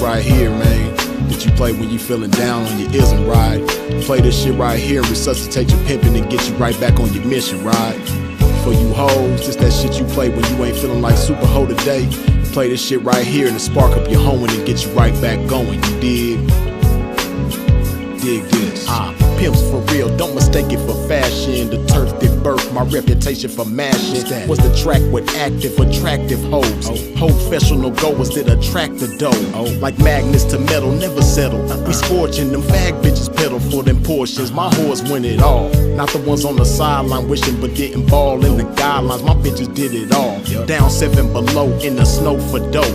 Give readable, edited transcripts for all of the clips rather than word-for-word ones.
right here, man, that you play when you feeling down on your ism, right? Play this shit right here and resuscitate your pimpin' and get you right back on your mission, right? For you hoes, just that shit you play when you ain't feeling like super hoe today. Play this shit right here and spark up your hoeing and get you right back going, you dig? Dig this. Pimps for real, don't mistake it for fashion. The turf that birthed my reputation for mashing was the track with active, attractive hoes. Professional goers that attract the dough. Like magnets to metal, never settle. We scorching them fag bitches pedal for them portions. My whores win it all. Not the ones on the sideline wishing but didn't ball in the guidelines. My bitches did it all. Down 7 below in the snow for dough.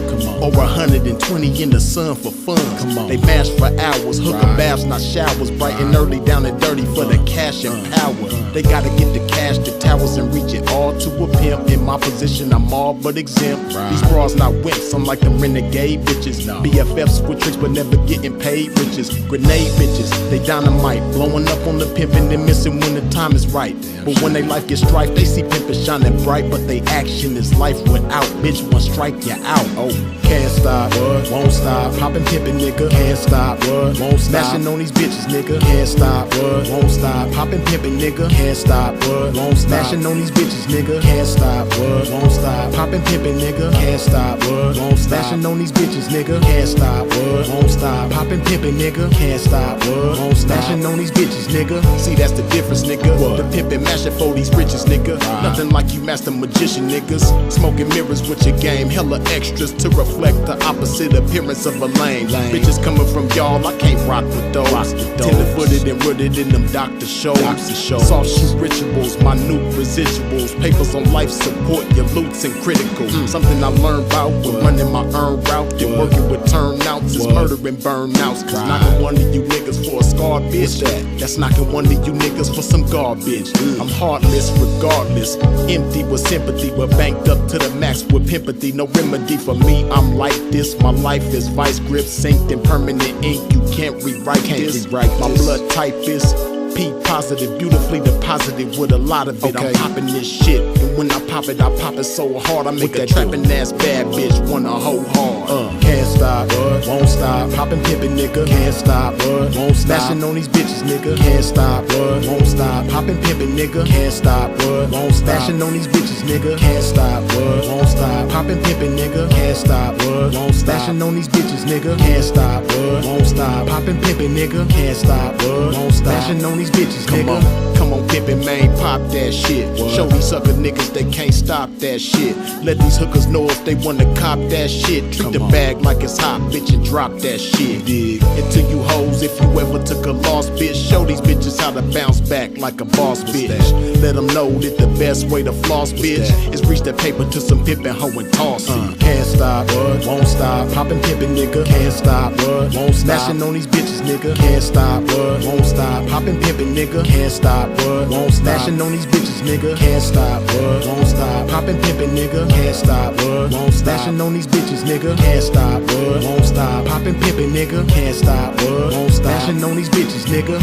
Over 120 in the sun for fun. They mash for hours, hooker baths, not showers. Bright and early, down and dirty for the cash and power. They gotta get the cash, the towers, and reach it all to a pimp. In my position, I'm all but exempt. These bras not wimps, I'm like them renegade bitches. BFFs with tricks but never getting paid riches. Grenade bitches, they dynamite, blowing up on the pimpin' and missing when the time is right. But when they life gets strife, they see pimpin' shining bright, but they action is life without. Bitch, one strike you out. Can't stop, won't stop. Poppin' pimpin', nigga, can't stop, won't stop. Smashing on these bitches, nigga, can't stop, won't stop. Poppin' pimpin', nigga, can't stop, won't stop. Smashing on these bitches, nigga, can't stop, won't stop. Poppin' pimpin', nigga, can't stop, won't stop. Smashing on these bitches, nigga, can't stop, won't stop. Poppin' pimpin', nigga, can't stop, won't stop. Smashing on these bitches, nigga. See, that's the difference, nigga. The pimpin' mashin' for these riches, nigga. Nothing like you master magician niggas. Smoking mirrors with your game, hella extras to reflect the opposite appearance of a lame. Bitches coming from y'all, I can't rock with those. Tender-footed and rooted in them doctor shows. Soft shoe rituals, minute residuals. Papers on life support, your loots and critical. Something I learned about when running my earned route and working with turnouts is murdering burnouts. Cause knocking one of you niggas for a scarred bitch, that's knocking one of you niggas for some garbage. I'm heartless regardless, empty with sympathy, but banked up to the max with pimpathy. No remedy for me, I'm like this. My life is vice grip, synced in permanent ink. You can't rewrite this. My blood type is P positive, beautifully deposited with a lot of it. I'm popping this shit, and when I pop it so hard I make a trapping ass bad bitch wanna hoe hard. Can't stop, won't stop. Poppin' pimpin', nigga, can't stop, won't stop. Smashing on these bitches, nigga, can't stop, won't stop. Poppin' pimpin', nigga, can't stop, won't stop. Smashing on these bitches, nigga, can't stop, won't stop. Poppin' pimpin', nigga, can't stop, won't stop. Smashing on these bitches, nigga, can't stop, won't stop. Poppin' pimpin', nigga, can't stop, won't stop. Smashing on these bitches, nigga. Come on, pimpin', man, pop that shit. Show these sucker niggas they can't stop that shit. Let these hookers know if they wanna cop that shit. Treat the bag like it's hot, bitch, and drop that shit. Dig. And to you hoes, if you ever took a loss, bitch, show these bitches how to bounce back like a boss, bitch. Let them know that the best way to floss, bitch, is reach that paper to some pimpin' hoe and toss it. Can't stop, won't stop. Poppin' pimpin', nigga, can't stop, won't stop. Smashing on these bitches, nigga, can't stop, won't stop. Poppin' pimpin', nigga, can't stop, won't stop. Smashing on these bitches, nigga, can't stop, won't stop. Poppin' pimpin', nigga, can't stop, won't stop. Smashing on these bitches, nigga, can't stop, won't stop. Poppin' pimpin', nigga, can't stop, won't stop. Smashing on these bitches, nigga.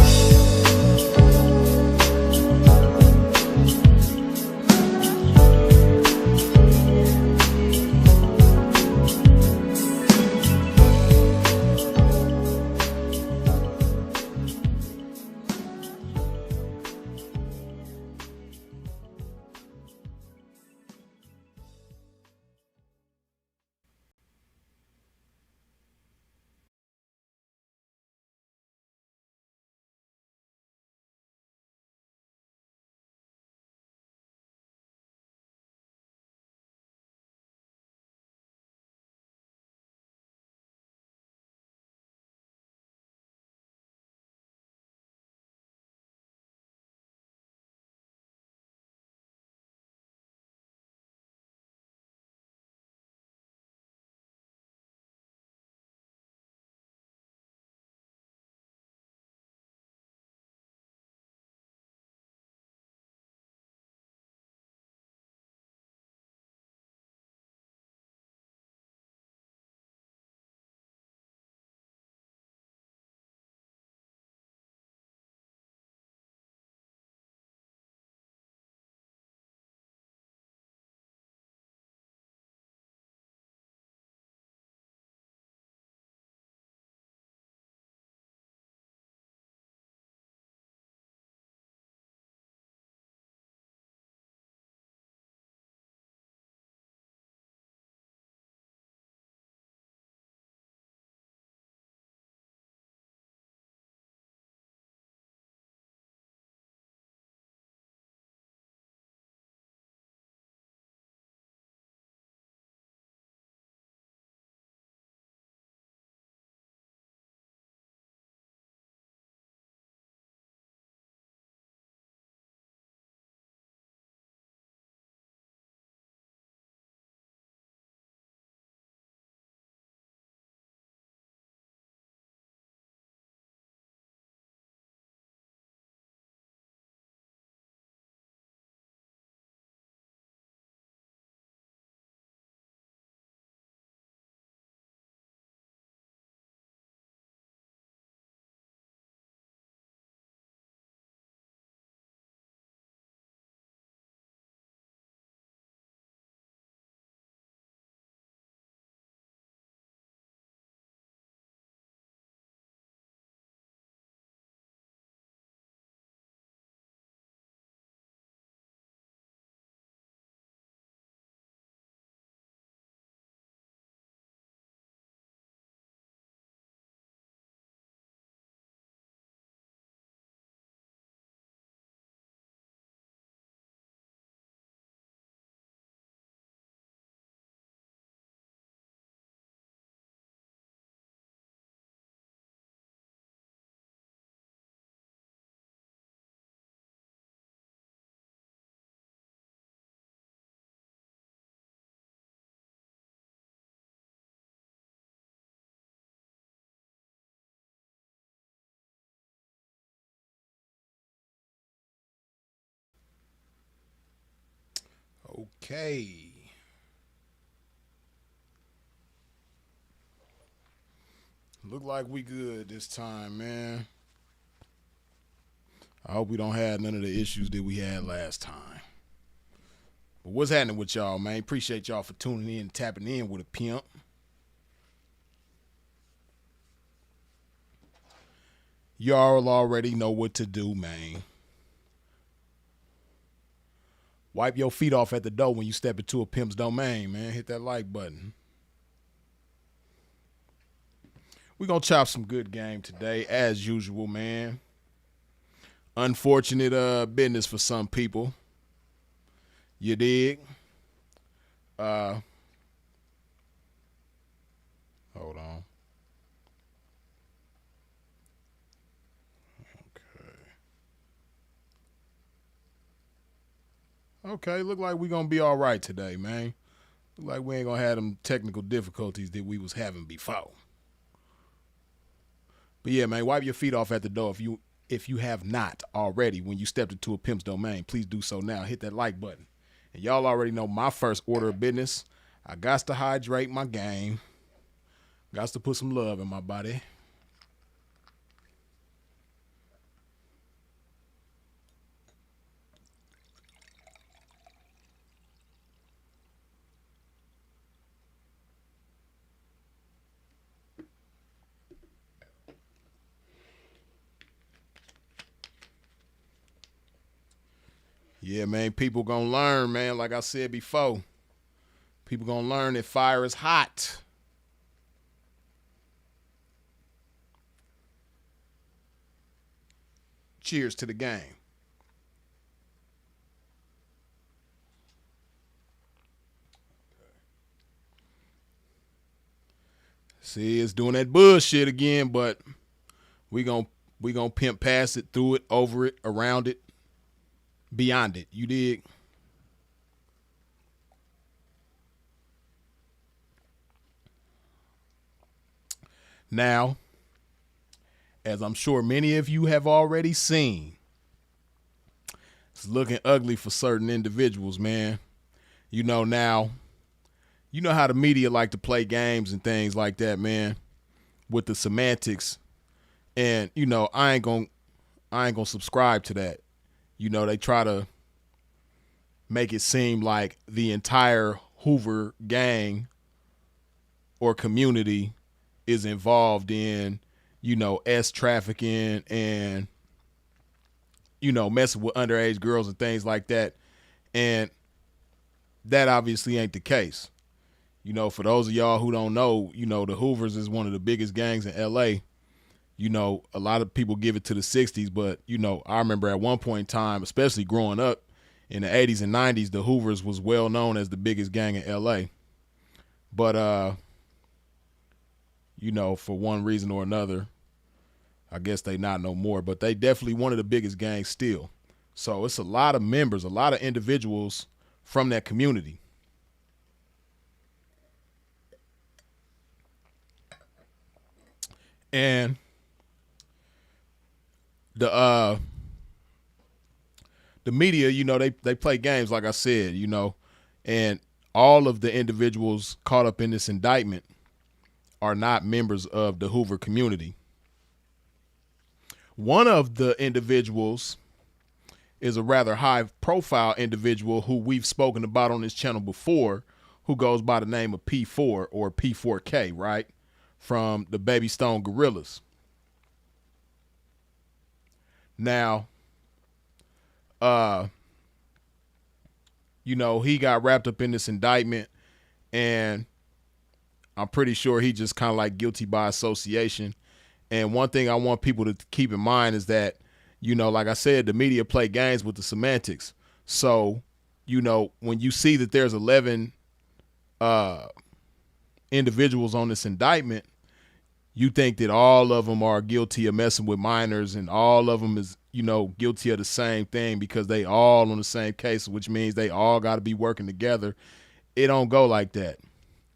Okay. Look like we good this time, man. I hope we don't have none of the issues that we had last time. But what's happening with y'all, man? Appreciate y'all for tuning in and tapping in with a pimp. Y'all already know what to do, man. Wipe your feet off at the door when you step into a pimp's domain, man. Hit that like button. We're going to chop some good game today, as usual, man. Unfortunate business for some people. You dig? Hold on. Okay, look like we're going to be all right today, man. Look like we ain't going to have them technical difficulties that we was having before. But yeah, man, wipe your feet off at the door if you have not already when you stepped into a pimp's domain. Please do so now. Hit that like button. And y'all already know my first order of business. I got to hydrate my game. Got to put some love in my body. Yeah, man, people gonna learn, man. Like I said before, people gonna learn that fire is hot. Cheers to the game. See, it's doing that bullshit again, but we gonna pimp past it, through it, over it, around it, beyond it. You dig? Now, as I'm sure many of you have already seen, it's looking ugly for certain individuals, man. You know now, you know how the media like to play games and things like that, man, with the semantics. And, you know, I ain't gonna subscribe to that. You know, they try to make it seem like the entire Hoover gang or community is involved in, you know, trafficking and, you know, messing with underage girls and things like that. And that obviously ain't the case. You know, for those of y'all who don't know, you know, the Hoovers is one of the biggest gangs in LA. You know, a lot of people give it to the 60s, but, you know, I remember at one point in time, especially growing up in the 80s and 90s, the Hoovers was well known as the biggest gang in LA. But, you know, for one reason or another, I guess they not no more, but they definitely one of the biggest gangs still. So it's a lot of members, a lot of individuals from that community. And the media, you know, they play games, like I said, you know, and all of the individuals caught up in this indictment are not members of the Hoover community. One of the individuals is a rather high profile individual who we've spoken about on this channel before, who goes by the name of P4 or P4K, right? From the Baby Stone Gorillas. Now, you know, he got wrapped up in this indictment, and I'm pretty sure he just kind of like guilty by association. And one thing I want people to keep in mind is that, you know, like I said, the media play games with the semantics. So, you know, when you see that there's 11 individuals on this indictment, you think that all of them are guilty of messing with minors and all of them is, you know, guilty of the same thing because they all on the same case, which means they all got to be working together. It don't go like that,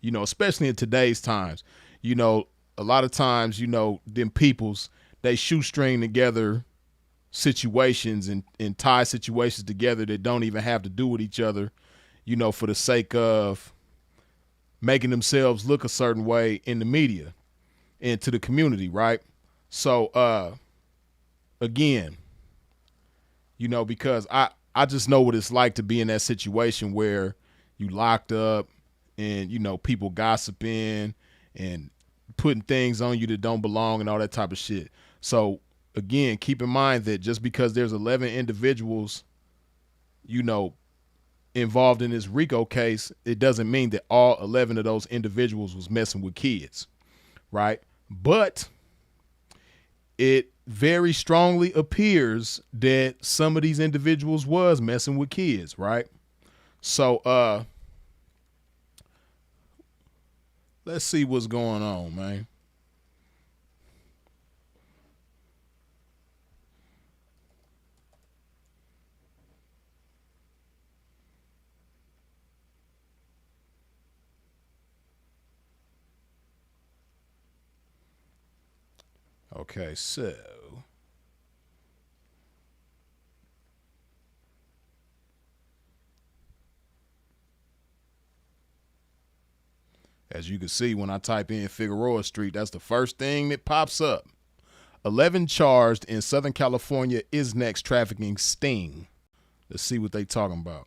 you know, especially in today's times. You know, a lot of times, you know, them peoples, they shoestring together situations and tie situations together that don't even have to do with each other, for the sake of making themselves look a certain way in the media and to the community, right? So, again, because I just know what it's like to be in that situation where you locked up and, people gossiping and putting things on you that don't belong and all that type of shit. So, again, keep in mind that just because there's 11 individuals, involved in this RICO case, it doesn't mean that all 11 of those individuals was messing with kids, right? But it very strongly appears that some of these individuals was messing with kids, right? So let's see what's going on, man. Okay, so as you can see, when I type in Figueroa Street, that's the first thing that pops up. 11 charged in Southern California is next trafficking sting. Let's see what they talking about.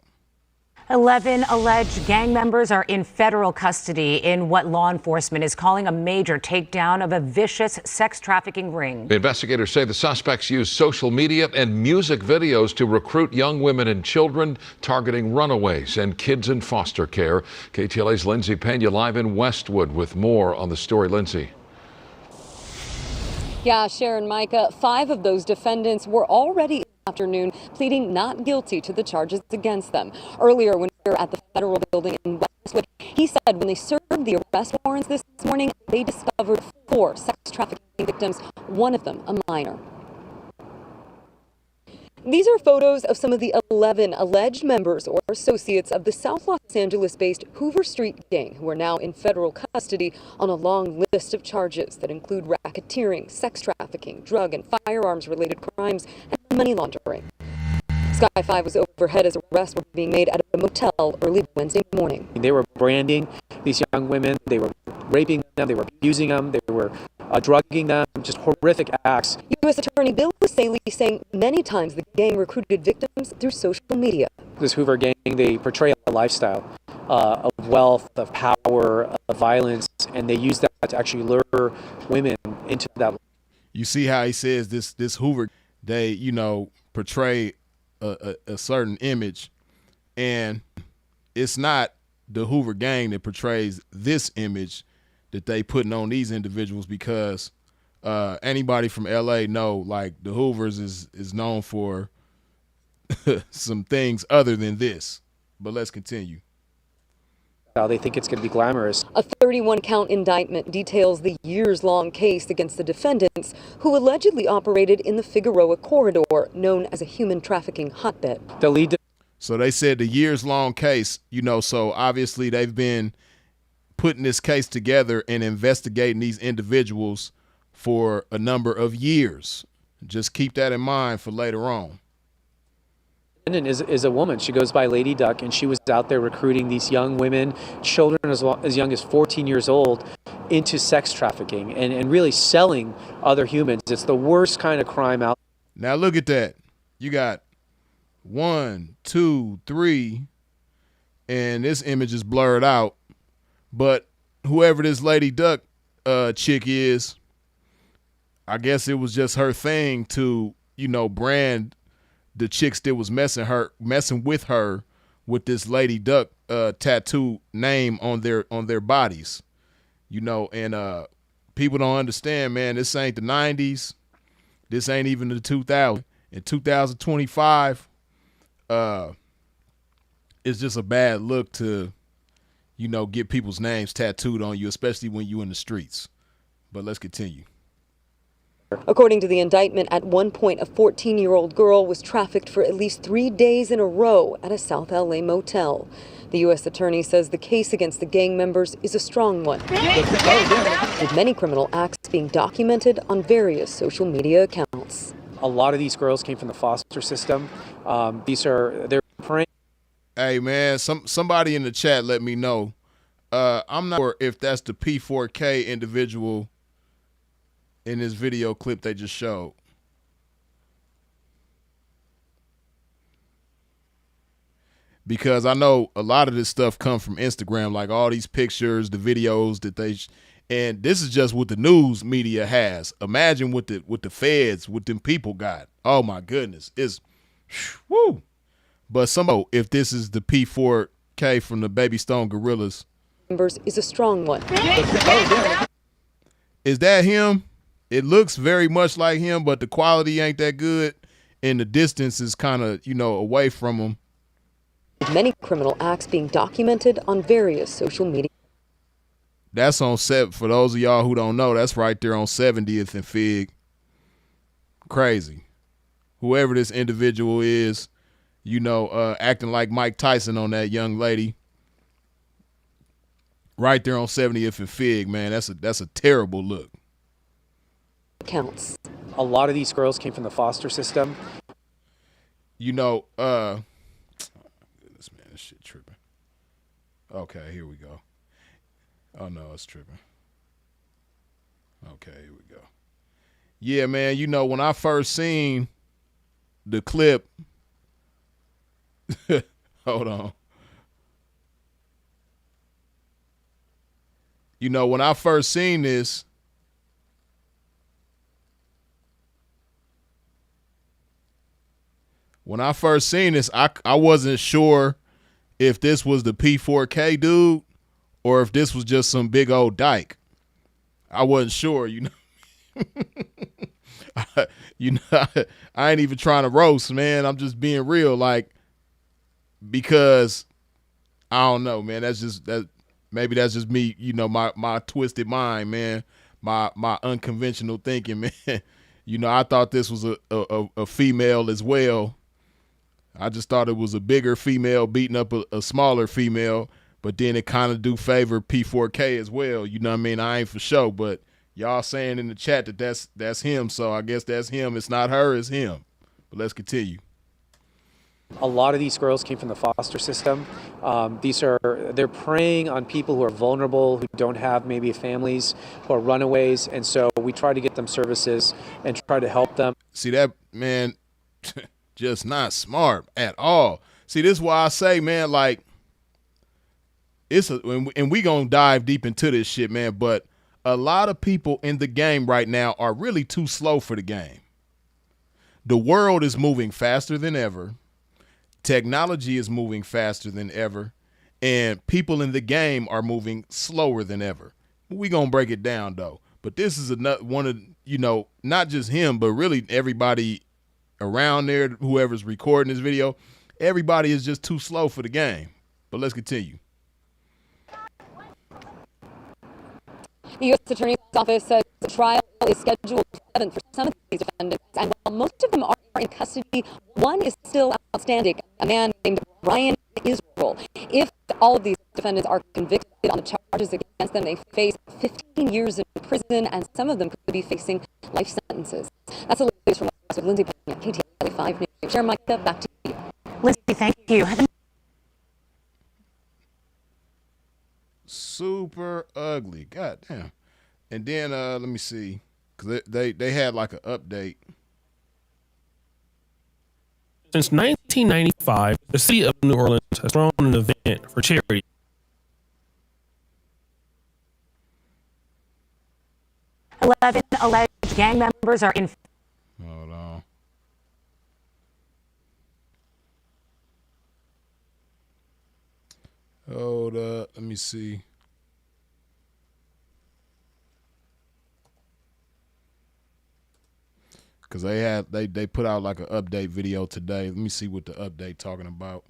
11 alleged gang members are in federal custody in what law enforcement is calling a major takedown of a vicious sex trafficking ring. Investigators say the suspects used social media and music videos to recruit young women and children, targeting runaways and kids in foster care. KTLA's Lindsay Pena live in Westwood with more on the story. Lindsay. Yeah, Sharon, Micah, 5 of those defendants were already afternoon pleading not guilty to the charges against them. Earlier, when we were at the federal building in Westwood, he said when they served the arrest warrants this morning, they discovered 4 sex trafficking victims, one of them a minor. These are photos of some of the 11 alleged members or associates of the South Los Angeles-based Hoover Street Gang, who are now in federal custody on a long list of charges that include racketeering, sex trafficking, drug and firearms-related crimes, and money laundering. Sky 5 was overhead as arrests were being made at a motel early Wednesday morning. They were branding these young women. They were raping them. They were abusing them. They were drugging them. Just horrific acts. U.S. Attorney Bill Saley saying many times the gang recruited victims through social media. This Hoover Gang, they portray a lifestyle of wealth, of power, of violence, and they use that to actually lure women into that. You see how he says this Hoover, they, portray a certain image, and it's not the Hoover Gang that portrays this image that they putting on these individuals, because anybody from LA know, like, the Hoovers is known for some things other than this. But let's continue. How they think it's going to be glamorous. A 31-count indictment details the years-long case against the defendants who allegedly operated in the Figueroa corridor, known as a human trafficking hotbed. So they said the years-long case, so obviously they've been putting this case together and investigating these individuals for a number of years. Just keep that in mind for later on. Is a woman. She goes by Lady Duck, and she was out there recruiting these young women, children as young as 14 years old, into sex trafficking and really selling other humans. It's the worst kind of crime out. Now look at that. You got 1, 2, 3, and this image is blurred out. But whoever this Lady Duck chick is, I guess it was just her thing to, brand the chicks that was messing with her with this Lady Duck tattoo name on their bodies, and people don't understand, man. This ain't the 90s. This ain't even the 2000s. In 2025, it's just a bad look to, get people's names tattooed on you, especially when you in the streets. But let's continue. According to the indictment, at one point, a 14-year-old girl was trafficked for at least 3 days in a row at a South LA motel. The U.S. attorney says the case against the gang members is a strong one, with many criminal acts being documented on various social media accounts. A lot of these girls came from the foster system. They're preying Hey man, somebody in the chat let me know. I'm not sure if that's the P4K individual in this video clip they just showed. Because I know a lot of this stuff comes from Instagram, like all these pictures, the videos that and this is just what the news media has. Imagine what the feds, what them people got. Oh my goodness, it's woo. But if this is the P4K from the Baby Stone Gorillas, is a strong one. Is that him? It looks very much like him, but the quality ain't that good, and the distance is kind of away from him. Many criminal acts being documented on various social media. That's on set. For those of y'all who don't know, that's right there on 70th and Fig. Crazy. Whoever this individual is, acting like Mike Tyson on that young lady. Right there on 70th and Fig, man. That's a terrible look. Counts. A lot of these girls came from the foster system. Goodness, man, this shit tripping. Okay, here we go. Oh no, it's tripping. Okay, here we go. Yeah, man, when I first seen the clip, hold on. When I first seen this, I wasn't sure if this was the P4K dude or if this was just some big old dyke. I wasn't sure, I ain't even trying to roast, man. I'm just being real, because I don't know, man. Maybe that's just me, my twisted mind, man. My unconventional thinking, man. I thought this was a female as well. I just thought it was a bigger female beating up a smaller female, but then it kind of do favor P4K as well. You know what I mean? I ain't for sure, but y'all saying in the chat that that's him, so I guess that's him. It's not her, it's him. But let's continue. A lot of these girls came from the foster system. They're preying on people who are vulnerable, who don't have maybe families, who are runaways, and so we try to get them services and try to help them. See that, man, just not smart at all. See, this is why I say, man, and we gonna dive deep into this shit, man, but a lot of people in the game right now are really too slow for the game. The world is moving faster than ever. Technology is moving faster than ever, and people in the game are moving slower than ever. We gonna break it down though. But this is one of not just him, but really everybody around there, whoever's recording this video, everybody is just too slow for the game. But let's continue. The U.S. Attorney's Office says the trial is scheduled for 7 for some of these defendants, and while most of them are in custody, one is still outstanding, a man named Brian Israel. If all of these defendants are convicted on the charges against them, they face 15 years in prison, and some of them could be facing life sentences. That's the latest from with Lindsay Pena, KTLA 5 News. Sharon, Micah, back to you. Lindsay, thank you. Super ugly. God damn. And then let me see, because they had like an update. Since 1995, the city of New Orleans has thrown an event for charity. "11 alleged gang members are in." Hold on. Hold up. Let me see. Because they put out like an update video today. Let me see what the update talking about.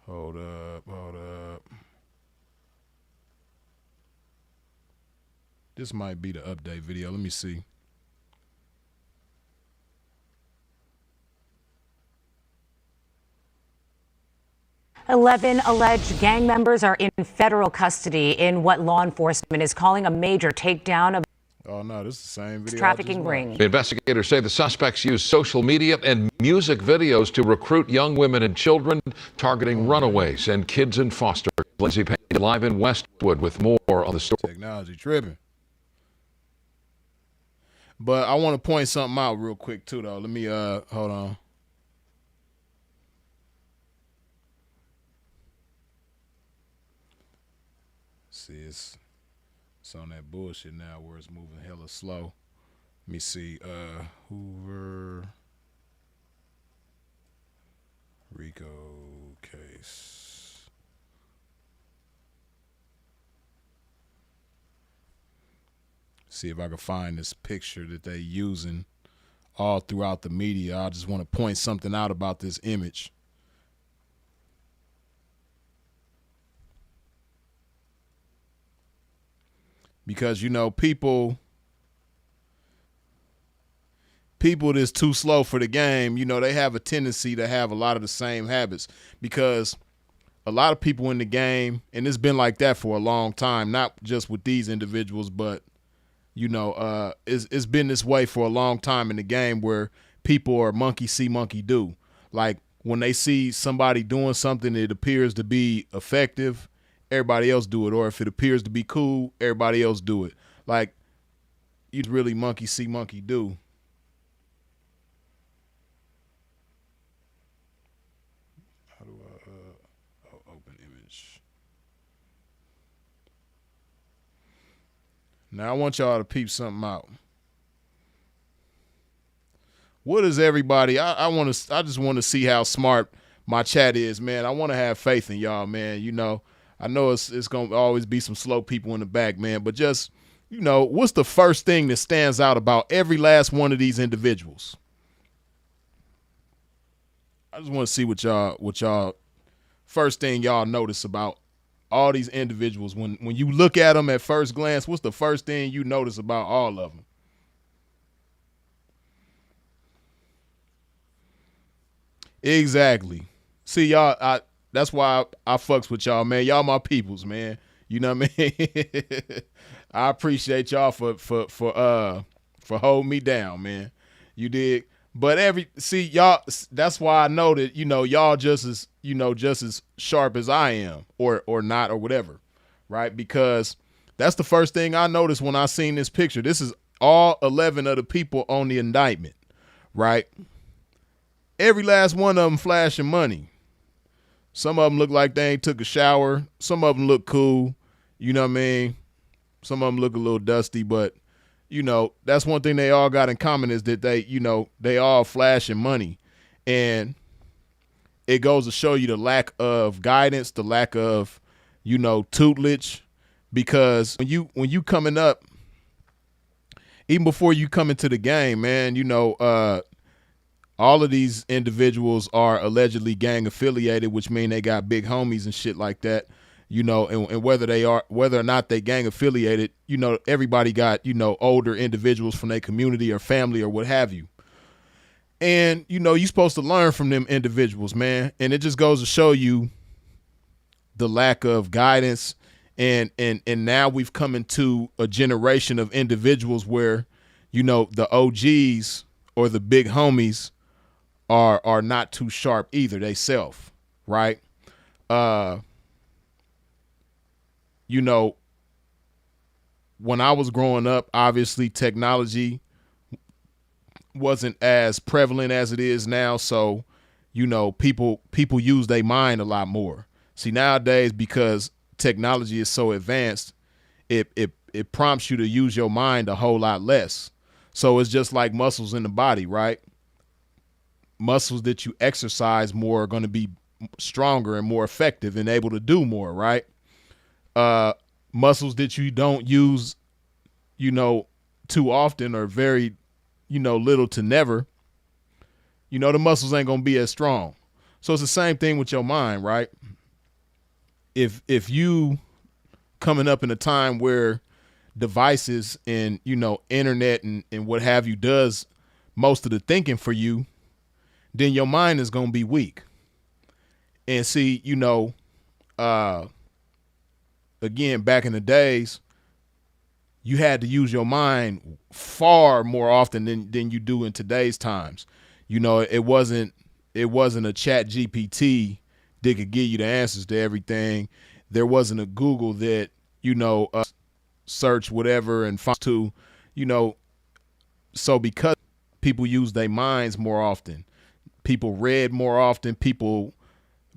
Hold up. This might be the update video. Let me see. "11 alleged gang members are in federal custody in what law enforcement is calling a major takedown of Oh, no, this is the same video. trafficking ring." Investigators say the suspects used social media and music videos to recruit young women and children, targeting runaways and kids in foster. Lindsay Payne live in Westwood with more on the story. Technology tripping. But I want to point something out real quick, too, though. Let me, hold on. See, it's on that bullshit now where it's moving hella slow. Let me see. Hoover RICO case. See if I can find this picture that they using all throughout the media. I just want to point something out about this image. Because, you know, people that's too slow for the game, you know, they have a tendency to have a lot of the same habits, because a lot of people in the game, and it's been like that for a long time, not just with these individuals, but, you know, it's been this way for a long time in the game, where people are monkey see, monkey do. Like, when they see somebody doing something that appears to be effective, everybody else do it. Or if it appears to be cool, everybody else do it. Like, you really monkey see, monkey do. How do I open image? Now I want y'all to peep something out. What is everybody? I just want to see how smart my chat is, man. I want to have faith in y'all, man. You know, I know it's gonna always be some slow people in the back, man. But just, you know, what's the first thing that stands out about every last one of these individuals? I just want to see what y'all first thing y'all notice about all these individuals. When you look at them at first glance, what's the first thing you notice about all of them? Exactly. See, y'all, that's why I fucks with y'all, man. Y'all my peoples, man. You know what I mean? I appreciate y'all for holding me down, man. You dig? But y'all, that's why I know that, you know, y'all just as sharp as I am, or not, or whatever, right? Because that's the first thing I noticed when I seen this picture. This is all 11 of the people on the indictment, right? Every last one of them flashing money. Some of them look like they ain't took a shower. Some of them look cool. You know what I mean? Some of them look a little dusty, but, you know, that's one thing they all got in common, is that they all flashing money. And it goes to show you the lack of guidance, the lack of, you know, tutelage. Because when you coming up, even before you come into the game, man, you know, all of these individuals are allegedly gang affiliated, which mean they got big homies and shit like that, you know, and whether or not they gang affiliated, you know, everybody got, you know, older individuals from their community or family or what have you. And, you know, you're supposed to learn from them individuals, man. And it just goes to show you the lack of guidance. And now we've come into a generation of individuals where, you know, the OGs or the big homies are not too sharp either, they self, right? You know, when I was growing up, obviously technology wasn't as prevalent as it is now. So, you know, people use their mind a lot more. See, nowadays, because technology is so advanced, it prompts you to use your mind a whole lot less. So it's just like muscles in the body, right? Muscles that you exercise more are going to be stronger and more effective and able to do more, right? Muscles that you don't use, you know, too often, or very, you know, little to never, you know, the muscles ain't going to be as strong. So it's the same thing with your mind, right? If you coming up in a time where devices and, you know, internet and what have you does most of the thinking for you, then your mind is going to be weak. And see, you know, again, back in the days, you had to use your mind far more often than you do in today's times. You know, it wasn't a chat GPT that could give you the answers to everything. There wasn't a Google that, you know, search whatever and find to, you know, so because people use their minds more often, people read more often, people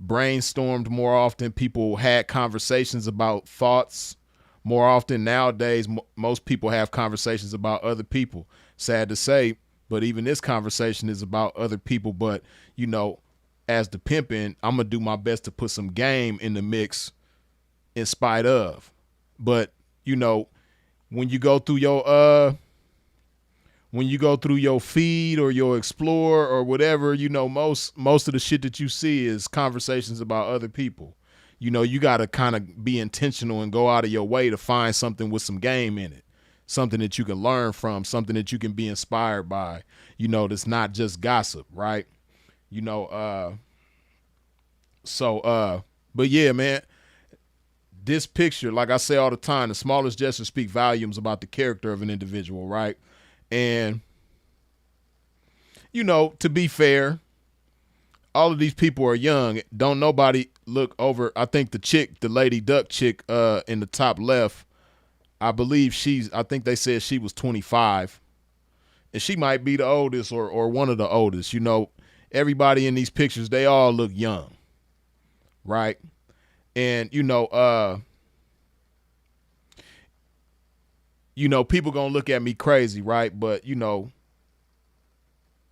brainstormed more often, people had conversations about thoughts more often. Nowadays, most people have conversations about other people. Sad to say, but even this conversation is about other people. But, you know, as the pimpin', I'm going to do my best to put some game in the mix in spite of. But, you know, when you go through your feed or your explore or whatever, you know, most of the shit that you see is conversations about other people. You know, you got to kind of be intentional and go out of your way to find something with some game in it, something that you can learn from, something that you can be inspired by, you know, that's not just gossip, right? You know, but yeah, man, this picture, like I say all the time, the smallest gestures speak volumes about the character of an individual, right? And, you know, to be fair, all of these people are young. Don't nobody look over. I think the Lady Duck chick in the top left, I believe I think they said she was 25. And she might be the oldest or one of the oldest. You know, everybody in these pictures, they all look young, right? And, you know, people gonna look at me crazy, right? But, you know,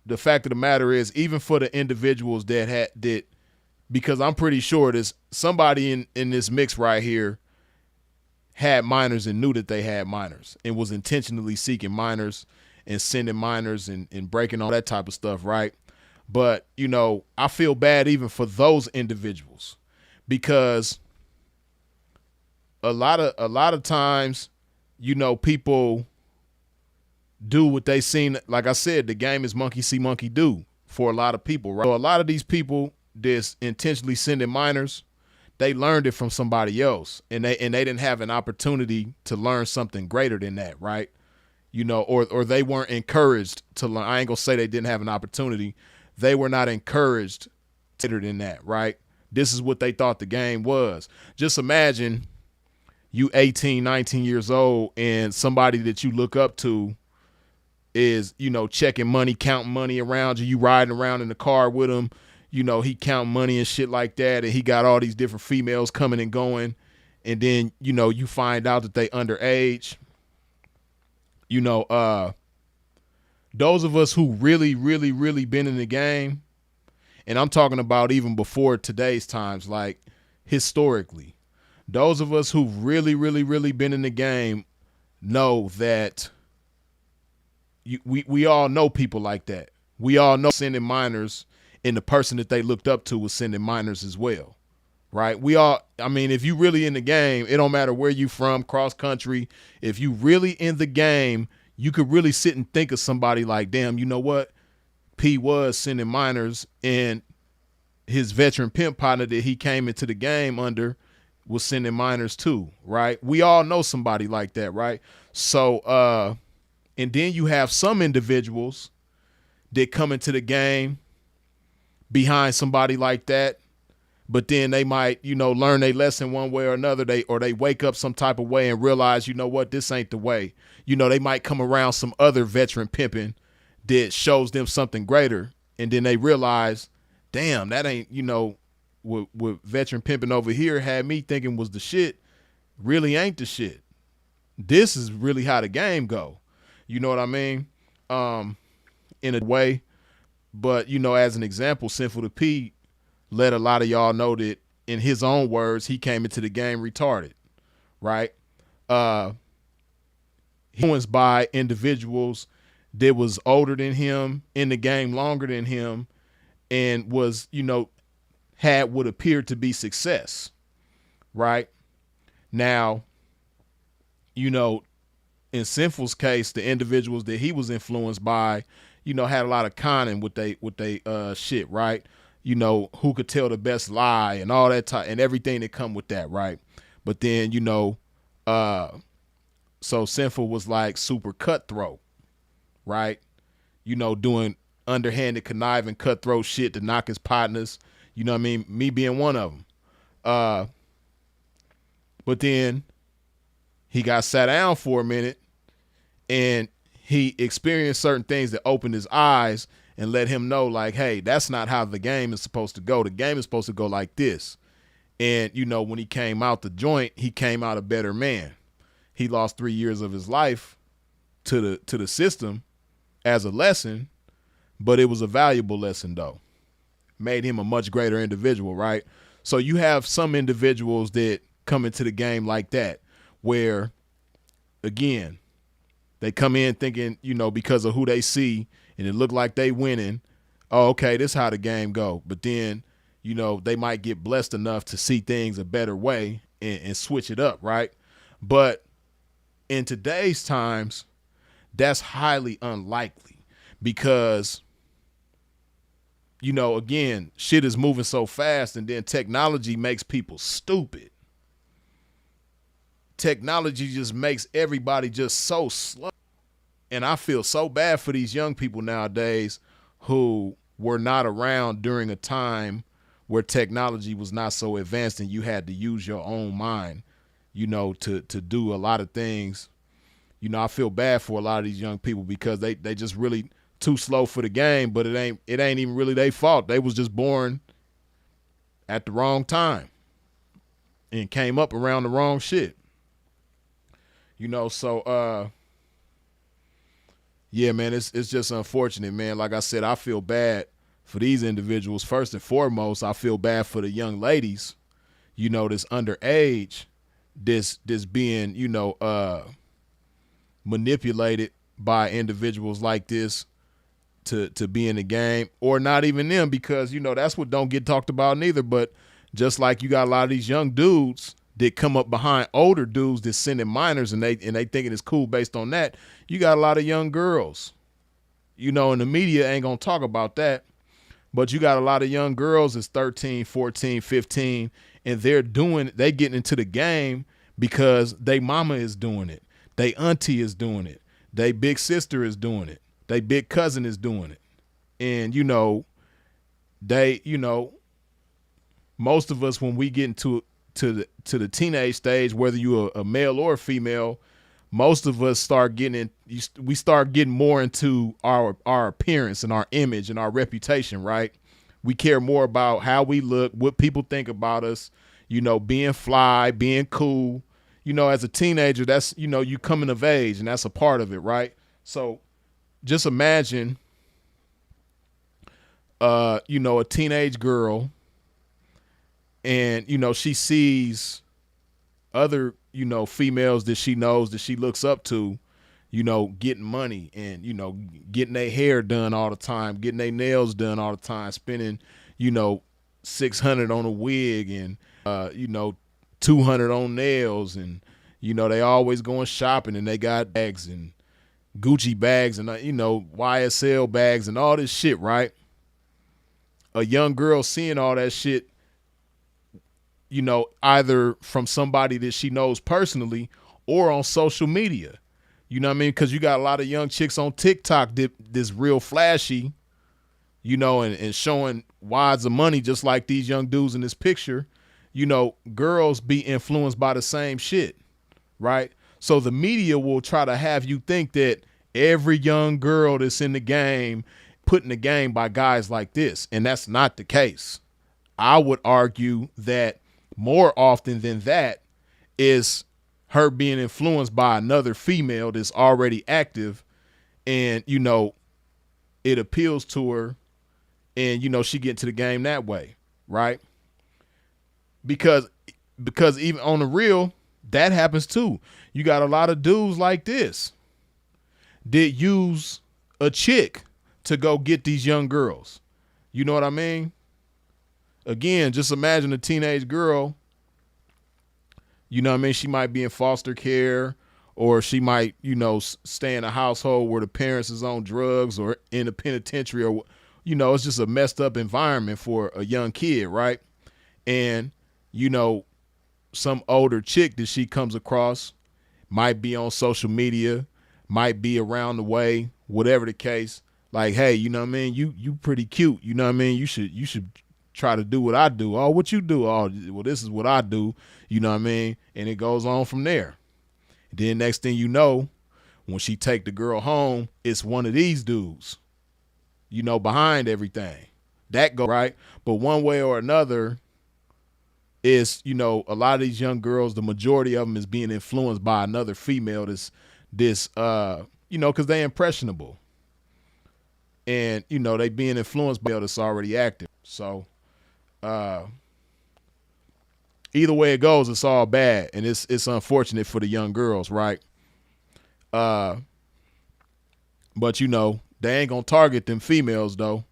the fact of the matter is, even for the individuals that because I'm pretty sure there's somebody in this mix right here had minors and knew that they had minors and was intentionally seeking minors and sending minors and breaking all that type of stuff, right? But, you know, I feel bad even for those individuals because a lot of times, you know, people do what they seen. Like I said, the game is monkey see, monkey do for a lot of people, right? So a lot of these people that's intentionally sending minors, they learned it from somebody else, and they didn't have an opportunity to learn something greater than that, right? You know, or they weren't encouraged to learn. I ain't gonna say they didn't have an opportunity. They were not encouraged greater than that, right? This is what they thought the game was. Just imagine you 18, 19 years old and somebody that you look up to is, you know, checking money, counting money around you. You riding around in the car with him. You know, he counting money and shit like that. And he got all these different females coming and going. And then, you know, you find out that they underage. You know, those of us who really, really, really been in the game, and I'm talking about even before today's times, like historically, those of us who've really, really, really been in the game know that we all know people like that. We all know sending minors, and the person that they looked up to was sending minors as well, right? I mean, if you really in the game, it don't matter where you from, cross country. If you really in the game, you could really sit and think of somebody like, damn, you know what? P was sending minors, and his veteran pimp partner that he came into the game under was sending minors too, right? We all know somebody like that, right? So, and then you have some individuals that come into the game behind somebody like that, but then they might, you know, learn a lesson one way or another. They wake up some type of way and realize, you know what, this ain't the way. You know, they might come around some other veteran pimping that shows them something greater, and then they realize, damn, that ain't, you know, what veteran pimping over here had me thinking was the shit really ain't the shit. This is really how the game go. You know what I mean? In a way. But, you know, as an example, Sinful to P let a lot of y'all know that, in his own words, he came into the game retarded, right? Influenced by individuals that was older than him, in the game longer than him, and was, you know, had what appeared to be success, right? Now, you know, in Sinful's case, the individuals that he was influenced by, you know, had a lot of conning with they shit, right? You know, who could tell the best lie and all that and everything that come with that, right? But then, you know, so Sinful was like super cutthroat, right? You know, doing underhanded, conniving, cutthroat shit to knock his partners. You know what I mean? Me being one of them. But then he got sat down for a minute and he experienced certain things that opened his eyes and let him know, like, hey, that's not how the game is supposed to go. The game is supposed to go like this. And, you know, when he came out the joint, he came out a better man. He lost 3 years of his life to the system as a lesson, but it was a valuable lesson, though. Made him a much greater individual, right? So you have some individuals that come into the game like that, where, again, they come in thinking, you know, because of who they see and it look like they winning, oh, okay, this is how the game go. But then, you know, they might get blessed enough to see things a better way and switch it up, right? But in today's times, that's highly unlikely because, you know, again, shit is moving so fast and then technology makes people stupid. Technology just makes everybody just so slow. And I feel so bad for these young people nowadays who were not around during a time where technology was not so advanced and you had to use your own mind, you know, to do a lot of things. You know, I feel bad for a lot of these young people because they just really too slow for the game, but it ain't even really their fault. They was just born at the wrong time and came up around the wrong shit. You know, so yeah, man, it's just unfortunate, man. Like I said, I feel bad for these individuals. First and foremost, I feel bad for the young ladies, you know, this underage, this being, you know, manipulated by individuals like this to be in the game, or not even them, because, you know, that's what don't get talked about neither. But just like you got a lot of these young dudes that come up behind older dudes that sending minors and they thinking it's cool based on that, you got a lot of young girls, you know, and the media ain't gonna talk about that, but you got a lot of young girls that's 13, 14, 15, and they getting into the game because they mama is doing it, they auntie is doing it, they big sister is doing it, they big cousin is doing it. And, you know, most of us, when we get into the teenage stage, whether you're a male or a female, most of us start getting more into our appearance and our image and our reputation, right? We care more about how we look, what people think about us, you know, being fly, being cool. You know, as a teenager, that's, you know, you coming of age, and that's a part of it, right? So just imagine, you know, a teenage girl, and, you know, she sees other, you know, females that she knows, that she looks up to, you know, getting money and, you know, getting their hair done all the time, getting their nails done all the time, spending, you know, $600 on a wig and, you know, $200 on nails. And, you know, they always going shopping and they got bags and Gucci bags and, you know, YSL bags and all this shit, right? A young girl seeing all that shit, you know, either from somebody that she knows personally or on social media. You know what I mean? Because you got a lot of young chicks on TikTok that's real flashy, you know, and showing wads of money just like these young dudes in this picture. You know, girls be influenced by the same shit, right? So the media will try to have you think that every young girl that's in the game put in the game by guys like this, and that's not the case. I would argue that more often than that is her being influenced by another female that's already active, and, you know, it appeals to her, and, you know, she get into the game that way, right? Because even on the real, that happens too. You got a lot of dudes like this that use a chick to go get these young girls. You know what I mean? Again, just imagine a teenage girl, you know what I mean? She might be in foster care or she might, you know, stay in a household where the parents is on drugs or in a penitentiary, or, you know, it's just a messed up environment for a young kid, right? And, you know, some older chick that she comes across might be on social media, might be around the way, whatever the case. Like, hey, you know what I mean? You pretty cute. You know what I mean? You should try to do what I do. Oh, what you do? Oh, well, this is what I do. You know what I mean? And it goes on from there. Then next thing you know, when she take the girl home, it's one of these dudes, you know, behind everything. That go right. But one way or another is, you know, a lot of these young girls, the majority of them is being influenced by another female this you know, because they're impressionable. And, you know, they being influenced by that's already active. So either way it goes, it's all bad. And it's unfortunate for the young girls, right? But, you know, they ain't going to target them females, though.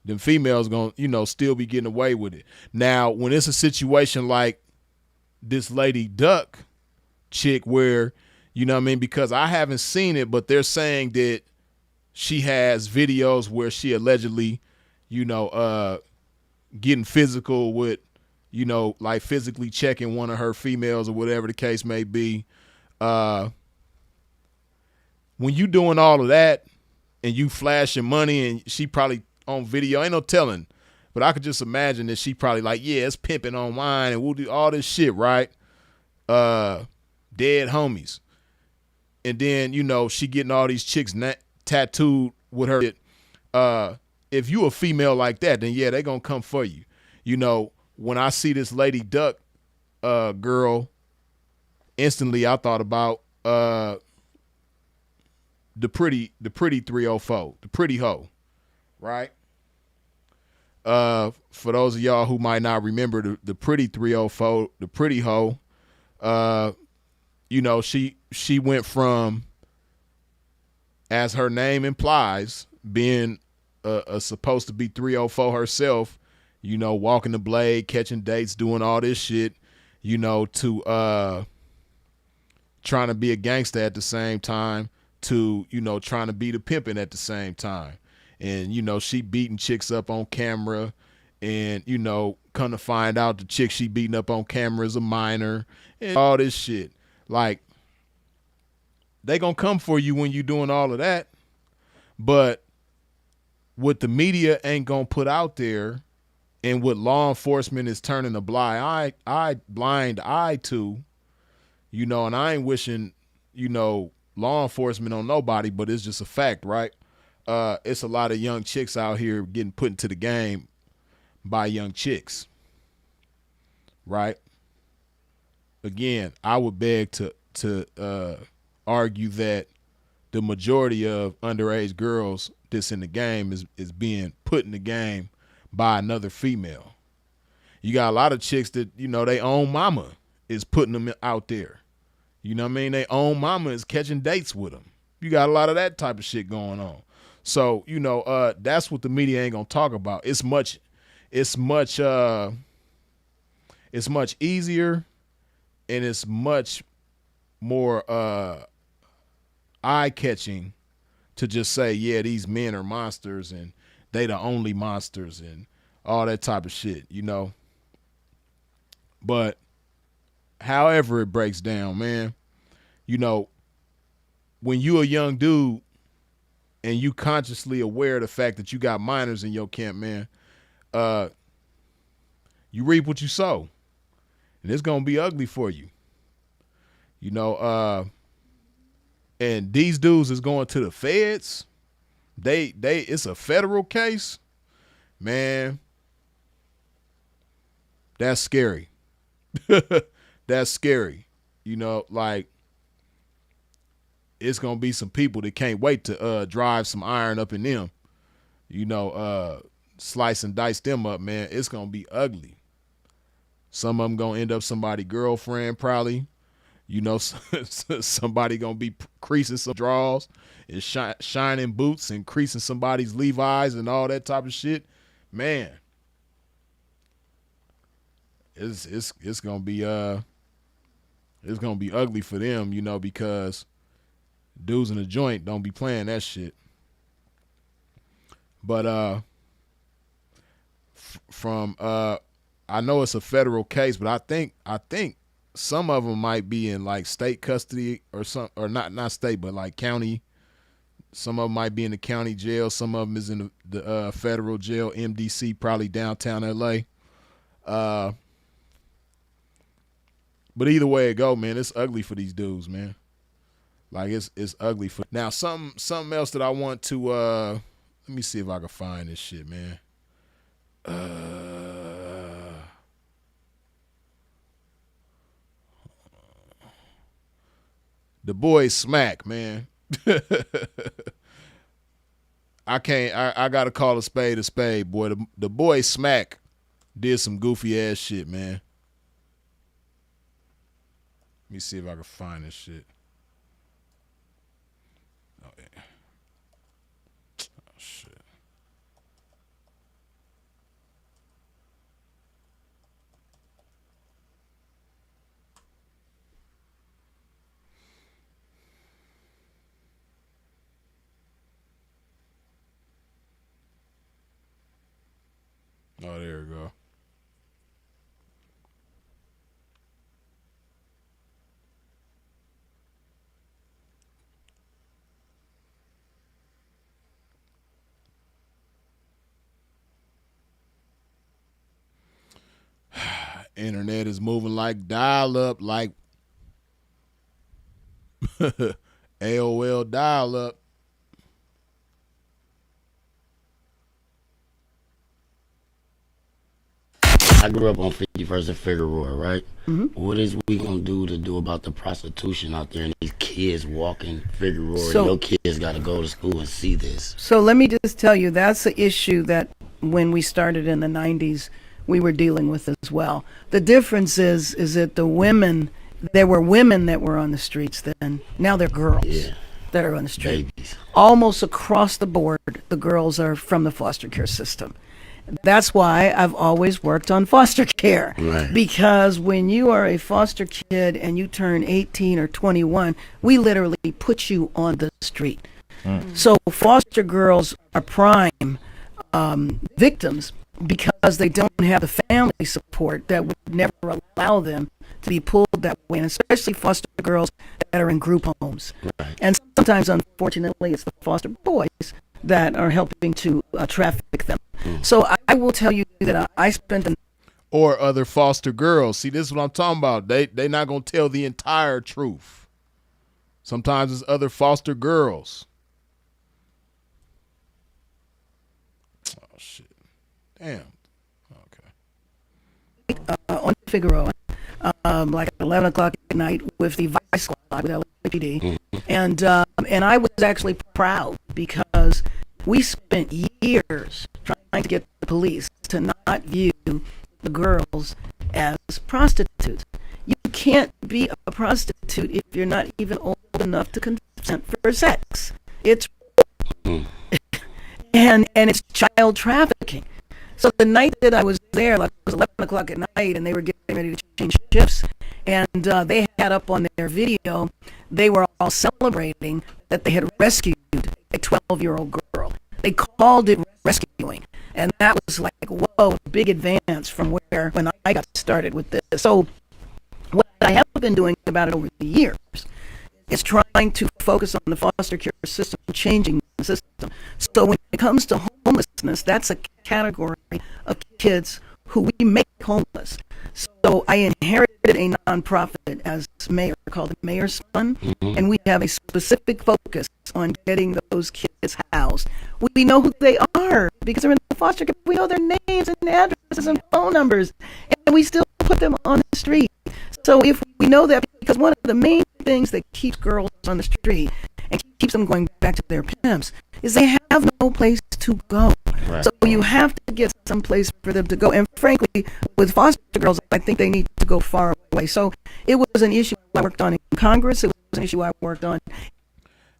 Them females going to, you know, still be getting away with it. Now, when it's a situation like this Lady Duck chick where, you know what I mean, because I haven't seen it, but they're saying that she has videos where she allegedly, you know, getting physical with, you know, like physically checking one of her females or whatever the case may be. When you doing all of that and you flashing money and she probably on video, ain't no telling, but I could just imagine that she probably like, yeah, it's pimping on mine and we'll do all this shit, right? Dead homies. And then, you know, she getting all these chicks tattooed with her. If you a female like that, then yeah, they gonna come for you. You know, when I see this Lady Duck girl, instantly I thought about the pretty 304, the pretty hoe, right? For those of y'all who might not remember the pretty 304, the pretty hoe, you know, she went from, as her name implies, being supposed to be 304 herself, you know, walking the blade, catching dates, doing all this shit, you know, to trying to be a gangster at the same time, to, you know, trying to be the pimping at the same time. And, you know, she beating chicks up on camera, and, you know, come to find out the chick she beating up on camera is a minor and all this shit. Like, they gonna come for you when you doing all of that, but what the media ain't gonna put out there, and what law enforcement is turning a blind eye to, you know, and I ain't wishing, you know, law enforcement on nobody, but it's just a fact, right? It's a lot of young chicks out here getting put into the game by young chicks, right? Again, I would beg to argue that the majority of underage girls that's in the game is being put in the game by another female. You got a lot of chicks that, you know, they own mama is putting them out there. You know what I mean? They own mama is catching dates with them. You got a lot of that type of shit going on. So, you know, that's what the media ain't gonna talk about. It's much easier and it's much more eye-catching to just say, yeah, these men are monsters and they the only monsters and all that type of shit, you know. But however it breaks down, man, you know, when you a young dude and you consciously aware of the fact that you got minors in your camp, man, you reap what you sow. And it's going to be ugly for you. You know, and these dudes is going to the feds. It's a federal case. Man, that's scary. That's scary. You know, like, it's going to be some people that can't wait to drive some iron up in them. You know, slice and dice them up, man. It's going to be ugly. Some of them going to end up somebody's girlfriend probably. You know, somebody going to be creasing some drawers and shining boots and creasing somebody's Levi's and all that type of shit. Man, it's going to be it's gonna be ugly for them, you know, because dudes in the joint don't be playing that shit. But I know it's a federal case, but I think some of them might be in like state custody or some, or not state, but like county. Some of them might be in the county jail. Some of them is in the federal jail, MDC, probably downtown LA. But either way it go, man, it's ugly for these dudes, man. Like it's ugly for. Now something else that I want to let me see if I can find this shit, man. The boy Smac, man. I gotta call a spade, boy. The boy Smac did some goofy ass shit, man. Let me see if I can find this shit. Oh yeah. Oh shit. Oh, there we go. Internet is moving like dial-up, like AOL dial-up. I grew up on 51st and Figueroa, right? Mm-hmm. What is we gonna do about the prostitution out there and these kids walking Figueroa? So, your kids gotta go to school and see this. So let me just tell you, that's the issue that when we started in the 90s, we were dealing with as well. The difference is that the women, there were women that were on the streets then. Now they're girls that are on the street. Babies. Almost across the board, the girls are from the foster care system. That's why I've always worked on foster care. Right. Because when you are a foster kid and you turn 18 or 21, we literally put you on the street. So foster girls are prime victims because they don't have the family support that would never allow them to be pulled that way, and especially foster girls that are in group homes. Right. And sometimes, unfortunately, it's the foster boys that are helping to traffic them. So I will tell you that I spent or other foster girls. See, this is what I'm talking about. They not gonna tell the entire truth. Sometimes it's other foster girls. Oh shit! Damn. Okay. On Figueroa, like 11 o'clock at night with the Vice Squad with LAPD, and I was actually proud because we spent years trying to get the police to not view the girls as prostitutes. You can't be a prostitute if you're not even old enough to consent for sex. It's and it's child trafficking. So the night that I was there, like it was 11 o'clock at night, and they were getting ready to change shifts, and they had up on their video, they were all celebrating that they had rescued a 12-year-old girl. They called it rescuing, and that was like, whoa, big advance from when I got started with this. So what I have been doing about it over the years is trying to focus on the foster care system, changing the system. So when it comes to homelessness, that's a category of kids who we make homeless. So I inherited a nonprofit as mayor called the Mayor's Fund, and we have a specific focus on getting those kids housed. We know who they are because they're in the foster care. We know their names and addresses and phone numbers, and we still put them on the street. So if we know that, because one of the main things that keeps girls on the street and keeps them going back to their pimps is they have no place to go. Right. So you have to get some place for them to go. And frankly, with foster girls, I think they need to go far away. So it was an issue I worked on in Congress. It was an issue I worked on.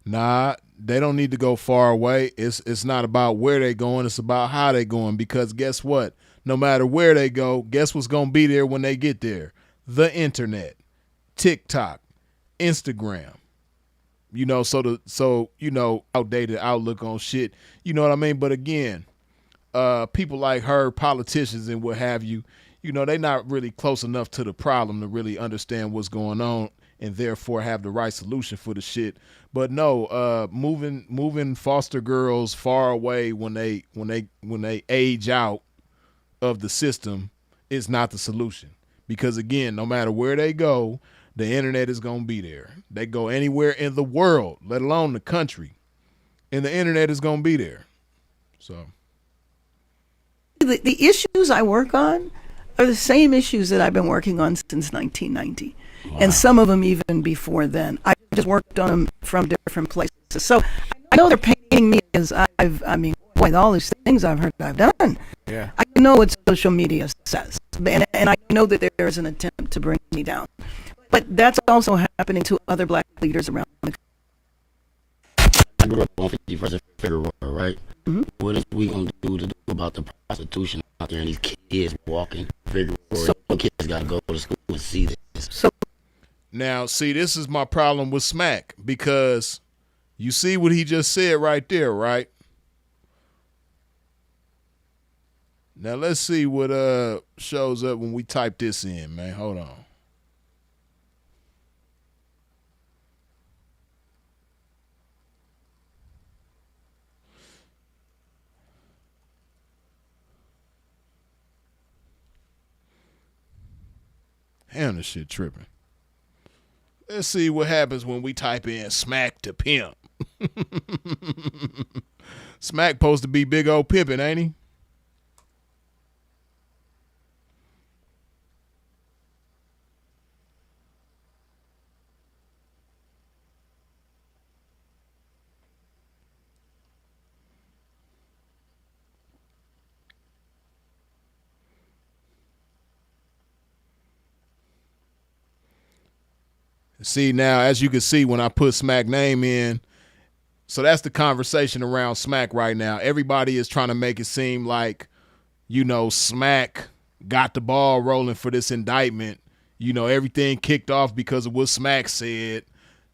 Nah, they don't need to go far away. It's not about where they're going. It's about how they're going. Because guess what? No matter where they go, guess what's going to be there when they get there? The internet. TikTok, Instagram. You know, so you know, outdated outlook on shit. You know what I mean? But again, people like her, politicians and what have you, you know, they not really close enough to the problem to really understand what's going on and therefore have the right solution for the shit. But no, moving foster girls far away when they age out of the system is not the solution. Because again, no matter where they go, the internet is going to be there. They go anywhere in the world, let alone the country, and the internet is going to be there. So the issues I work on are the same issues that I've been working on since 1990. Wow. And some of them even before then. I just worked on them from different places. So I know they're paying me as with all these things I've heard I've done. Yeah. I know what social media says. And I know that there is an attempt to bring me down. But that's also happening to other black leaders around the country. I grew up on 51st and Figueroa, right? Mm-hmm. What is we going to do about the prostitution out there and these kids walking Figueroa? So kids got to go to school and see this. So now, see, this is my problem with Smac, because you see what he just said right there, right? Now, let's see what shows up when we type this in, man. Hold on. Damn, this shit tripping. Let's see what happens when we type in Smac to pimp. Smac supposed to be big old pimping, ain't he? See, now, as you can see when I put Smac name in, so that's the conversation around Smac right now. Everybody is trying to make it seem like, you know, Smac got the ball rolling for this indictment. You know, everything kicked off because of what Smac said.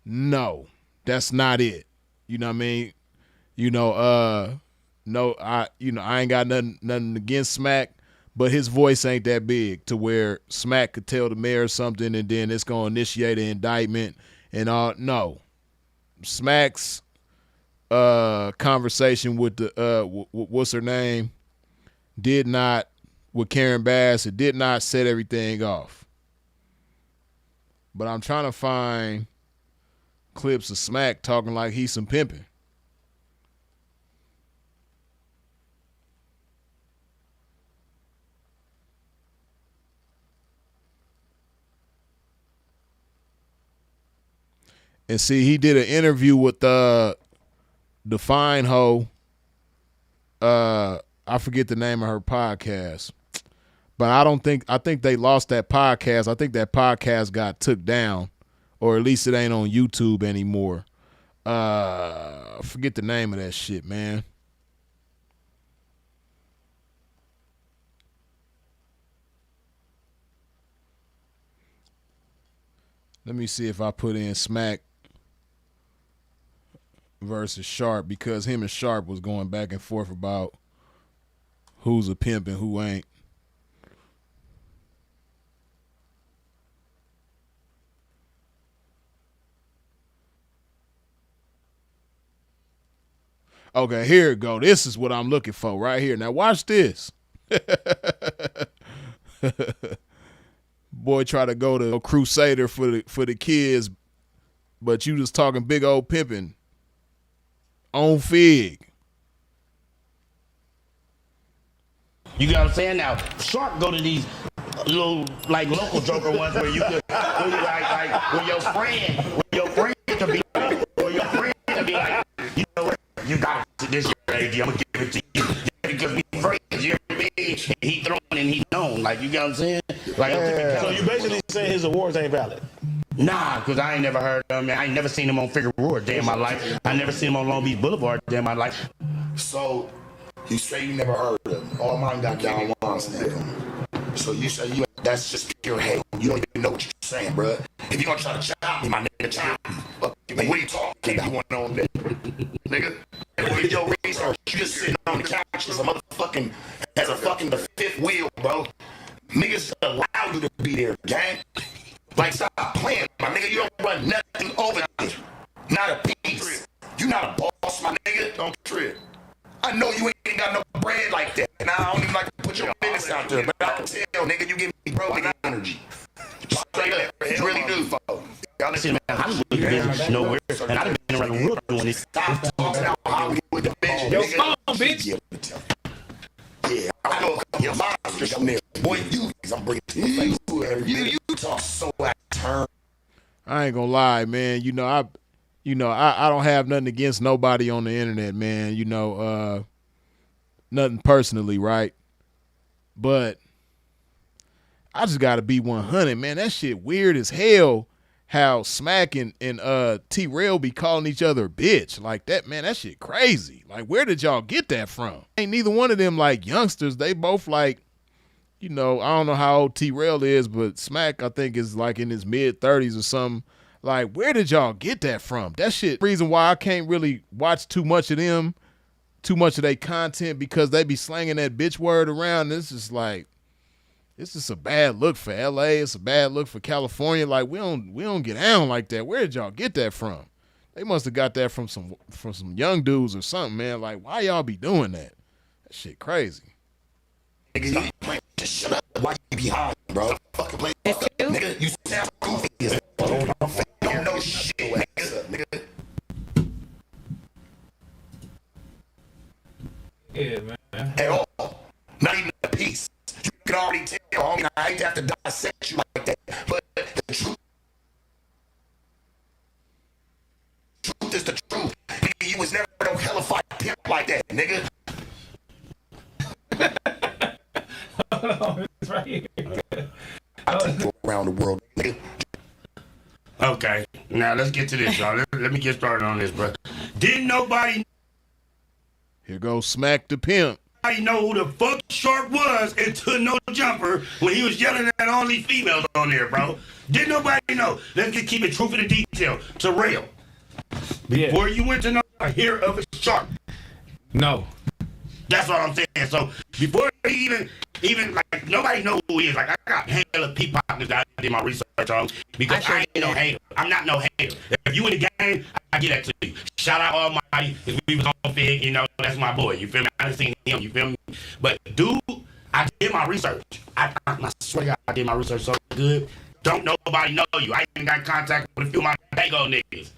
No, that's not it. You know what I mean? You know, I ain't got nothing against Smac. But his voice ain't that big to where Smac could tell the mayor something and then it's going to initiate an indictment and all. No. Smac's conversation with the, what's her name, did not, with Karen Bass, it did not set everything off. But I'm trying to find clips of Smac talking like he's some pimping. And see, he did an interview with the fine hoe. I forget the name of her podcast. But I think they lost that podcast. I think that podcast got took down. Or at least it ain't on YouTube anymore. I forget the name of that shit, man. Let me see if I put in Smac versus Sharp, because him and Sharp was going back and forth about who's a pimp and who ain't. Okay, here it go. This is what I'm looking for right here. Now watch this. Boy try to go to a crusader for the kids, but you just talking big old pimping on Fig. You got what I'm saying? Now, Sharp go to these little, like, local joker ones where you could, where your friend could be like, you know what, you got this lady, I'm gonna give it to you. Because we friends, you know what I mean? He throwing and he known, like, you got what I'm saying? Like, so you basically saying his awards ain't valid? Nah, because I ain't never heard of him. I ain't never seen him on Figueroa a day in my life. I never seen him on Long Beach Boulevard a day in my life. So, you say you never heard of him. All mine got down once, nigga. So you say that's just pure hate. You don't even know what you're saying, bruh. If you gonna try to chop me, my nigga, chop me. Like, what are you talking about? You want on that, nigga? With your research, you just sitting on the couch as a motherfucking, as a fucking the fifth wheel, bro. Niggas allow you to be there, gang. Like, stop playing, my nigga. You don't run nothing over here. Not a piece. You not a boss, my nigga. Don't trip. I know you ain't got no bread like that. And I don't even like to put your business out there, but I can tell, nigga, you give me broke nigga energy. Straight up. You really do. Y'all listen, man, Hollywood division nowhere. And I've been around the world doing this. Stop talking about Hollywood division. Yo, phone, bitch. Yeah, I know a couple of monsters up there. Boy, I'm bringing to your face. You talk so out of turn. I ain't gonna lie, man. I don't have nothing against nobody on the internet, man. Nothing personally, right? But I just gotta be 100, man. That shit weird as hell. How Smac and T-Rail be calling each other bitch like that, man. That shit crazy. Like, where did y'all get that from? Ain't neither one of them like youngsters. They both like, I don't know how old T-Rail is, but Smac I think is like in his mid-30s or something. Like, where did y'all get that from? That shit, reason why I can't really watch too much of them, too much of their content, because they be slanging that bitch word around. It's just like, it's just a bad look for LA. It's a bad look for California. Like, we don't get down like that. Where did y'all get that from? They must have got that from some young dudes or something, man. Like, why y'all be doing that? That shit crazy. Nigga, just shut up. Why you behind, bro? Fucking play. Nigga, you sound goofy as don't know shit, nigga. Yeah, man. At all. Not even a piece. You can already tell, homie, I hate to have to dissect you like that. But the truth is the truth. Nigga, you was never no hellified pimp like that, nigga. It's right here. I take you around the world, nigga. Okay, now let's get to this, y'all. Let me get started on this, bro. Didn't nobody Here goes Smac the pimp. know who the fuck Sharp was until No Jumper when he was yelling at all these females on there, bro? Didn't nobody know? Let's just keep it true for the detail. To real. Before you went to know, I hear of a Sharp. No. That's what I'm saying. So before he even like nobody know who he is. Like I got hella people that I did my research on because I ain't no hater. I'm not no hater. If you in the game, I get that to you. Shout out Almighty, if we was on Fig, that's my boy. You feel me? I done seen him, you feel me? But dude, I did my research. I swear to God, I did my research so good. Don't nobody know you. I even got contact with a few of my Dago niggas.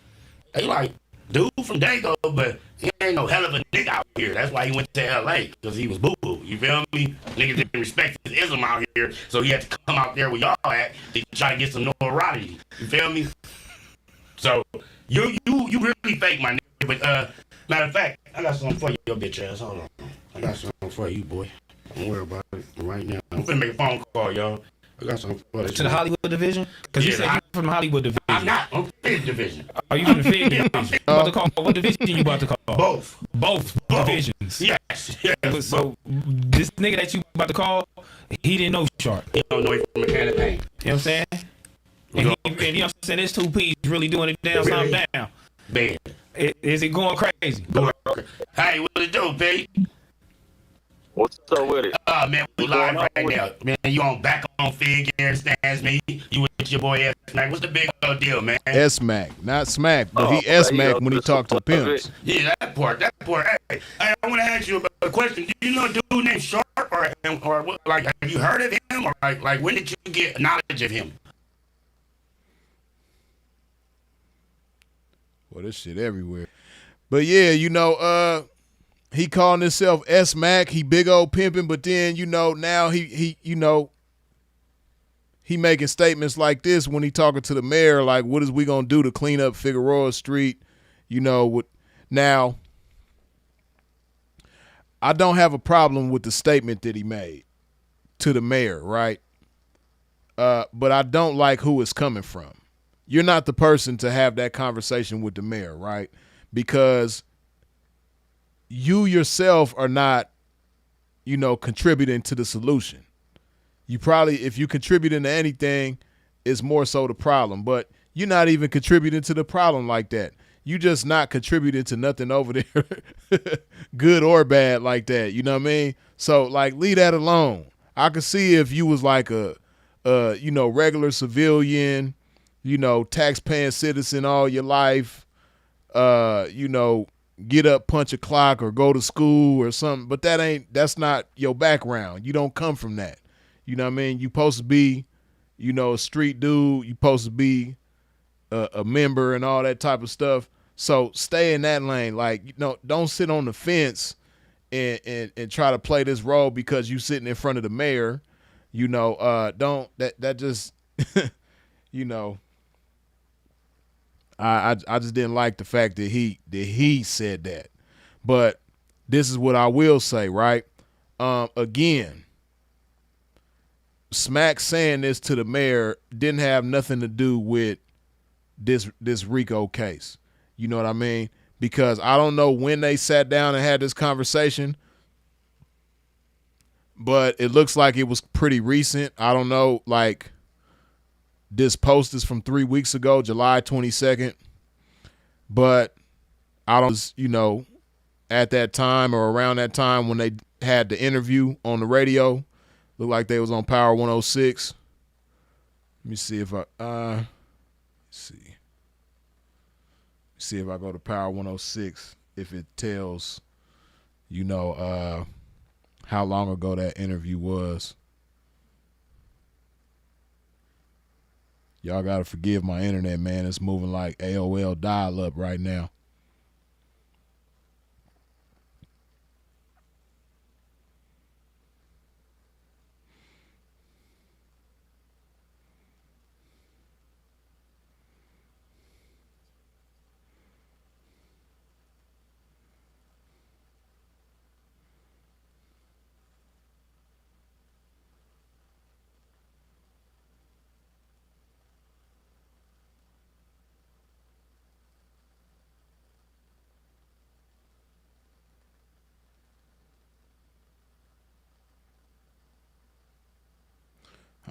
They like, dude from Dago, but he ain't no hell of a nigga out here. That's why he went to LA, because he was boo-boo. You feel me? Niggas didn't respect his ism out here, so he had to come out there where y'all at to try to get some notoriety. You feel me? So, you really fake, my nigga. But, matter of fact, I got something for you, your bitch ass. Hold on. I got something for you, boy. Don't worry about it right now. I'm finna make a phone call, y'all. I got something for you. To the Hollywood division? Because you said you're from the Hollywood division. I'm not. I'm Fig division. Are you from the Fig division? About to call, what division you about to call? Both divisions. Yes. So this nigga that you about to call, he didn't know Sharp. He don't know it from a can of paint. You know what I'm saying? And you know what I'm saying? This 2P's really doing it down, something down. Bad. Is it going crazy? Hey, what it do, B? What's up with it? Man, we live right now. Man, you on back on Fig, you understands me? You with your boy S-Mac. What's the big old deal, man? S-Mac, not Smac, but he S-Mac when he talk to pimps. Yeah, that part. Hey, I want to ask you about a question. Do you know a dude named Sharp, or what, like, have you heard of him, or like when did you get knowledge of him? Well, this shit everywhere. But yeah, he calling himself S-Mac. He big old pimping, but then, now he making statements like this when he talking to the mayor, like, what is we going to do to clean up Figueroa Street? Now, I don't have a problem with the statement that he made to the mayor, right? But I don't like who it's coming from. You're not the person to have that conversation with the mayor, right? Because you yourself are not, contributing to the solution. You probably, if you contributing to anything, is more so the problem. But you're not even contributing to the problem like that. You just not contributing to nothing over there, good or bad like that. You know what I mean? So, like, leave that alone. I could see if you was like a regular civilian, tax-paying citizen all your life, get up, punch a clock, or go to school or something. But that's not your background. You don't come from that. You know what I mean? You supposed to be, a street dude. You supposed to be a member and all that type of stuff. So stay in that lane. Like, don't sit on the fence and try to play this role because you sitting in front of the mayor. That just, I just didn't like the fact that he said that. But this is what I will say, right? Again, Smac saying this to the mayor didn't have nothing to do with this RICO case. You know what I mean? Because I don't know when they sat down and had this conversation, but it looks like it was pretty recent. I don't know, like, this post is from 3 weeks ago, July 22nd. But I don't, at that time or around that time when they had the interview on the radio, looked like they was on Power 106. Let me see if see if I go to Power 106, if it tells, how long ago that interview was. Y'all got to forgive my internet, man. It's moving like AOL dial-up right now.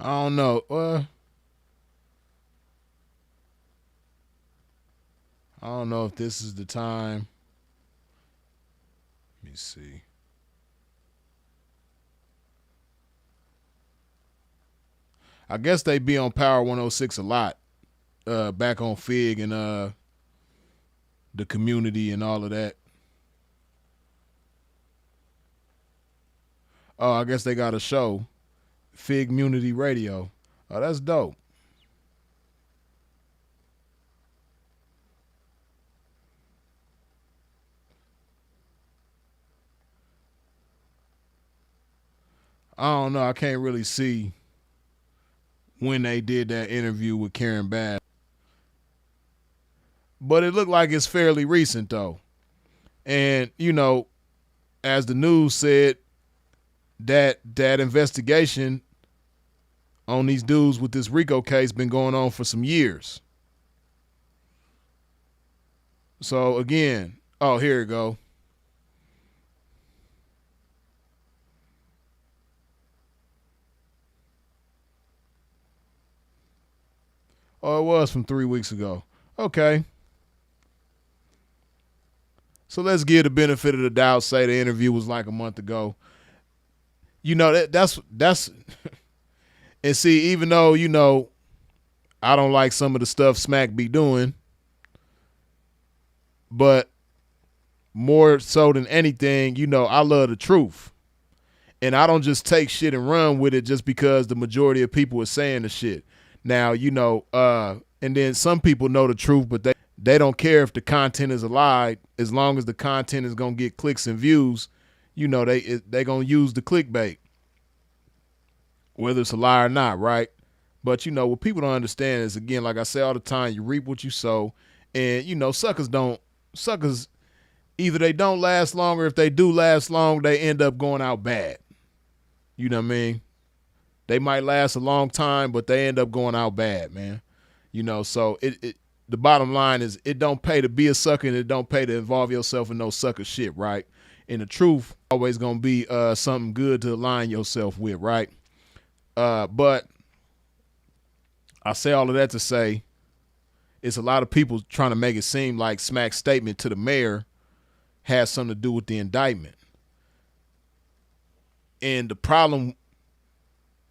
I don't know. I don't know if this is the time. Let me see. I guess they be on Power 106 a lot. Back on Fig and the community and all of that. Oh, I guess they got a show. Fig Community Radio. Oh, that's dope. I don't know. I can't really see when they did that interview with Karen Bass. But it looked like it's fairly recent, though. And, as the news said, that investigation on these dudes with this RICO case been going on for some years. So again, oh, here we go. Oh, it was from 3 weeks ago. Okay. So let's give the benefit of the doubt, say the interview was like a month ago. That's and see, even though, I don't like some of the stuff Smac be doing, but more so than anything, I love the truth. And I don't just take shit and run with it just because the majority of people are saying the shit. Now, and then some people know the truth, but they don't care if the content is a lie. As long as the content is going to get clicks and views, they going to use the clickbait, whether it's a lie or not, right? But, what people don't understand is, again, like I say all the time, you reap what you sow. And, suckers, either they don't last long, or if they do last long, they end up going out bad. You know what I mean? They might last a long time, but they end up going out bad, man. So the bottom line is, it don't pay to be a sucker, and it don't pay to involve yourself in no sucker shit, right? And the truth always gonna be something good to align yourself with, right? But I say all of that to say it's a lot of people trying to make it seem like Smac's statement to the mayor has something to do with the indictment. And the problem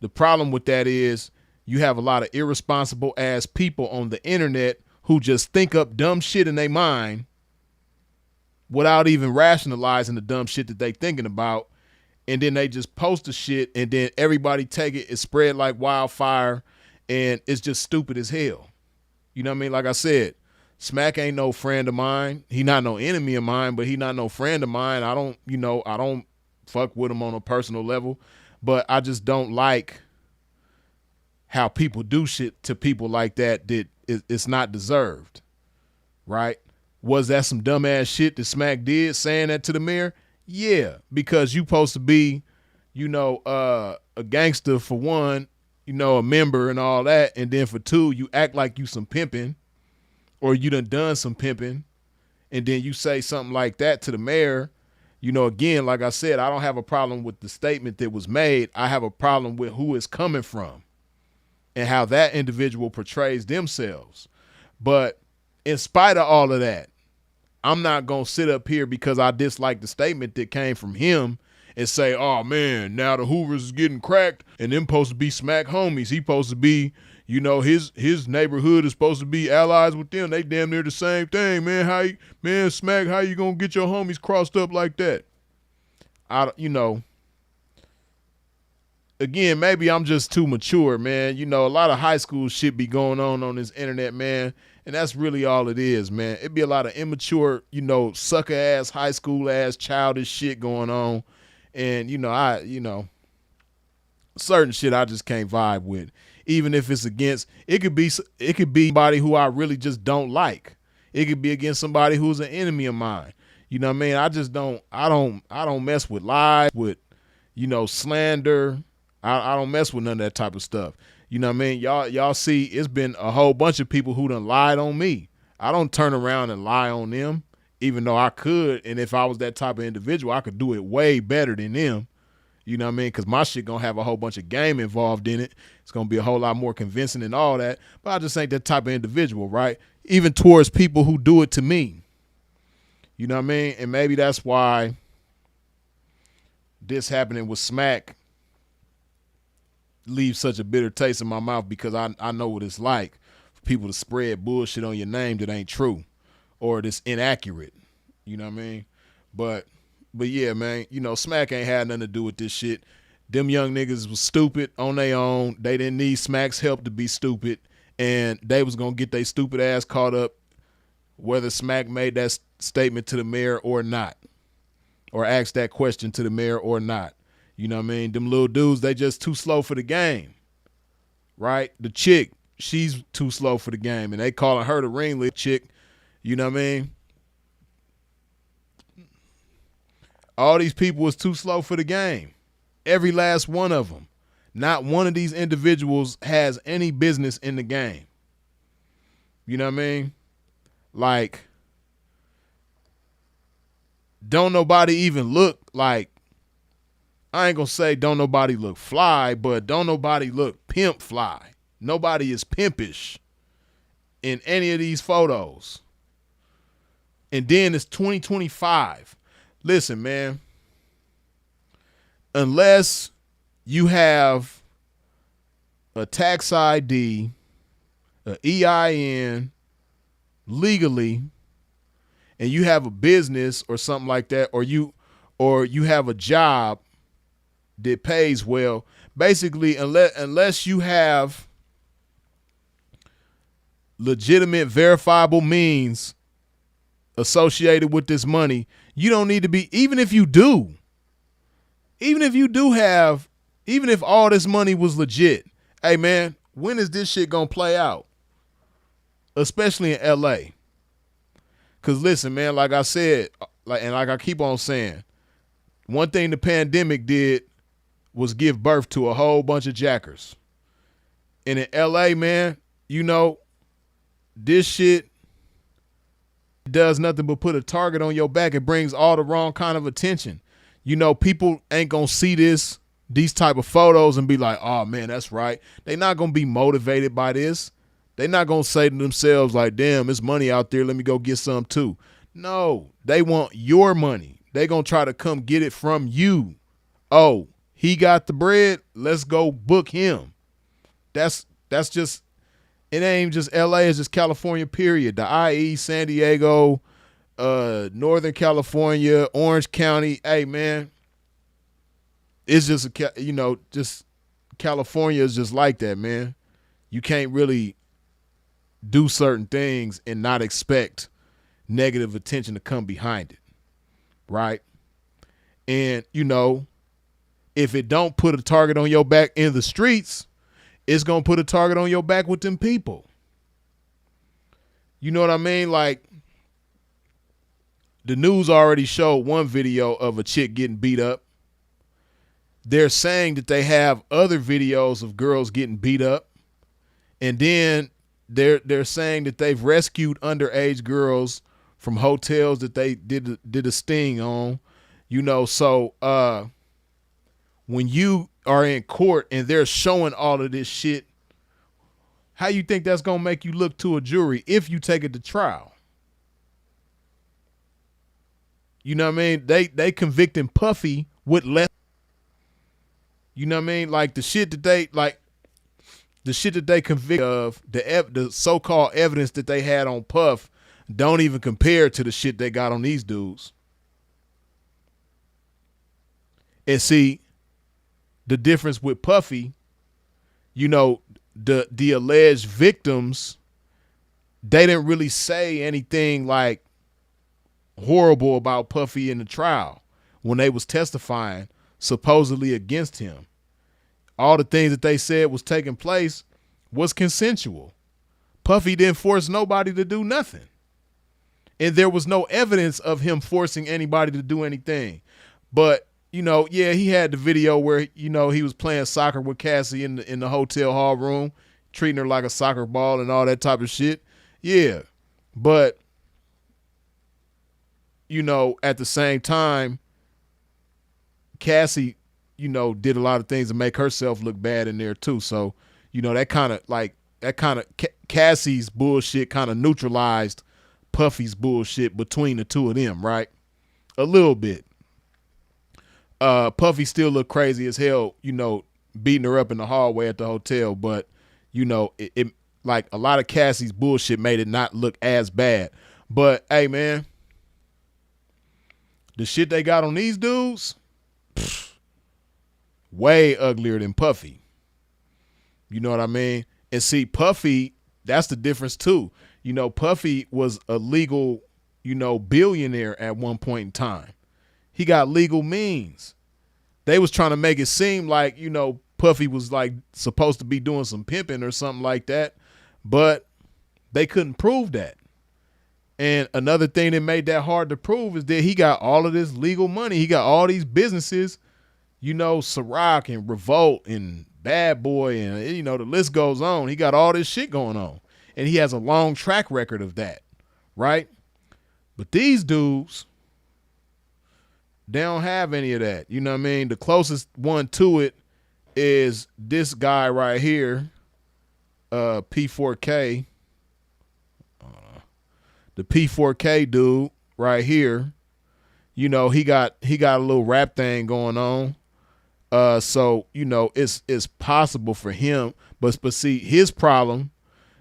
with that is you have a lot of irresponsible ass people on the internet who just think up dumb shit in their mind without even rationalizing the dumb shit that they thinking about. And then they just post the shit and then everybody take it, it's spread like wildfire, and it's just stupid as hell. You know what I mean? Like I said, Smac ain't no friend of mine. He not no enemy of mine, but he not no friend of mine. I don't fuck with him on a personal level, but I just don't like how people do shit to people like that it's not deserved, right? Was that some dumbass shit that Smac did saying that to the mayor? Yeah, because you supposed to be, a gangster for one, a member and all that, and then for two, you act like you some pimping, or you done some pimping, and then you say something like that to the mayor. Again, like I said, I don't have a problem with the statement that was made. I have a problem with who it's coming from and how that individual portrays themselves. But in spite of all of that, I'm not going to sit up here because I dislike the statement that came from him and say, oh man, now the Hoovers is getting cracked and them supposed to be Smac homies. He supposed to be, his neighborhood is supposed to be allies with them. They damn near the same thing, man. Smac, how you going to get your homies crossed up like that? Again, maybe I'm just too mature, man. A lot of high school shit be going on this internet, man. And that's really all it is, man. It be a lot of immature, sucker ass, high school ass, childish shit going on. And, certain shit I just can't vibe with. Even if it's against, it could be somebody who I really just don't like. It could be against somebody who's an enemy of mine. You know what I mean? I just don't mess with lies, with, slander. I don't mess with none of that type of stuff. You know what I mean? Y'all see, it's been a whole bunch of people who done lied on me. I don't turn around and lie on them, even though I could. And if I was that type of individual, I could do it way better than them. You know what I mean? Because my shit going to have a whole bunch of game involved in it. It's going to be a whole lot more convincing and all that. But I just ain't that type of individual, right? Even towards people who do it to me. You know what I mean? And maybe that's why this happening with Smac leaves such a bitter taste in my mouth, because I know what it's like for people to spread bullshit on your name that ain't true or that's inaccurate. You know what I mean? But yeah, man, Smac ain't had nothing to do with this shit. Them young niggas was stupid on their own. They didn't need Smac's help to be stupid, and they was gonna get their stupid ass caught up whether Smac made that statement to the mayor or not, or asked that question to the mayor or not. You know what I mean? Them little dudes, they just too slow for the game, right? The chick, she's too slow for the game, and they calling her the ringleader chick. You know what I mean? All these people was too slow for the game. Every last one of them. Not one of these individuals has any business in the game. You know what I mean? Like, don't nobody even look like, I ain't gonna say don't nobody look fly, but don't nobody look pimp fly. Nobody is pimpish in any of these photos. And then it's 2025. Listen, man, unless you have a tax ID, a EIN, legally, and you have a business or something like that, or you have a job that pays well, basically, unless you have legitimate verifiable means associated with this money, you don't need to be, even if all this money was legit, hey man, when is this shit gonna play out? Especially in LA. Cause listen, man, like I said, like I keep on saying, one thing the pandemic did was give birth to a whole bunch of jackers. And in LA, man, this shit does nothing but put a target on your back. It brings all the wrong kind of attention. People ain't gonna see this these type of photos and be like, oh man, that's right. They're not going to be motivated by this. They're not going to say to themselves like, damn, it's money out there. Let me go get some too. No, they want your money. They're going to try to come get it from you. Oh, he got the bread. Let's go book him. That's just, it ain't just LA, it's just California, period. The IE, San Diego, Northern California, Orange County. Hey, man, it's just, just California is just like that, man. You can't really do certain things and not expect negative attention to come behind it, right? And, if it don't put a target on your back in the streets, it's going to put a target on your back with them people. You know what I mean? Like, the news already showed one video of a chick getting beat up. They're saying that they have other videos of girls getting beat up. And then they're saying that they've rescued underage girls from hotels that they did a sting on. So when you are in court and they're showing all of this shit, how you think that's going to make you look to a jury if you take it to trial? You know what I mean? They convicting Puffy with less. You know what I mean? Like the shit that they convict of, the so-called evidence that they had on Puff don't even compare to the shit they got on these dudes. And see, the difference with Puffy, the alleged victims, they didn't really say anything like horrible about Puffy in the trial when they was testifying supposedly against him. All the things that they said was taking place was consensual. Puffy didn't force nobody to do nothing. And there was no evidence of him forcing anybody to do anything. But he had the video where, he was playing soccer with Cassie in the hotel hall room, treating her like a soccer ball and all that type of shit. Yeah. But, at the same time, Cassie, did a lot of things to make herself look bad in there too. So, Cassie's bullshit kind of neutralized Puffy's bullshit between the two of them, right? A little bit. Puffy still looked crazy as hell, beating her up in the hallway at the hotel. But, it like a lot of Cassie's bullshit made it not look as bad. But, hey, man, the shit they got on these dudes, way uglier than Puffy. You know what I mean? And see, Puffy, that's the difference too. Puffy was a legal, billionaire at one point in time. He got legal means. They was trying to make it seem like, Puffy was like supposed to be doing some pimping or something like that, but they couldn't prove that. And another thing that made that hard to prove is that he got all of this legal money. He got all these businesses, Ciroc and Revolt and Bad Boy and, the list goes on. He got all this shit going on. And he has a long track record of that, right? But these dudes, they don't have any of that. You know what I mean? The closest one to it is this guy right here, P4K. The P4K dude right here. He got a little rap thing going on. So, it's possible for him. But see, his problem,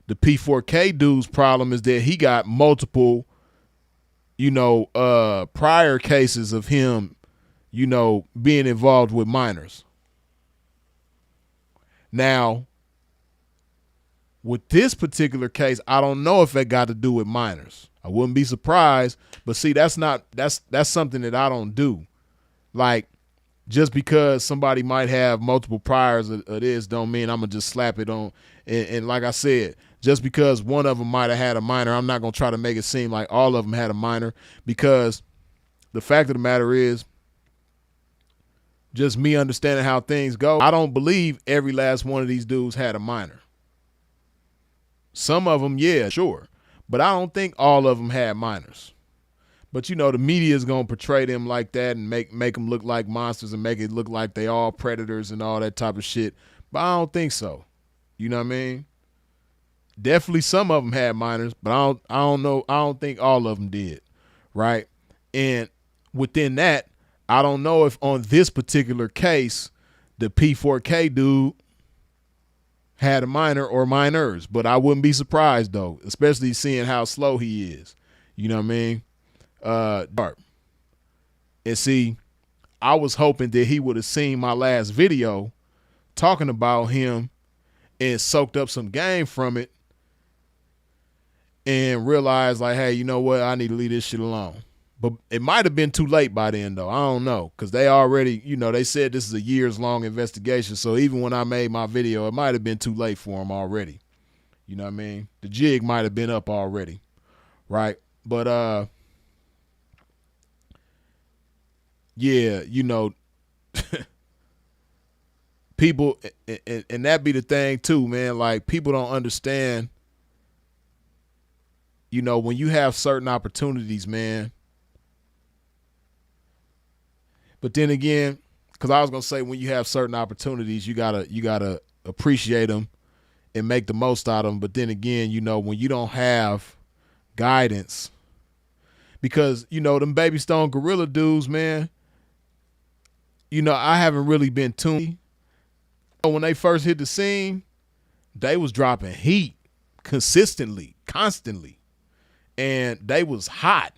the P4K dude's problem is that he got multiple prior cases of him, being involved with minors. Now, with this particular case, I don't know if it got to do with minors. I wouldn't be surprised, but see, that's something that I don't do. Like, just because somebody might have multiple priors of this don't mean I'm going to just slap it on. And like I said, just because one of them might have had a minor, I'm not going to try to make it seem like all of them had a minor, because the fact of the matter is, just me understanding how things go, I don't believe every last one of these dudes had a minor. Some of them, yeah, sure. But I don't think all of them had minors. But, the media is going to portray them like that and make them look like monsters and make it look like they all predators and all that type of shit. But I don't think so. You know what I mean? Definitely some of them had minors, but I don't know. I don't think all of them did, right? And within that, I don't know if on this particular case, the P4K dude had a minor or minors, but I wouldn't be surprised though, especially seeing how slow he is. You know what I mean? And see, I was hoping that he would have seen my last video talking about him and soaked up some game from it and realized like, hey, you know what? I need to leave this shit alone. But it might have been too late by then, though. I don't know, because they already, they said this is a years-long investigation. So even when I made my video, it might have been too late for them already. You know what I mean? The jig might have been up already, right? But, yeah, people, and that be the thing, too, man. Like, people don't understand, when you have certain opportunities, man. But then again, because I was gonna say when you have certain opportunities, you gotta appreciate them and make the most out of them. But then again, when you don't have guidance, because them Baby Stone Gorilla dudes, man. I haven't really been tuned. When they first hit the scene, they was dropping heat consistently, constantly, and they was hot.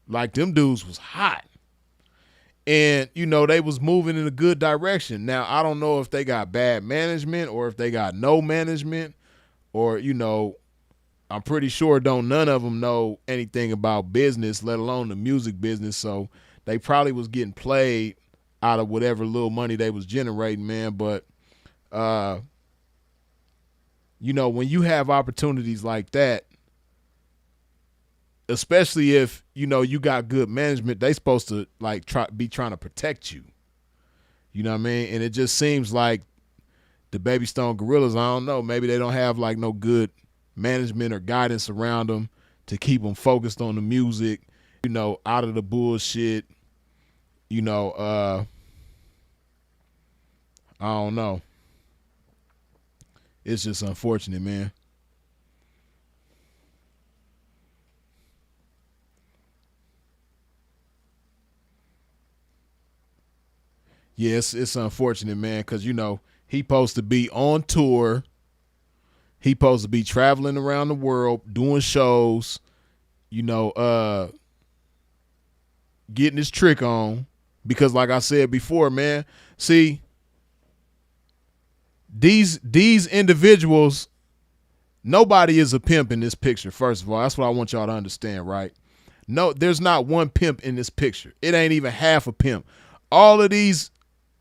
Like them dudes was hot. And, they was moving in a good direction. Now, I don't know if they got bad management or if they got no management or, I'm pretty sure none of them know anything about business, let alone the music business. So they probably was getting played out of whatever little money they was generating, man. But, when you have opportunities like that, especially if, you got good management, they supposed to like be trying to protect you. You know what I mean? And it just seems like the Baby Stone Gorillas, I don't know, maybe they don't have like no good management or guidance around them to keep them focused on the music, out of the bullshit, I don't know. It's just unfortunate, man. Yes, it's unfortunate, man, because, he supposed to be on tour. He supposed to be traveling around the world, doing shows, getting his trick on. Because like I said before, man, see, these individuals, nobody is a pimp in this picture, first of all. That's what I want y'all to understand, right? No, there's not one pimp in this picture. It ain't even half a pimp. All of these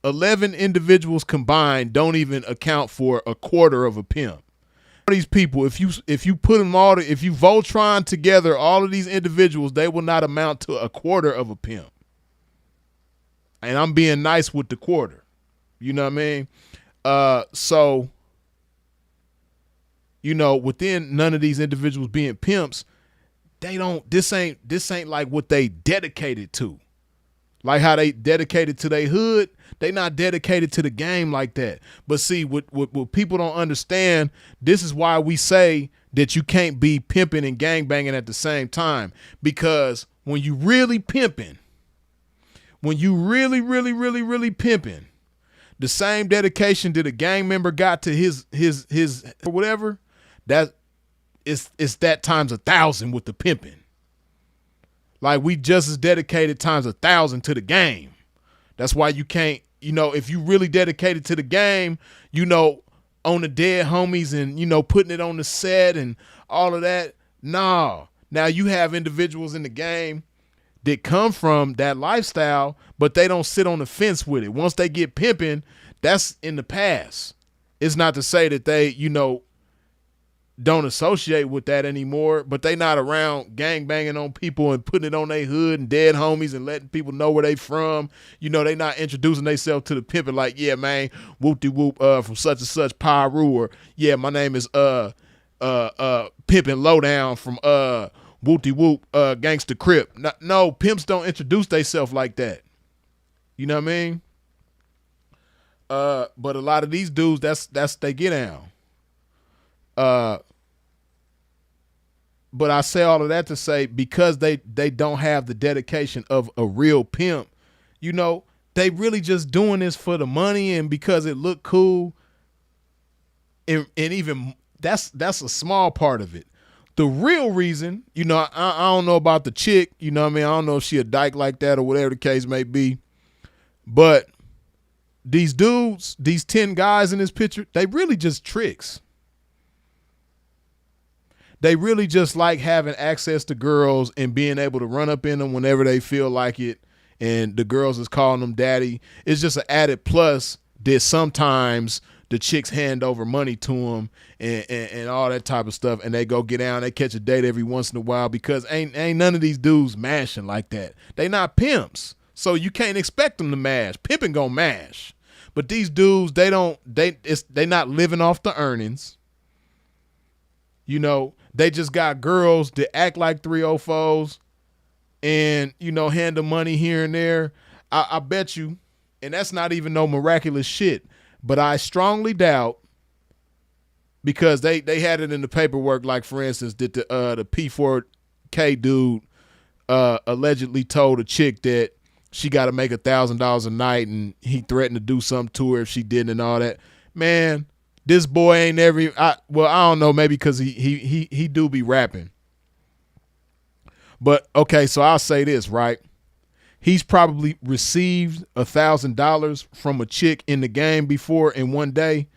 11 individuals combined don't even account for a quarter of a pimp. These people, if you put them all, if you Voltron together, all of these individuals, they will not amount to a quarter of a pimp. And I'm being nice with the quarter. You know what I mean? So, within none of these individuals being pimps, this ain't like what they dedicated to. Like how they dedicated to their hood, they not dedicated to the game like that. But see, what people don't understand, this is why we say that you can't be pimping and gangbanging at the same time. Because when you really pimping, when you really, really, really, really pimping, the same dedication that a gang member got to his or whatever, that it's that times 1,000 with the pimping. Like we just as dedicated times 1,000 to the game. That's why you can't, if you really dedicated to the game, on the dead homies and, putting it on the set and all of that. Nah. Now you have individuals in the game that come from that lifestyle, but they don't sit on the fence with it. Once they get pimping, that's in the past. It's not to say that they, don't associate with that anymore, but they not around gang banging on people and putting it on their hood and dead homies and letting people know where they from. They not introducing themselves to the pimping like, yeah, man, whoop-de-whoop from such and such Pyru, or yeah, my name is Pimpin' Lowdown from whoop-de-whoop gangster crip. No, pimps don't introduce themselves like that. You know what I mean? But a lot of these dudes, that's they get down. But I say all of that to say, because they don't have the dedication of a real pimp, you know, they really just doing this for the money and because it look cool. And even that's a small part of it. The real reason, you know, I don't know about the chick, you know what I mean? I don't know if she a dyke like that or whatever the case may be. But these dudes, these 10 guys in this picture, they really just tricks. They really just like having access to girls and being able to run up in them whenever they feel like it. And the girls is calling them daddy. It's just an added plus that sometimes the chicks hand over money to them and all that type of stuff. And they go get down. They catch a date every once in a while because ain't none of these dudes mashing like that. They not pimps. So you can't expect them to mash. Pimping gonna mash. But these dudes, they not living off the earnings. You know, they just got girls that act like 304s and, you know, hand them money here and there. I bet you, and that's not even no miraculous shit, but I strongly doubt, because they had it in the paperwork, like, for instance, that the P4K dude allegedly told a chick that she got to make $1,000 a night and he threatened to do something to her if she didn't and all that. Man, this boy ain't I don't know, maybe because he do be rapping. But, okay, so I'll say this, right? He's probably received $1,000 from a chick in the game before in one day.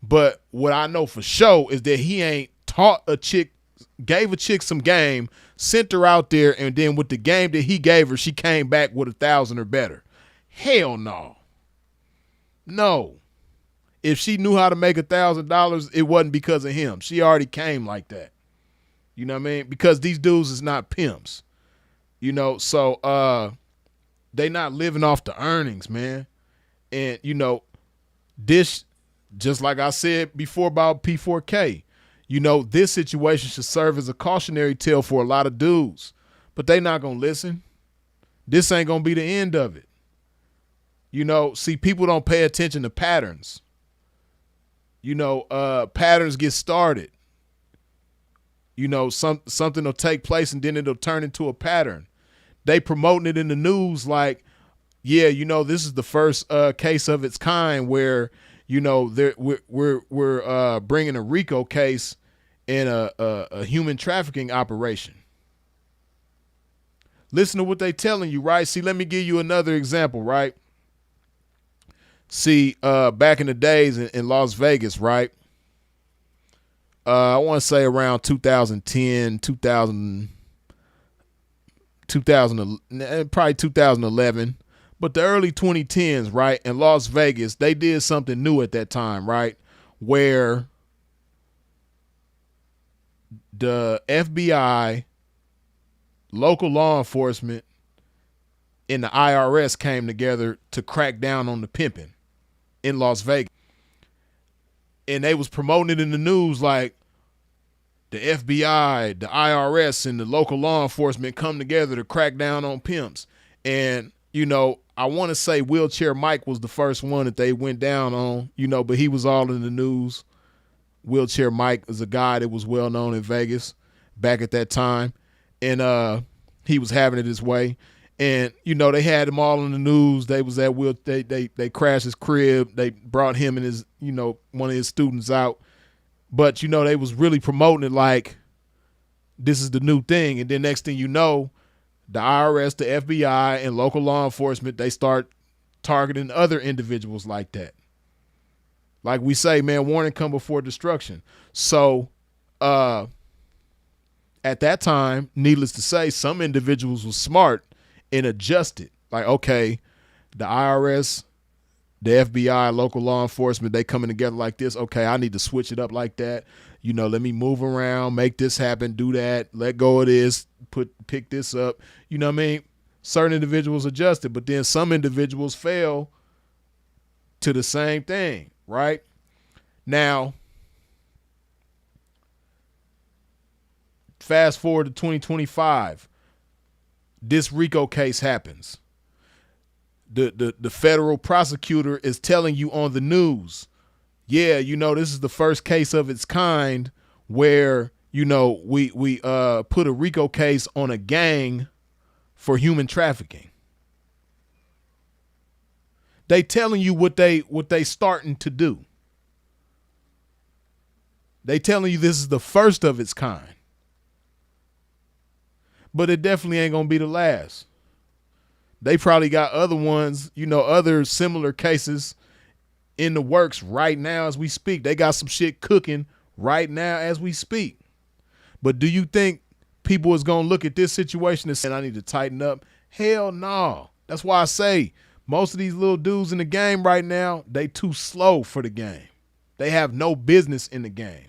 But what I know for sure is that he ain't taught a chick, gave a chick some game, sent her out there, and then with the game that he gave her, she came back with 1,000 or better. Hell no. No. If she knew how to make $1,000, it wasn't because of him. She already came like that. You know what I mean? Because these dudes is not pimps. You know, so they not living off the earnings, man. And, you know, this, just like I said before about P4K, you know, this situation should serve as a cautionary tale for a lot of dudes. But they not going to listen. This ain't going to be the end of it. You know, see, people don't pay attention to patterns. You know, patterns get started. You know, something will take place and then it'll turn into a pattern. They promoting it in the news like, yeah, you know, this is the first case of its kind where, you know, we're bringing a RICO case in a human trafficking operation. Listen to what they telling you, right? See, let me give you another example, right? See, back in the days in Las Vegas, right? I want to say around 2010, 2000, probably 2011, but the early 2010s, right? In Las Vegas, they did something new at that time, right? Where the FBI, local law enforcement, and the IRS came together to crack down on the pimping in Las Vegas. And they was promoting it in the news like the FBI, the IRS, and the local law enforcement come together to crack down on pimps. And, you know, I want to say Wheelchair Mike was the first one that they went down on, you know, but he was all in the news. Wheelchair Mike is a guy that was well known in Vegas back at that time. And he was having it his way. And, you know, they had him all in the news. They was at they crashed his crib. They brought him and his, you know, one of his students out. But, you know, they was really promoting it like this is the new thing. And then next thing you know, the IRS, the FBI, and local law enforcement, they start targeting other individuals like that. Like we say, man, warning come before destruction. So at that time, needless to say, some individuals were smart and adjusted. Like, okay, the IRS, the FBI, local law enforcement, they coming together like this. Okay, I need to switch it up like that. You know, let me move around, make this happen, do that, let go of this, pick this up. You know what I mean? Certain individuals adjusted, but then some individuals fell to the same thing, right? Now, fast forward to 2025, this RICO case happens. The federal prosecutor is telling you on the news, yeah, this is the first case of its kind where, we put a RICO case on a gang for human trafficking. They telling you what they starting to do. They telling you this is the first of its kind. But it definitely ain't gonna be the last. They probably got other ones, other similar cases in the works right now as we speak. They got some shit cooking right now as we speak. But do you think people is gonna look at this situation and say, I need to tighten up? Hell no. That's why I say most of these little dudes in the game right now, they too slow for the game. They have no business in the game.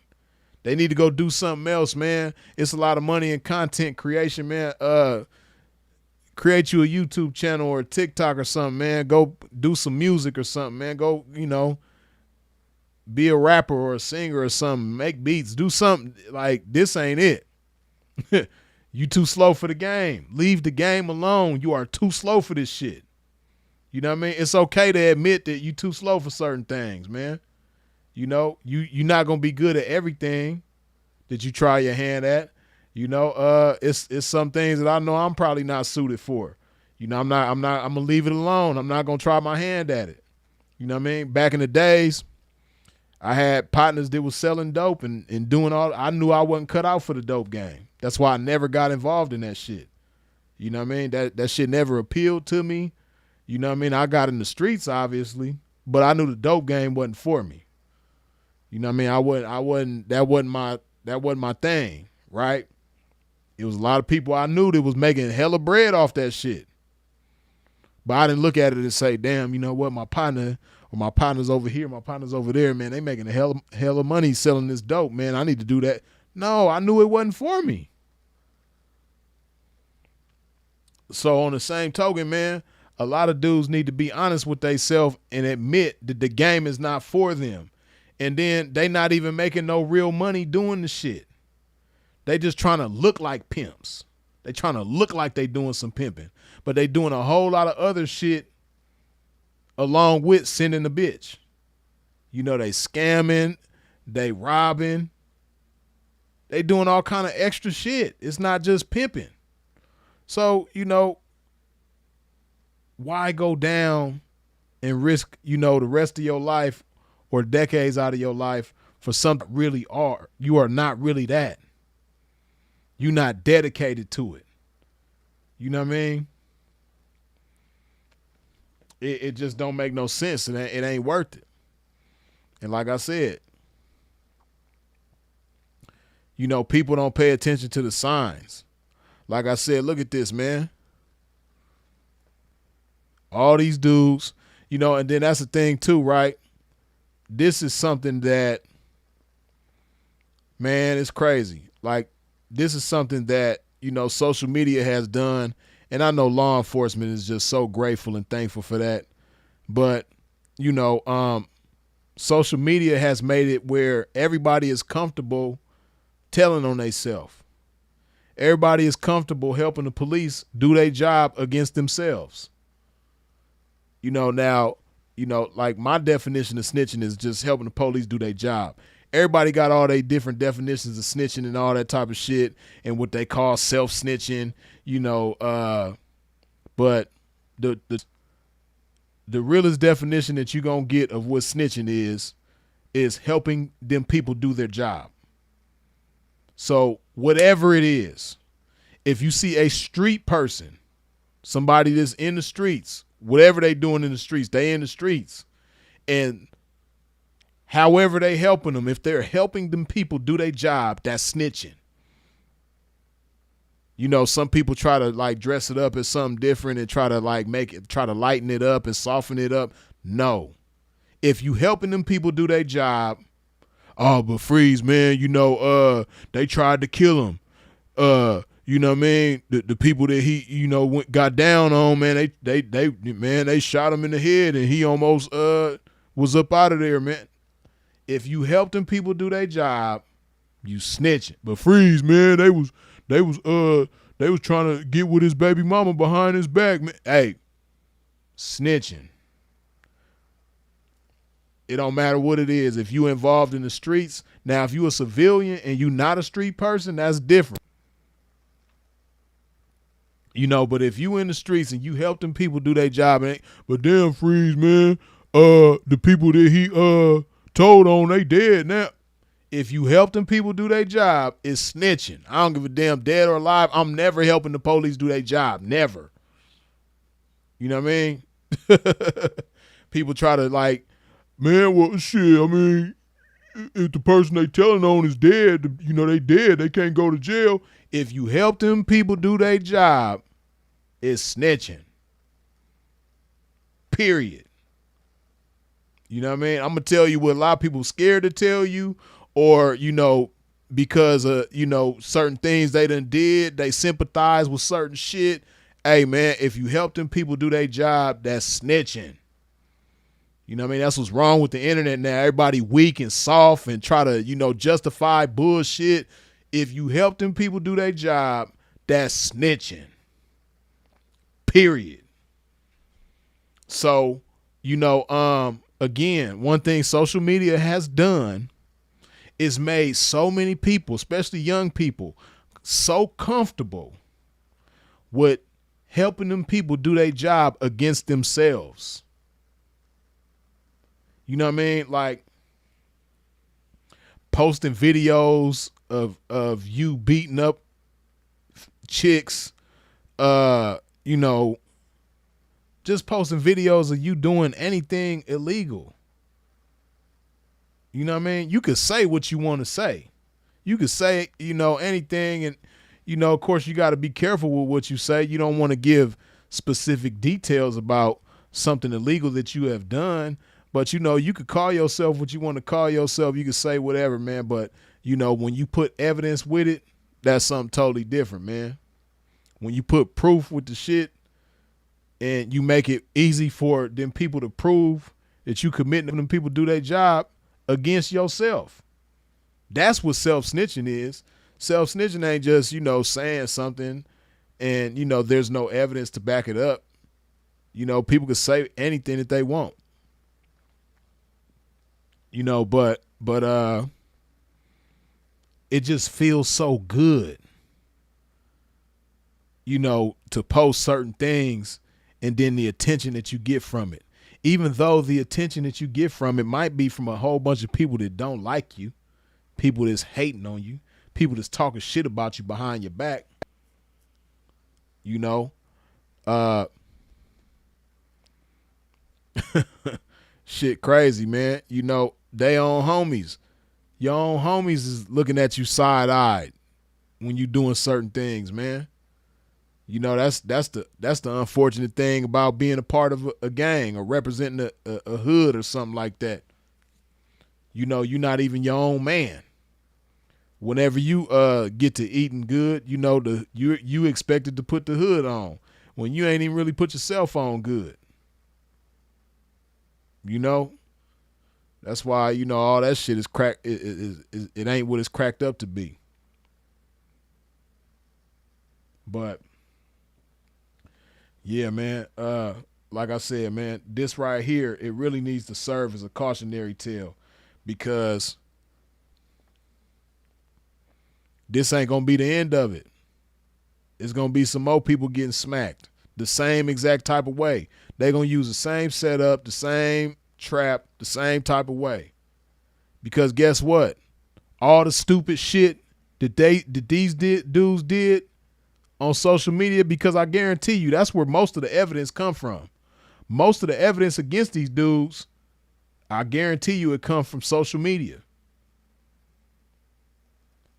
They need to go do something else, man. It's a lot of money in content creation, man. Create you a YouTube channel or a TikTok or something, man. Go do some music or something, man. Go, be a rapper or a singer or something. Make beats. Do something. Like, this ain't it. You too slow for the game. Leave the game alone. You are too slow for this shit. You know what I mean? It's okay to admit that you too slow for certain things, man. You're not gonna be good at everything that you try your hand at. It's some things that I know I'm probably not suited for. I'm gonna leave it alone. I'm not gonna try my hand at it. You know what I mean? Back in the days, I had partners that was selling dope and doing all. I knew I wasn't cut out for the dope game. That's why I never got involved in that shit. You know what I mean? That shit never appealed to me. You know what I mean? I got in the streets, obviously, but I knew the dope game wasn't for me. You know what I mean? That wasn't my thing, right? It was a lot of people I knew that was making hella bread off that shit. But I didn't look at it and say, damn, you know what, my partner or my partner's over here, my partner's over there, man, they making a hell of money selling this dope, man. I need to do that. No, I knew it wasn't for me. So on the same token, man, a lot of dudes need to be honest with themselves and admit that the game is not for them. And then they not even making no real money doing the shit. They just trying to look like pimps. They trying to look like they doing some pimping. But they doing a whole lot of other shit along with sending a bitch. They scamming, they robbing. They doing all kind of extra shit. It's not just pimping. So, why go down and risk, the rest of your life or decades out of your life for something you are not really that. You're not dedicated to it. You know what I mean? It just don't make no sense. It ain't worth it. And like I said, people don't pay attention to the signs. Like I said, look at this, man. All these dudes, and then that's the thing too, right? This is something that, man, it's crazy. Like, this is something that, social media has done. And I know law enforcement is just so grateful and thankful for that. But, social media has made it where everybody is comfortable telling on themselves. Everybody is comfortable helping the police do their job against themselves. Now, like my definition of snitching is just helping the police do their job. Everybody got all their different definitions of snitching and all that type of shit and what they call self-snitching, but the realest definition that you're going to get of what snitching is helping them people do their job. So whatever it is, if you see a street person, somebody that's in the streets, whatever they doing in the streets, they in the streets. And however they helping them, if they're helping them people do their job, that's snitching. Some people try to like dress it up as something different and try to like try to lighten it up and soften it up. No. If you helping them people do their job, but Freeze, man, they tried to kill him. You know what I mean? The people that he, got down on, man, they shot him in the head and he almost was up out of there, man. If you help them people do their job, You snitching. But Freeze, man, they was trying to get with his baby mama behind his back, man. Hey, snitching. It don't matter what it is. If you involved in the streets, now if you a civilian and you not a street person, that's different. You know, but if you in the streets and you help them people do their job, but damn Freeze, man, the people that he told on, they dead now. If you help them people do their job, it's snitching. I don't give a damn dead or alive. I'm never helping the police do their job. Never. You know what I mean? People try to like, man, well, shit, I mean, if the person they telling on is dead, you know, they dead, they can't go to jail. If you help them people do their job, it's snitching. Period. You know what I mean? I'm going to tell you what a lot of people scared to tell you, or, you know, because of, you know, certain things they done did, they sympathize with certain shit. Hey, man, if you help them people do their job, that's snitching. You know what I mean? That's what's wrong with the internet now. Everybody weak and soft and try to, you know, justify bullshit. If you help them people do their job, that's snitching. Period. So, you know, again, one thing social media has done is made so many people, especially young people, so comfortable with helping them people do their job against themselves. You know what I mean? Like posting videos of you beating up chicks, you know, just posting videos of you doing anything illegal. You know what I mean? You could say what you want to say. You could say, you know, anything. And, you know, of course, you got to be careful with what you say. You don't want to give specific details about something illegal that you have done. But, you know, you could call yourself what you want to call yourself. You could say whatever, man. But, you know, when you put evidence with it, that's something totally different, man. When you put proof with the shit and you make it easy for them people to prove that you committing them people do their job against yourself. That's what self-snitching is. Self-snitching ain't just, you know, saying something and, you know, there's no evidence to back it up. You know, people can say anything that they want. You know, but it just feels so good, you know, to post certain things and then the attention that you get from it. Even though the attention that you get from it might be from a whole bunch of people that don't like you, people that's hating on you, people that's talking shit about you behind your back, you know, shit crazy, man. You know, they own homies. Your own homies is looking at you side-eyed when you doing certain things, man. You know, that's the unfortunate thing about being a part of a gang or representing a hood or something like that. You know, you're not even your own man. Whenever you get to eating good, you know, you expected to put the hood on when you ain't even really put yourself on good. You know, that's why, you know, all that shit is crack. It ain't what it's cracked up to be. But yeah, man, like I said, man, this right here, it really needs to serve as a cautionary tale because this ain't going to be the end of it. It's going to be some more people getting smacked the same exact type of way. They're going to use the same setup, the same trap, the same type of way. Because guess what? All the stupid shit that these dudes did on social media, because I guarantee you that's where most of the evidence come from. Most of the evidence against these dudes, I guarantee you it comes from social media.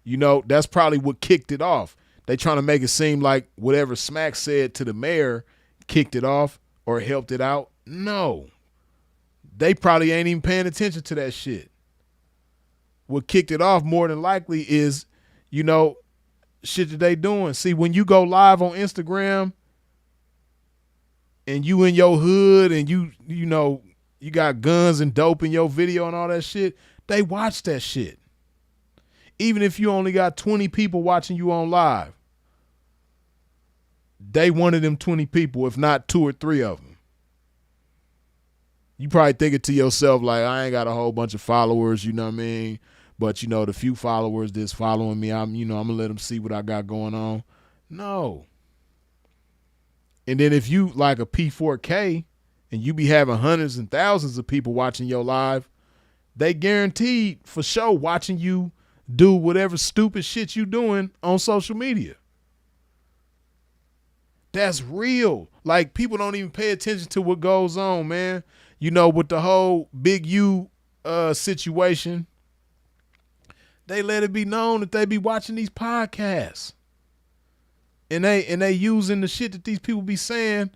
You know, that's probably what kicked it off. They trying to make it seem like whatever Smac said to the mayor kicked it off or helped it out. No. They probably ain't even paying attention to that shit. What kicked it off more than likely is, you know, shit that they doing. See, when you go live on Instagram and you in your hood and you know, you got guns and dope in your video and all that shit, they watch that shit. Even if you only got 20 people watching you on live, they one of them 20 people, if not 2 or 3 of them. You probably thinking to yourself, like, I ain't got a whole bunch of followers, you know what I mean? But, you know, the few followers that's following me, I'm going to let them see what I got going on. No. And then if you like a P4K and you be having hundreds and thousands of people watching your live, they guaranteed for sure watching you do whatever stupid shit you doing on social media. That's real. Like, people don't even pay attention to what goes on, man. You know, with the whole Big U situation, they let it be known that they be watching these podcasts. And they using the shit that these people be saying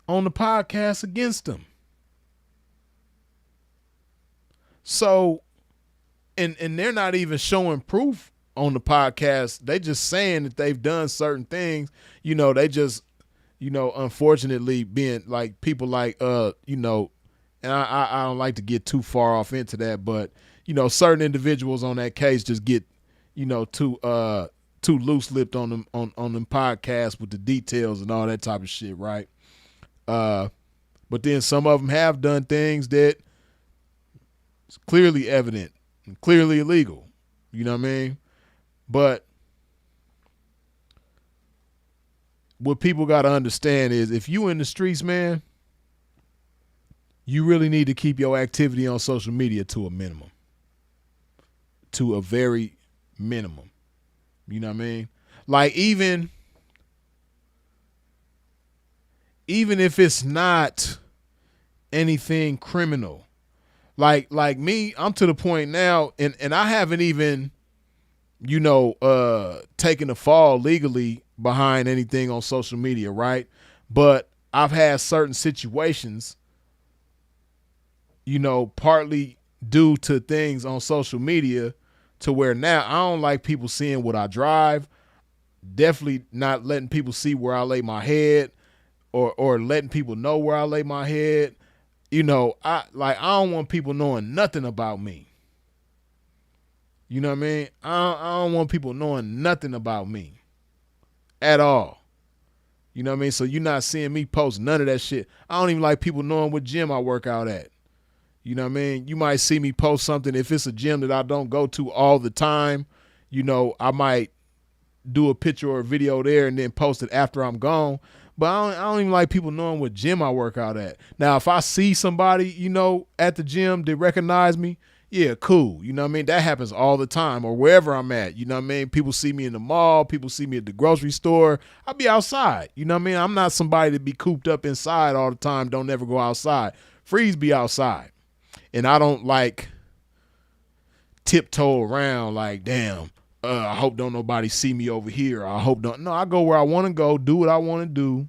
on the podcast against them. So, and they're not even showing proof on the podcast. They just saying that they've done certain things. You know, they just, you know, unfortunately being like people like, you know, and I don't like to get too far off into that, but, you know, certain individuals on that case just get, you know, too loose-lipped on them podcasts with the details and all that type of shit, right? But then some of them have done things that is clearly evident and clearly illegal. You know what I mean? But what people got to understand is if you in the streets, man, you really need to keep your activity on social media to a minimum, to a very minimum. You know what I mean? Like even if it's not anything criminal, like me, I'm to the point now, and I haven't even, you know, taken a fall legally behind anything on social media, right? But I've had certain situations, you know, partly due to things on social media, to where now I don't like people seeing what I drive. Definitely not letting people see where I lay my head, or letting people know where I lay my head. You know, I don't want people knowing nothing about me. You know what I mean? I don't want people knowing nothing about me at all. You know what I mean? So you're not seeing me post none of that shit. I don't even like people knowing what gym I work out at. You know what I mean? You might see me post something if it's a gym that I don't go to all the time. You know, I might do a picture or a video there and then post it after I'm gone. But I don't even like people knowing what gym I work out at. Now, if I see somebody, you know, at the gym that recognize me, yeah, cool. You know what I mean? That happens all the time, or wherever I'm at. You know what I mean? People see me in the mall. People see me at the grocery store. I'll be outside. You know what I mean? I'm not somebody to be cooped up inside all the time. Don't never go outside. Freeze be outside. And I don't like tiptoe around like, damn, I hope don't nobody see me over here. I hope don't. No, I go where I want to go, do what I want to do.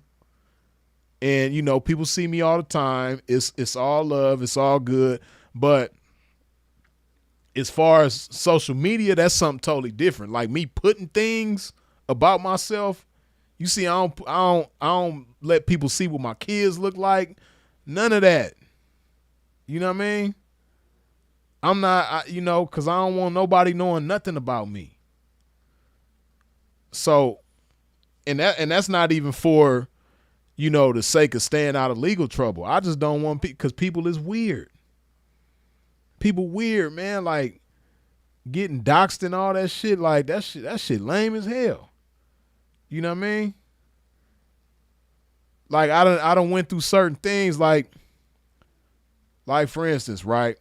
And, you know, people see me all the time. It's all love. It's all good. But as far as social media, that's something totally different. Like me putting things about myself. You see, I don't let people see what my kids look like. None of that. You know what I mean? I'm not, you know, because I don't want nobody knowing nothing about me. So, and that's not even for, you know, the sake of staying out of legal trouble. I just don't want people, because people is weird. People weird, man. Like getting doxxed and all that shit. Like that shit lame as hell. You know what I mean? Like I done went through certain things. Like for instance, right?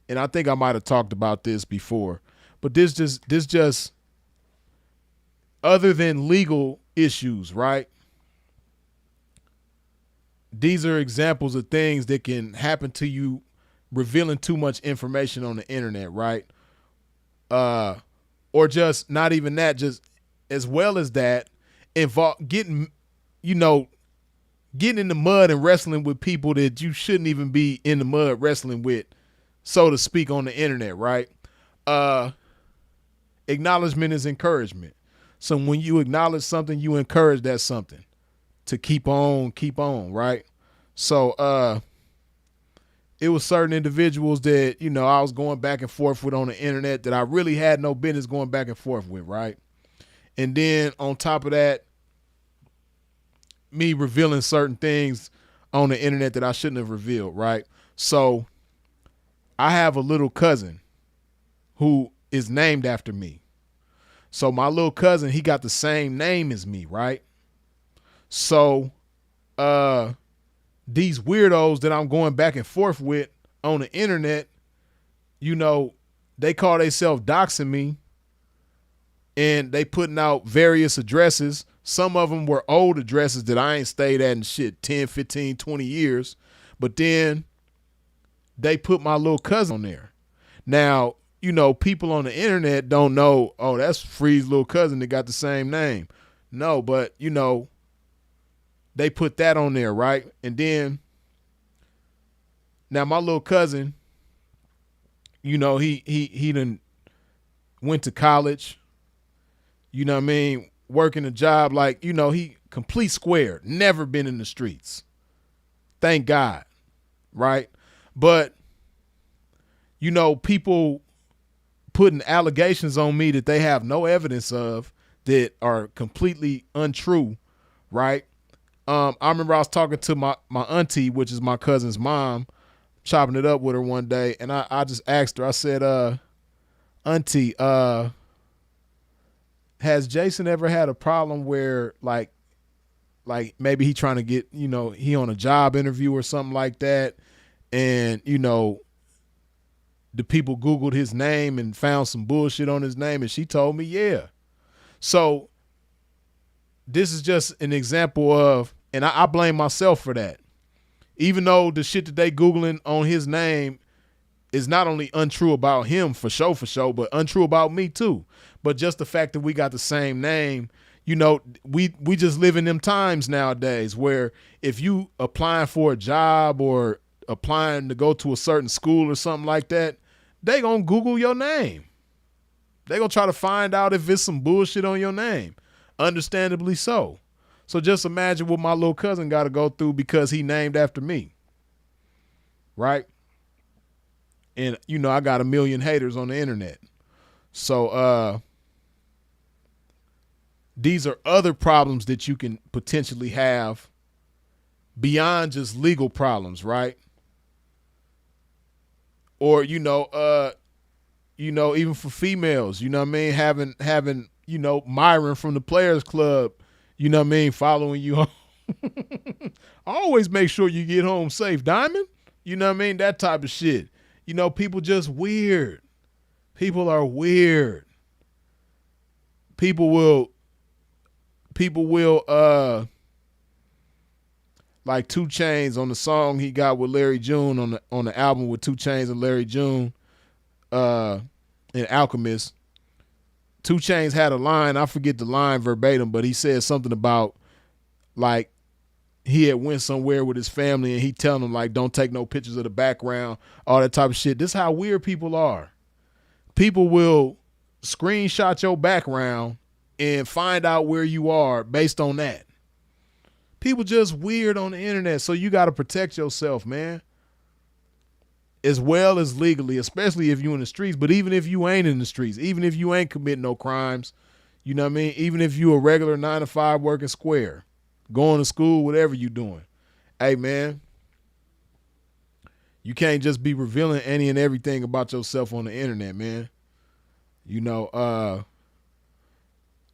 And I think I might have talked about this before, but this just other than legal issues, right? These are examples of things that can happen to you revealing too much information on the internet, right? Or just not even that, just as well as that, getting in the mud and wrestling with people that you shouldn't even be in the mud wrestling with, so to speak, on the internet, right? Acknowledgement is encouragement. So when you acknowledge something, you encourage that something to keep on, right? So it was certain individuals that, you know, I was going back and forth with on the internet that I really had no business going back and forth with, right? And then on top of that, me revealing certain things on the internet that I shouldn't have revealed, right? So I have a little cousin who is named after me. So my little cousin, he got the same name as me, right? So these weirdos that I'm going back and forth with on the internet, you know, they call themselves doxing me, and they putting out various addresses. Some of them were old addresses that I ain't stayed at in shit 10, 15, 20 years. But then they put my little cousin on there. Now, you know, people on the internet don't know, oh, that's Free's little cousin that got the same name. No, but, you know, they put that on there, right? And then, now my little cousin, you know, he done went to college, you know what I mean, working a job, like, you know, he complete square, never been in the streets. Thank God, right? But, you know, people putting allegations on me that they have no evidence of, that are completely untrue, right? I remember I was talking to my auntie, which is my cousin's mom, chopping it up with her one day, and I just asked her, I said, auntie, has Jason ever had a problem where like maybe he trying to get, you know, he on a job interview or something like that, and, you know, the people Googled his name and found some bullshit on his name? And she told me, yeah. So this is just an example of, and I blame myself for that. Even though the shit that they Googling on his name is not only untrue about him for sure, but untrue about me too. But just the fact that we got the same name, you know, we just live in them times nowadays where if you applying for a job or applying to go to a certain school or something like that, they gonna Google your name. They gonna try to find out if it's some bullshit on your name. Understandably so. So just imagine what my little cousin got to go through because he named after me, right? And, you know, I got a million haters on the internet. So these are other problems that you can potentially have beyond just legal problems, right? Or, you know, even for females, you know what I mean? Having, you know, Myron from the Players Club, you know what I mean, following you home. Always make sure you get home safe, Diamond. You know what I mean? That type of shit. You know, people just weird. People are weird. People will like 2 Chainz on the song he got with Larry June on the album with 2 Chainz and Larry June in Alchemist. 2 Chainz had a line, I forget the line verbatim, but he said something about like he had went somewhere with his family and he telling them like, don't take no pictures of the background, all that type of shit. This is how weird people are. People will screenshot your background and find out where you are based on that. People just weird on the internet, so you got to protect yourself, man. As well as legally, especially if you in the streets, but even if you ain't in the streets, even if you ain't committing no crimes, you know what I mean? Even if you a regular 9-to-5 working square, going to school, whatever you doing. Hey, man, you can't just be revealing any and everything about yourself on the internet, man. You know,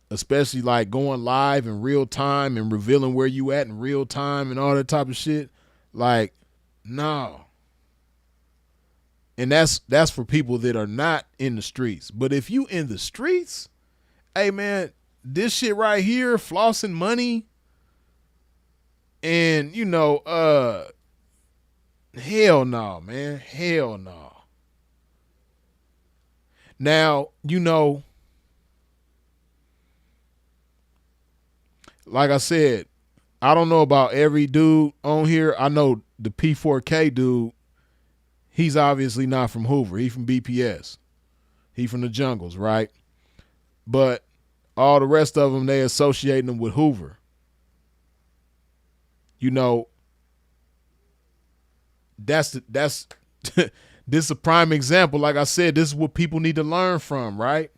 especially like going live in real time and revealing where you at in real time and all that type of shit. Like, no. And that's for people that are not in the streets. But if you in the streets, hey man, this shit right here, flossing money, and you know, hell no, man. Hell no. Now, you know, like I said, I don't know about every dude on here. I know the P4K dude, he's obviously not from Hoover. He from BPS. He from the jungles, right? But all the rest of them, they associating them with Hoover. You know, that's this is a prime example. Like I said, this is what people need to learn from, right?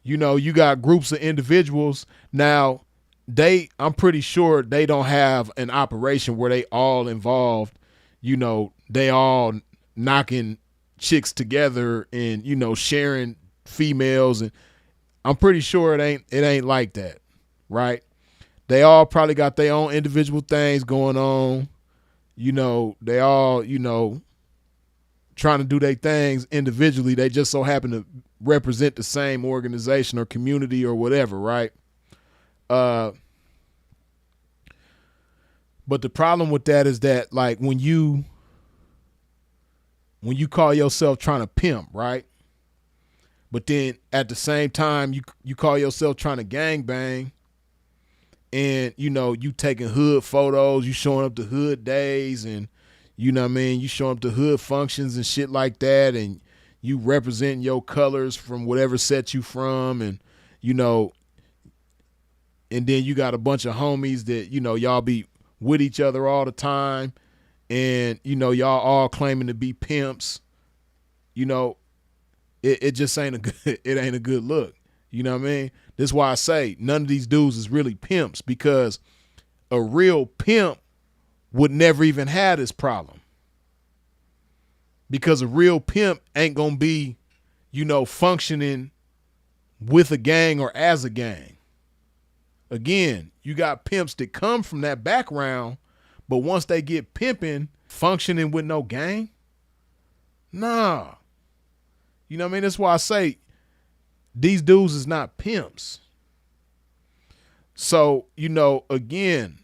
You know, you got groups of individuals. Now, I'm pretty sure they don't have an operation where they all involved, you know, they all knocking chicks together and, you know, sharing females. And I'm pretty sure it ain't like that, right? They all probably got their own individual things going on. You know, they all, you know, trying to do their things individually. They just so happen to represent the same organization or community or whatever, right? But the problem with that is that, like, when you call yourself trying to pimp, right? But then at the same time, you call yourself trying to gangbang, and, you know, you taking hood photos, you showing up to hood days, and, you know what I mean, you showing up to hood functions and shit like that, and you representing your colors from whatever set you from, and, you know, and then you got a bunch of homies that, you know, y'all be with each other all the time, and, you know, y'all all claiming to be pimps. You know, it just ain't a good look. You know what I mean? That's why I say none of these dudes is really pimps, because a real pimp would never even have this problem. Because a real pimp ain't gonna be, you know, functioning with a gang or as a gang. Again, you got pimps that come from that background, but once they get pimping, functioning with no gang, nah. You know what I mean? That's why I say these dudes is not pimps. So, you know, again,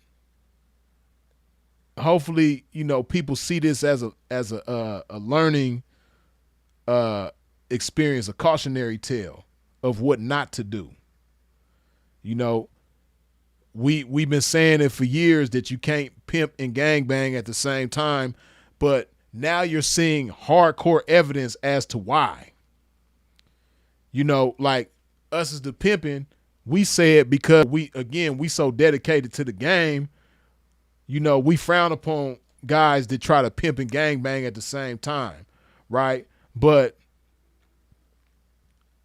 hopefully, you know, people see this as a learning experience, a cautionary tale of what not to do. You know, we've been saying it for years that you can't pimp and gangbang at the same time, but now you're seeing hardcore evidence as to why. You know, like us as the pimping, we say it because we so dedicated to the game. You know, we frown upon guys that try to pimp and gangbang at the same time, right? But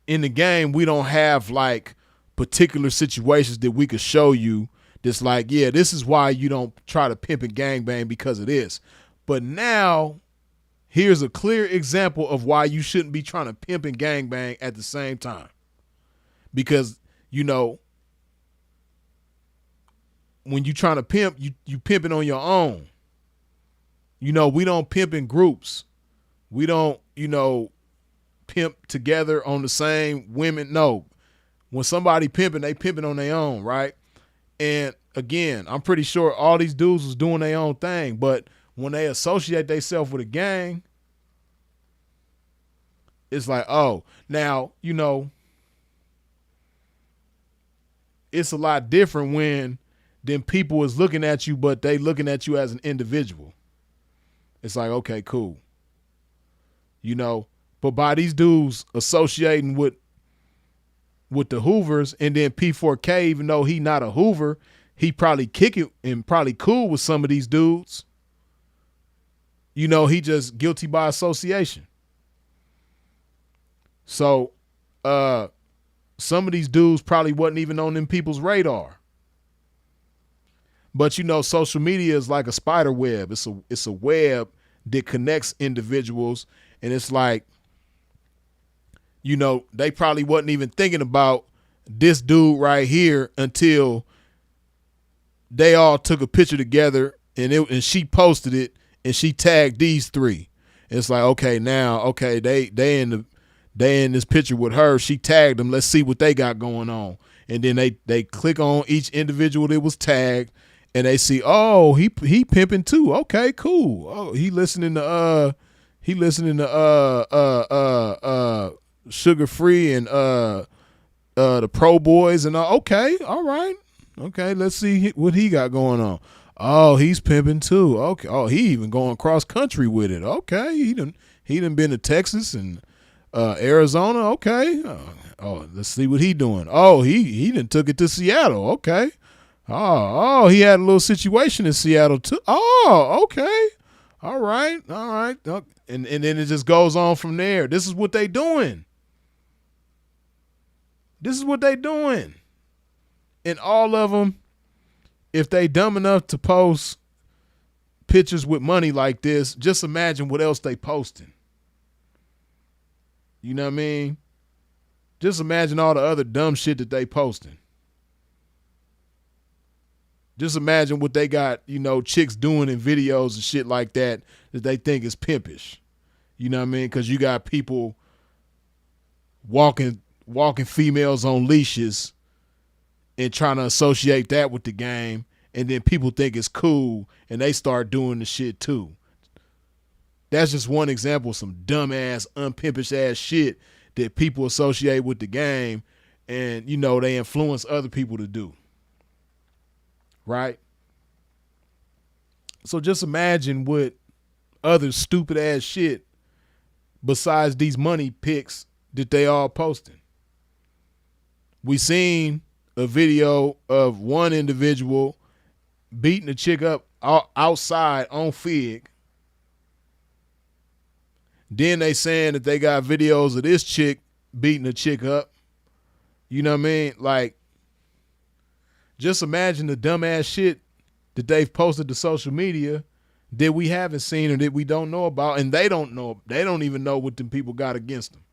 in the game, we don't have like particular situations that we could show you that's like, yeah, this is why you don't try to pimp and gangbang, because of this. But now, here's a clear example of why you shouldn't be trying to pimp and gangbang at the same time. Because, you know, when you trying to pimp, you pimping on your own. You know, we don't pimp in groups. We don't, you know, pimp together on the same women. No. When somebody pimping, they pimping on their own, right? And again, I'm pretty sure all these dudes was doing their own thing, but when they associate themselves with a gang, it's like, oh, now, you know, it's a lot different when then people is looking at you, but they looking at you as an individual. It's like, okay, cool. You know, but by these dudes associating with the Hoovers, and then P4K, even though he not a Hoover, he probably kick it and probably cool with some of these dudes. You know, he just guilty by association. So some of these dudes probably wasn't even on them people's radar. But, you know, social media is like a spider web. It's a web that connects individuals, and it's like, you know, they probably wasn't even thinking about this dude right here until they all took a picture together, and she posted it, and she tagged these three. It's like, okay, now, okay, they in this picture with her. She tagged them. Let's see what they got going on. And then they click on each individual that was tagged, and they see, oh, he pimping too. Okay, cool. Oh, he listening to Sugar Free and the Pro Boys and okay, all right. Okay, let's see what he got going on. Oh, he's pimping too. Okay. Oh, he even going cross country with it. Okay. He done been to Texas and Arizona. Okay. Oh, let's see what he doing. Oh, he done took it to Seattle. Okay. Oh, he had a little situation in Seattle too. Oh, okay. All right. And then it just goes on from there. This is what they doing. And all of them, if they dumb enough to post pictures with money like this, just imagine what else they posting. You know what I mean? Just imagine all the other dumb shit that they posting. Just imagine what they got, chicks doing in videos and shit like that they think is pimpish. You know what I mean? Because you got people walking females on leashes and trying to associate that with the game, and then people think it's cool and they start doing the shit too. That's just one example of some dumbass, unpimpish ass shit that people associate with the game, and they influence other people to do. Right? So just imagine what other stupid ass shit besides these money pics that they all posting. We seen a video of one individual beating a chick up outside on Fig. Then they saying that they got videos of this chick beating a chick up. You know what I mean? Like, just imagine the dumbass shit that they've posted to social media that we haven't seen or that we don't know about, and they don't know. They don't even know what them people got against them.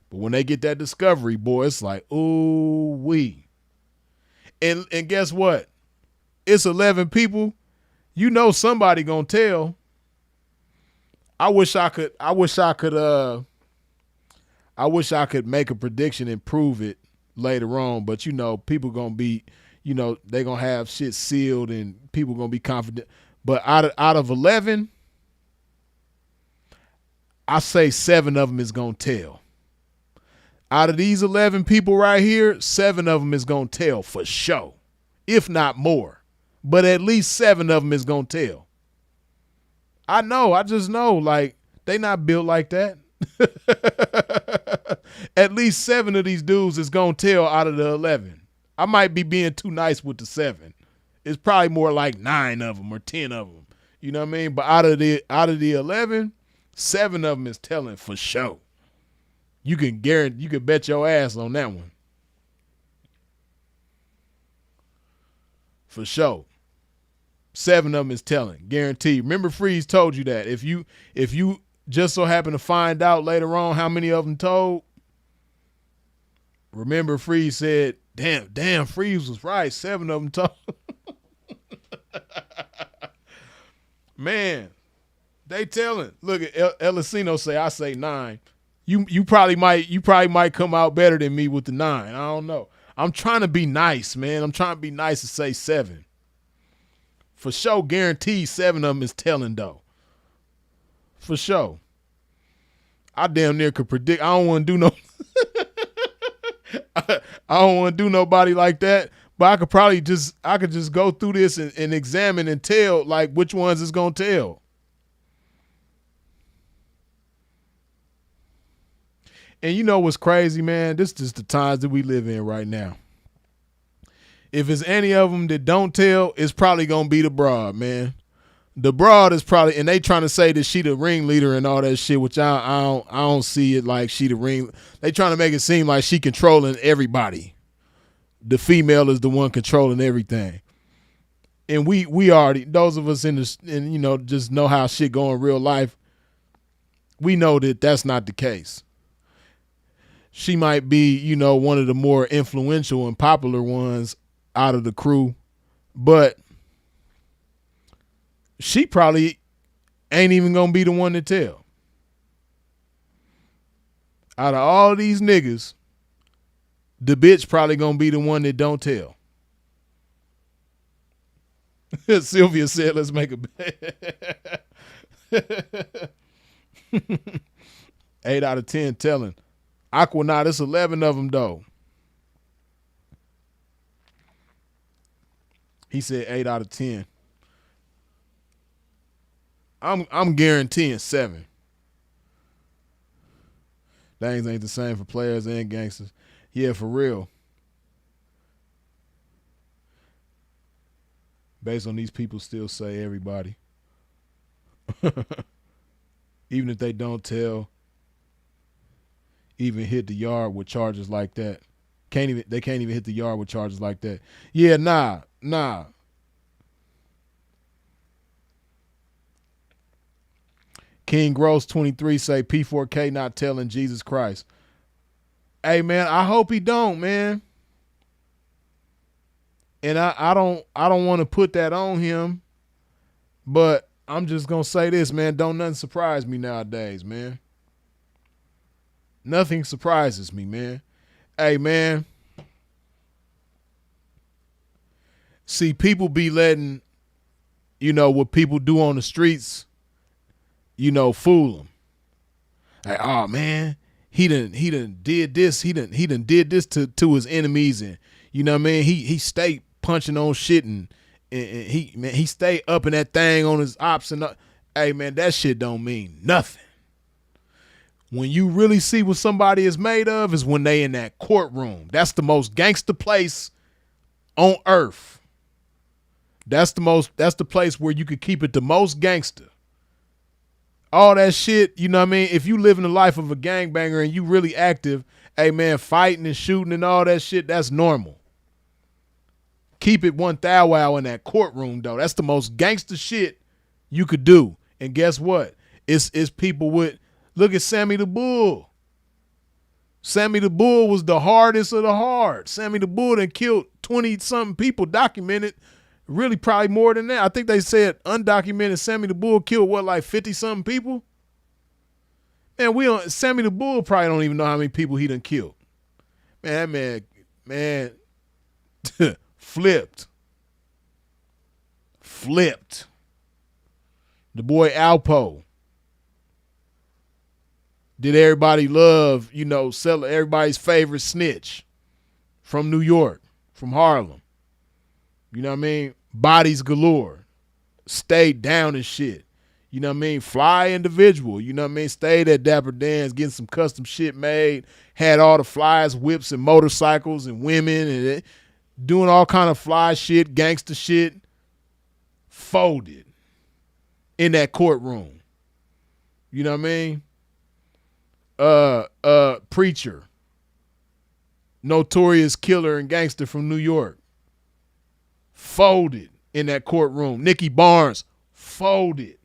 But when they get that discovery, boy, it's like, ooh wee. And guess what? It's 11 people. Somebody gonna tell. I wish I could make a prediction and prove it later on, but people gonna be, they gonna have shit sealed and people gonna be confident. But out of 11, I say 7 of them is gonna tell. Out of these 11 people right here, 7 of them is gonna tell for sure, if not more. But at least 7 of them is gonna tell. I just know, like, they not built like that. At least 7 of these dudes is gonna tell out of the 11. I might be being too nice with the 7. It's probably more like 9 of them or 10 of them. You know what I mean? But out of the 11, 7 of them is telling for sure. You can bet your ass on that one. For sure. 7 of them is telling, guaranteed. Remember, Freeze told you that. If you just so happen to find out later on how many of them told, remember Freeze said, damn, Freeze was right. 7 of them told. Man, they telling. Look at Elisino say, I say 9. You probably might come out better than me with the 9. I don't know. I'm trying to be nice, man. I'm trying to be nice and say 7. For sure, guaranteed 7 of them is telling, though. For sure. I damn near could predict. I don't want to do no. I don't want to do nobody like that. But I could just go through this and examine and tell, like, which ones is gonna tell. And you know what's crazy, man? This is just the times that we live in right now. If it's any of them that don't tell, it's probably going to be the broad, man. The broad is probably, and they trying to say that she the ringleader and all that shit, which I don't see it like she the ring. They trying to make it seem like she controlling everybody. The female is the one controlling everything. And we already, those of us just know how shit go in real life, we know that that's not the case. She might be, one of the more influential and popular ones out of the crew, but she probably ain't even gonna be the one to tell. Out of all these niggas, the bitch probably gonna be the one that don't tell. Sylvia said, let's make a bet. 8 out of 10 telling. Aquanaut, it's 11 of them, though. He said 8 out of 10. I'm guaranteeing 7. Things ain't the same for players and gangsters. Yeah, for real. based on these people still say everybody. Even if they don't tell, even hit the yard with charges like that. They can't even hit the yard with charges like that. Yeah, nah. King Gross 23 say P4K not telling Jesus Christ. Hey man, I hope he don't, man. And I don't want to put that on him, but I'm just gonna say this, man. Don't nothing surprise me nowadays, man. Nothing surprises me, man. Hey, man. See, people be letting, what people do on the streets, fool them. Like, oh man, he done did this. He done did this to his enemies, and you know what I mean. He stayed punching on shit, and he stayed up in that thing on his ops and hey man, that shit don't mean nothing. When you really see what somebody is made of is when they in that courtroom. That's the most gangster place on earth. That's the place where you could keep it the most gangster. All that shit, you know what I mean? If you live in the life of a gangbanger and you really active, hey man, fighting and shooting and all that shit, that's normal. Keep it 1,000 in that courtroom though. That's the most gangster shit you could do. And guess what? It's people with, look at Sammy the Bull. Sammy the Bull was the hardest of the hard. Sammy the Bull done killed 20-something people, documented. Really probably more than that. I think they said undocumented Sammy the Bull killed, like 50-something people? Man, Sammy the Bull probably don't even know how many people he done killed. Man, that man, flipped. The boy Alpo. Did everybody love, sell everybody's favorite snitch from New York, from Harlem. You know what I mean? Bodies galore. Stayed down and shit. You know what I mean? Fly individual. You know what I mean? Stayed at Dapper Dan's getting some custom shit made. Had all the flies, whips, and motorcycles and women and doing all kind of fly shit, gangster shit. Folded in that courtroom. You know what I mean? Preacher. Notorious killer and gangster from New York. Folded in that courtroom. Nicky Barnes, folded.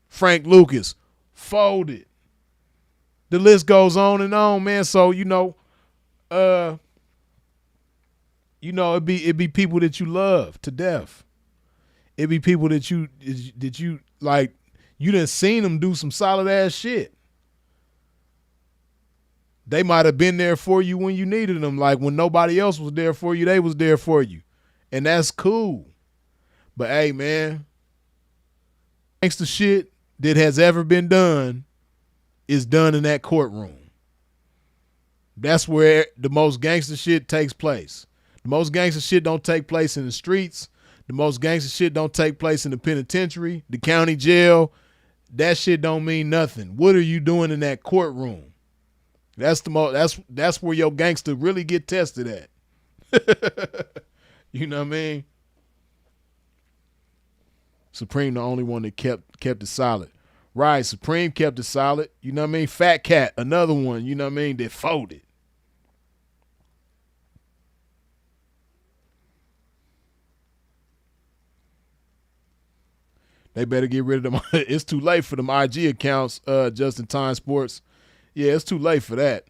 Frank Lucas, folded. The list goes on and on, man. So, it'd be people that you love to death. It'd be people that you like, you done seen them do some solid ass shit. They might have been there for you when you needed them. Like when nobody else was there for you, they was there for you. And that's cool. But hey, man, gangster shit that has ever been done is done in that courtroom. That's where the most gangster shit takes place. The most gangster shit don't take place in the streets. The most gangster shit don't take place in the penitentiary, the county jail. That shit don't mean nothing. What are you doing in that courtroom? That's where your gangster really get tested at. You know what I mean? Supreme the only one that kept it solid. Right, Supreme kept it solid. You know what I mean? Fat Cat, another one, you know what I mean, that folded. They better get rid of them. It's too late for them IG accounts, Just in Time Sports. Yeah, it's too late for that.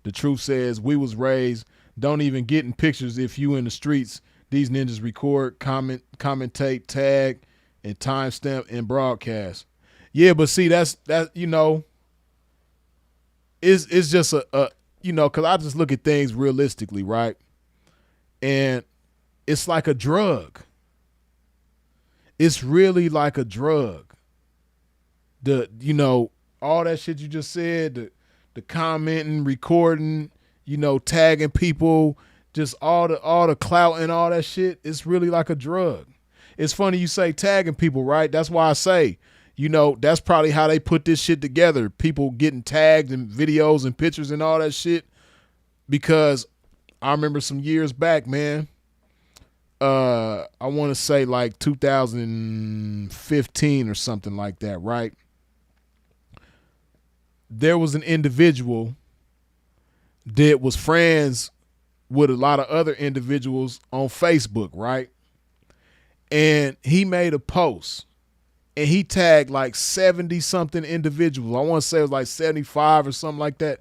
The truth says we was raised, don't even get in pictures if you in the streets. These ninjas record, commentate, tag, and timestamp and broadcast. Yeah, but see, it's just because I just look at things realistically, right? And it's like a drug. It's really like a drug. All that shit you just said, the commenting, recording, tagging people, just all the clout and all that shit, it's really like a drug. It's funny you say tagging people, right? That's why I say, that's probably how they put this shit together. People getting tagged in videos and pictures and all that shit, because I remember some years back, man. I want to say like 2015 or something like that, right? There was an individual that was friends with a lot of other individuals on Facebook, right? And he made a post and he tagged like 70 something individuals. I want to say it was like 75 or something like that.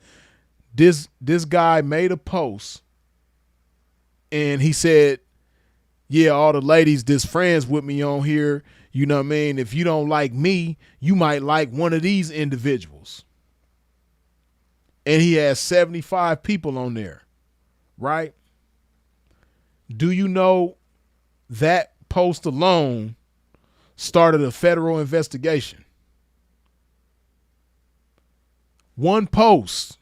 This guy made a post and he said, yeah, all the ladies that's friends with me on here, you know what I mean? If you don't like me, you might like one of these individuals. And he has 75 people on there, right? Do you know that post alone started a federal investigation? One post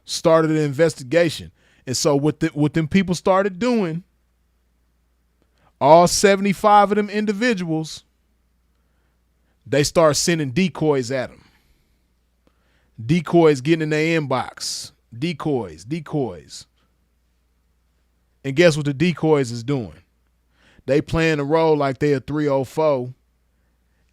started an investigation. And so what them people started doing, all 75 of them individuals, they start sending decoys at them. Decoys getting in their inbox. Decoys. And guess what the decoys is doing? They playing the role like they a 304.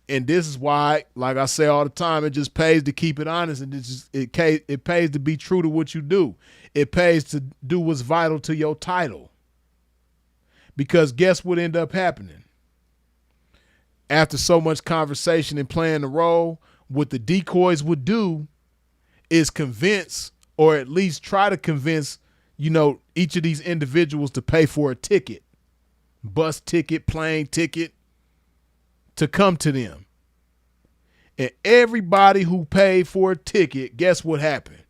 And this is why, like I say all the time, it just pays to keep it honest, and it pays to be true to what you do. It pays to do what's vital to your title. Because guess what ended up happening? After so much conversation and playing the role, what the decoys would do is convince, or at least try to convince, each of these individuals to pay for a ticket, bus ticket, plane ticket, to come to them. And everybody who paid for a ticket, guess what happened?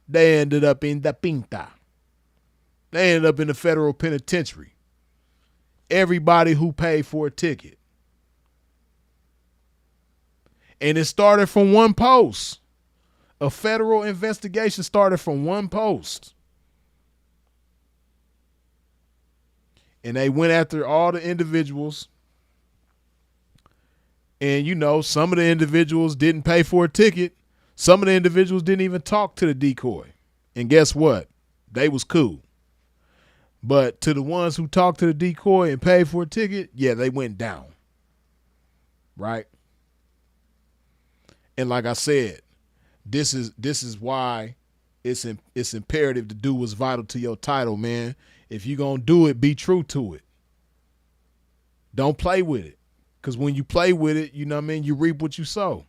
They ended up in the pinta. They ended up in the federal penitentiary. Everybody who paid for a ticket. And it started from one post. A federal investigation started from one post. And they went after all the individuals. And, some of the individuals didn't pay for a ticket. Some of the individuals didn't even talk to the decoy. And guess what? They was cool. But to the ones who talked to the decoy and paid for a ticket, yeah, they went down. Right? And like I said, this is why it's imperative to do what's vital to your title, man. If you're going to do it, be true to it. Don't play with it. Because when you play with it, you reap what you sow.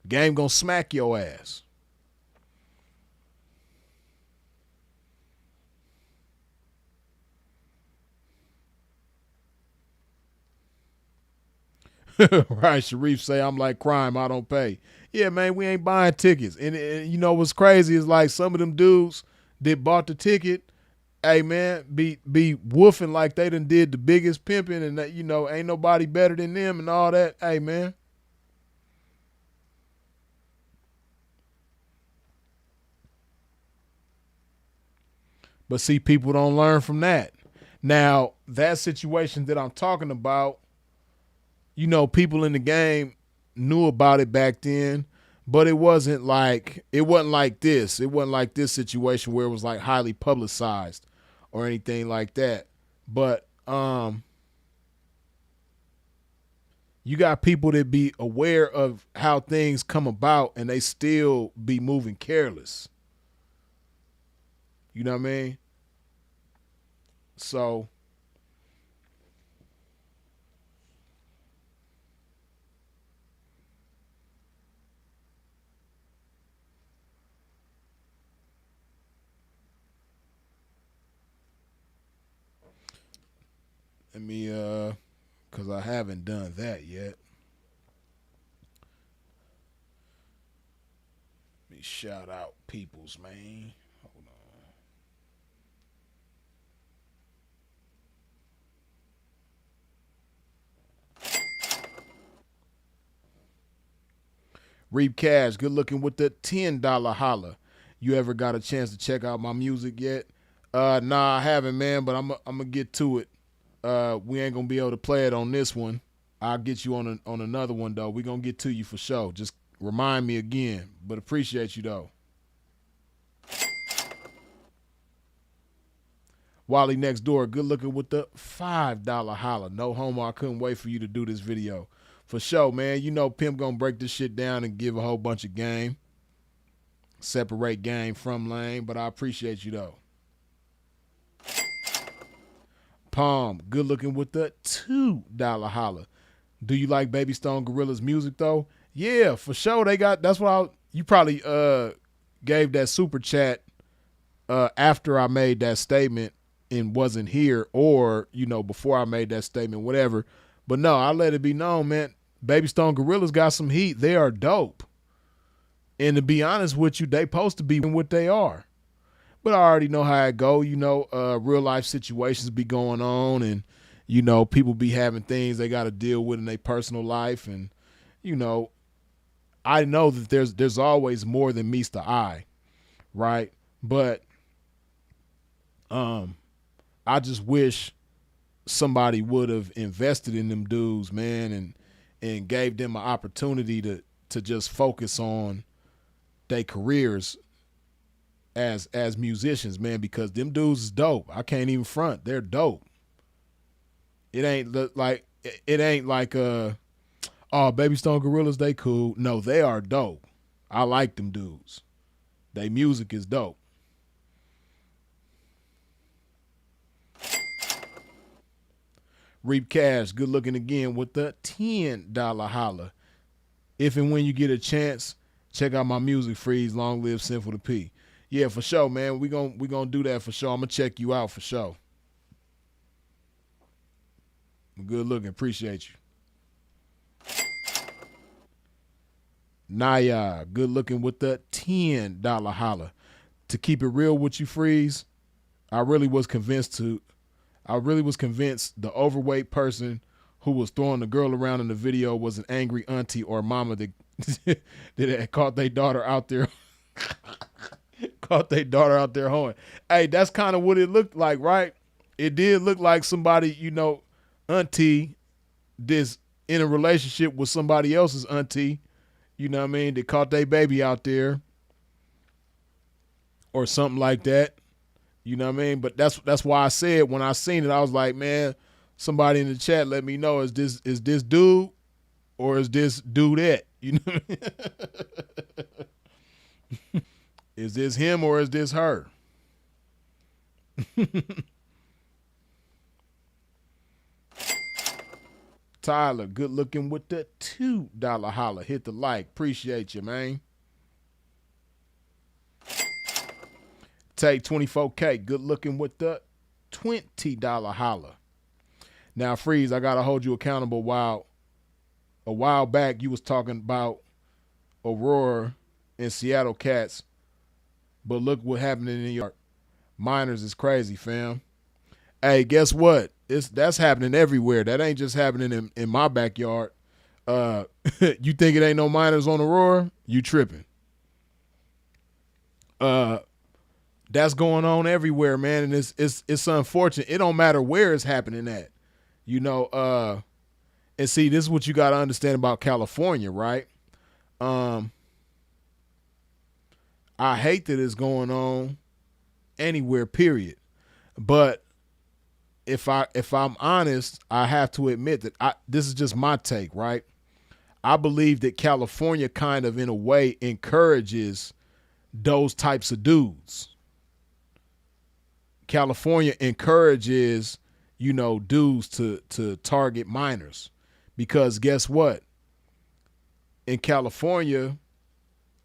Game going to smack your ass. Right, Sharif say, I'm like crime, I don't pay. Yeah, man, we ain't buying tickets. And what's crazy is like some of them dudes that bought the ticket, hey, man, be woofing like they done did the biggest pimping and that, ain't nobody better than them and all that. Hey, man. But see, people don't learn from that. Now, that situation that I'm talking about, people in the game knew about it back then, but it wasn't like this. It wasn't like this situation where it was like highly publicized or anything like that. But you got people that be aware of how things come about and they still be moving careless. You know what I mean? So let me, because I haven't done that yet. Let me shout out peoples, man. Hold on. Reap Cash, good looking with the $10 holla. You ever got a chance to check out my music yet? Nah, I haven't, man, but I'm gonna get to it. We ain't gonna be able to play it on this one. I'll get you on another one though. We gonna get to you for sure. Just remind me again. But appreciate you though. Wally next door, good looking with the $5 holla. No homo, I couldn't wait for you to do this video. For sure, man. You know Pimp gonna break this shit down and give a whole bunch of game. Separate game from lane, but I appreciate you though. Palm, good looking with the $2 holla. Do you like Baby Stone Gorilla's music though? Yeah, for sure. They got, that's what you probably gave that super chat after I made that statement and wasn't here, or, you know, before I made that statement, whatever. But no, I let it be known, man. Baby Stone Gorillas got some heat. They are dope. And to be honest with you, they supposed to be what they are. But I already know how it go. You know, real life situations be going on, and, you know, people be having things they got to deal with in their personal life. And, you know, I know that there's always more than meets the eye, right? But I just wish somebody would have invested in them dudes, man, and gave them an opportunity to just focus on their careers as musicians, man, because them dudes is dope. I can't even front. They're dope. It ain't like oh, Baby Stone Gorillas, they cool. No, they are dope. I like them dudes. They music is dope. Reap Cash, good looking again with the $10 holla. If and when you get a chance, check out my music, Freeze. Long live Sinful to P. Yeah, for sure, man. We gonna do that for sure. I'm gonna check you out for sure. Good looking, appreciate you. Naya, good looking with the $10 holla. To keep it real with you, Freeze, I really was convinced the overweight person who was throwing the girl around in the video was an angry auntie or mama that had caught their daughter out there. Caught their daughter out there hoeing. Hey, that's kind of what it looked like, right? It did look like somebody, you know, auntie this in a relationship with somebody else's auntie, you know what I mean, that caught their baby out there or something like that. You know what I mean? But that's why I said when I seen it, I was like, man, somebody in the chat let me know, is this dude or is this dudette? You know what I mean? Is this him or is this her? Tyler, good looking with the $2 holla. Hit the like. Appreciate you, man. Take 24K, good looking with the $20 holla. Now, Freeze, I gotta hold you accountable. A while back you was talking about Aurora and Seattle cats, but look what happened in New York. Minors is crazy, fam. Hey, guess what? That's happening everywhere. That ain't just happening in my backyard. You think it ain't no minors on Aurora? You tripping. That's going on everywhere, man, and it's unfortunate. It don't matter where it's happening at, you know. And see, this is what you got to understand about California, right? I hate that it's going on anywhere, period. But if I'm honest, I have to admit that this is just my take, right? I believe that California kind of, in a way, encourages those types of dudes. California encourages, you know, dudes to target minors, because guess what? In California,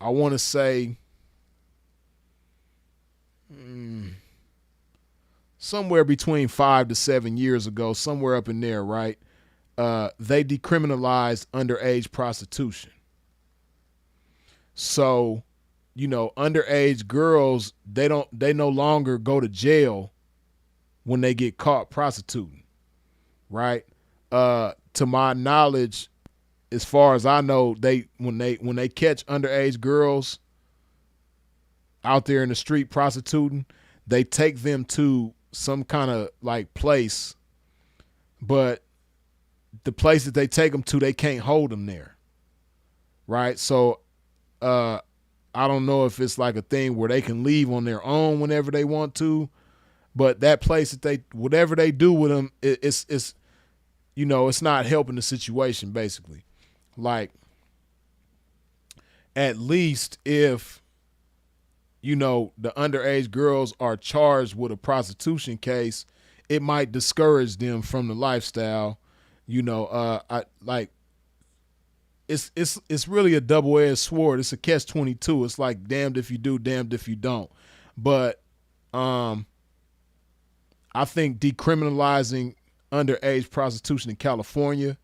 I want to say somewhere between 5 to 7 years ago, somewhere up in there, right? They decriminalized underage prostitution. So, you know, underage girls, they no longer go to jail when they get caught prostituting, right? To my knowledge, as far as I know, when they catch underage girls out there in the street prostituting, they take them to some kind of like place, but the place that they take them to, they can't hold them there, right? So I don't know if it's like a thing where they can leave on their own whenever they want to. But that place that they, whatever they do with them, it's you know, it's not helping the situation, basically. Like, at least if, you know, the underage girls are charged with a prostitution case, it might discourage them from the lifestyle. You know, it's really a double-edged sword. It's a catch-22. It's like damned if you do, damned if you don't. But I think decriminalizing underage prostitution in California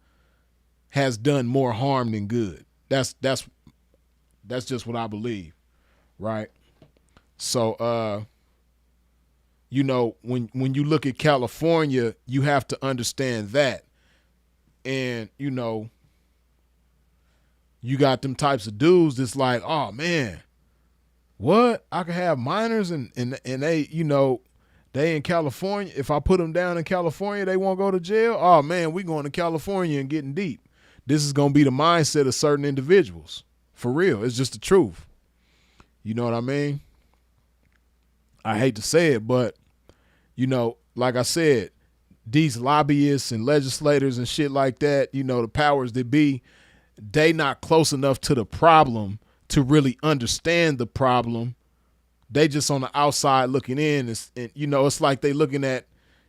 has done more harm than good. That's just what I believe, right? So, you know, when you look at California, you have to understand that. And, you know, you got them types of dudes that's like, oh, man, what? I can have minors and they, you know, they in California. If I put them down in California, they won't go to jail. Oh, man, we going to California and getting deep. This is going to be the mindset of certain individuals. For real. It's just the truth. You know what I mean? I hate to say it, but, you know, like I said, these lobbyists and legislators and shit like that, you know, the powers that be, they not close enough to the problem to really understand the problem. They just on the outside looking in. And you know, it's like they looking at,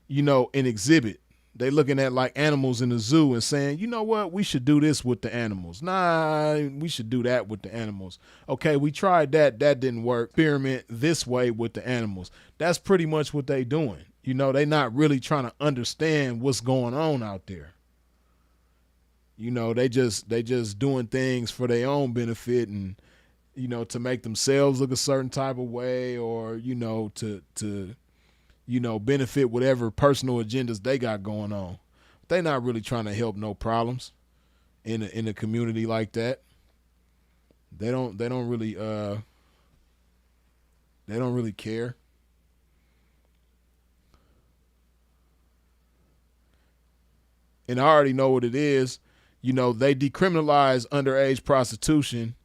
you know, an exhibit. They looking at like animals in the zoo and saying, you know what, we should do this with the animals. Nah, we should do that with the animals. Okay, we tried that. That didn't work. Experiment this way with the animals. That's pretty much what they doing. You know, they not really trying to understand what's going on out there. You know, they just doing things for their own benefit and, you know, to make themselves look a certain type of way, or, you know, to you know, benefit whatever personal agendas they got going on. They not really trying to help no problems in a community like that. They don't really care. And I already know what it is. You know, they decriminalize underage prostitution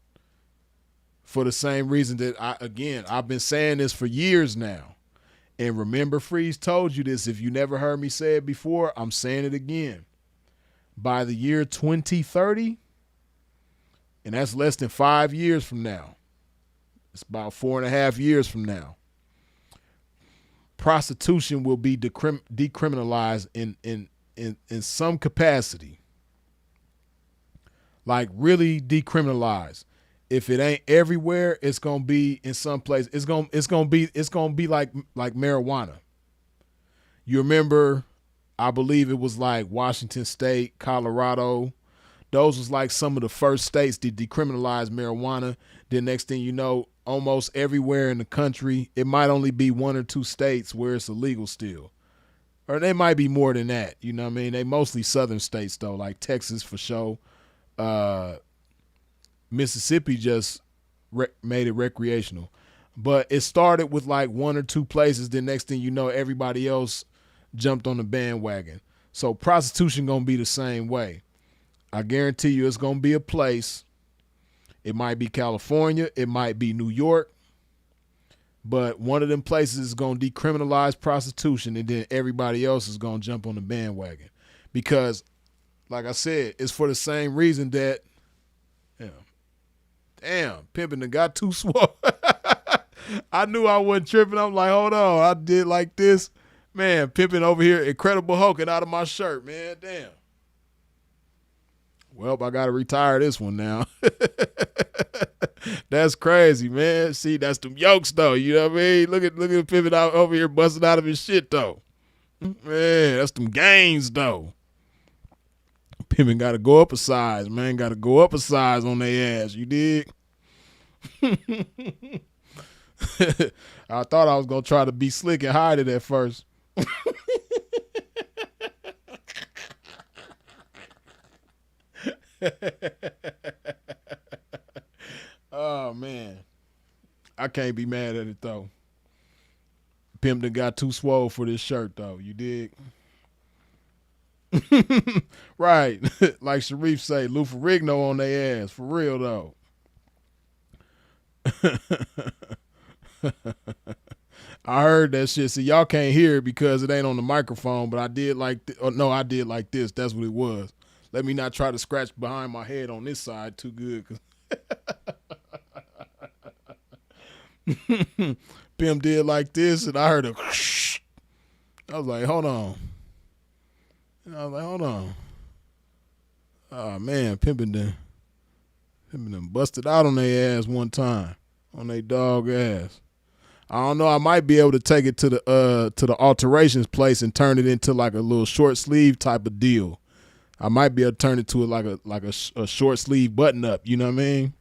for the same reason that I've been saying this for years now. And remember, Freeze told you this. If you never heard me say it before, I'm saying it again. By the year 2030, and that's less than 5 years from now, it's about 4.5 years from now, prostitution will be decriminalized in some capacity. Like really decriminalized. If it ain't everywhere, it's gonna be in some place. It's gonna be like marijuana. You remember, I believe it was like Washington State, Colorado. Those was like some of the first states to decriminalize marijuana. Then next thing you know, almost everywhere in the country, it might only be 1 or 2 states where it's illegal still. Or they might be more than that. You know what I mean? They mostly southern states though, like Texas for sure. Mississippi just made it recreational. But it started with like 1 or 2 places. Then next thing you know, everybody else jumped on the bandwagon. So prostitution gonna be the same way. I guarantee you it's gonna be a place. It might be California. It might be New York. But one of them places is going to decriminalize prostitution, and then everybody else is going to jump on the bandwagon. Because, like I said, it's for the same reason that, damn, pimping done got too swole. I knew I wasn't tripping. I'm like, hold on, I did like this. Man, pimping over here, Incredible Hulking out of my shirt, man, damn. Well, I got to retire this one now. That's crazy, man. See, that's them yokes, though. You know what I mean? Look at Pimpin' out over here busting out of his shit, though. Man, that's them gains, though. Pimpin' got to go up a size, man. Got to go up a size on their ass. You dig? I thought I was going to try to be slick and hide it at first. Oh man, I can't be mad at it though. Pimp done got too swole for this shirt though. You dig? Right, like Sharif say, Lou Ferrigno on their ass for real though. I heard that shit. See, y'all can't hear it because it ain't on the microphone, but I did like, I did like this. That's what it was. Let me not try to scratch behind my head on this side too good. Pimp did like this, and I heard a whoosh. I was like, hold on. And I was like, hold on. Oh, man, pimping them busted out on their ass one time, on their dog ass. I don't know. I might be able to take it to the alterations place and turn it into like a little short sleeve type of deal. I might be able to turn it to like a short sleeve button up. You know what I mean?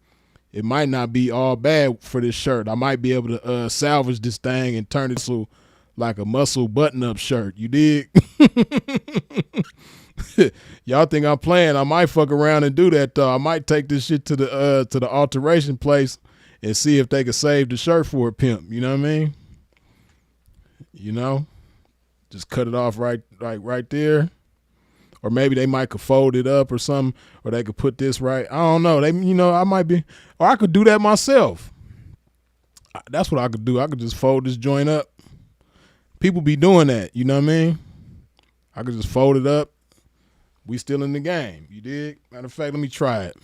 It might not be all bad for this shirt. I might be able to salvage this thing and turn it to like a muscle button up shirt. You dig? Y'all think I'm playing? I might fuck around and do that though. I might take this shit to the alteration place and see if they could save the shirt for a pimp. You know what I mean? You know, just cut it off right there, or maybe they might could fold it up or something, or they could put this right. I don't know. I might be, or I could do that myself. That's what I could do. I could just fold this joint up. People be doing that. You know what I mean? I could just fold it up. We still in the game. You dig? Matter of fact, let me try it.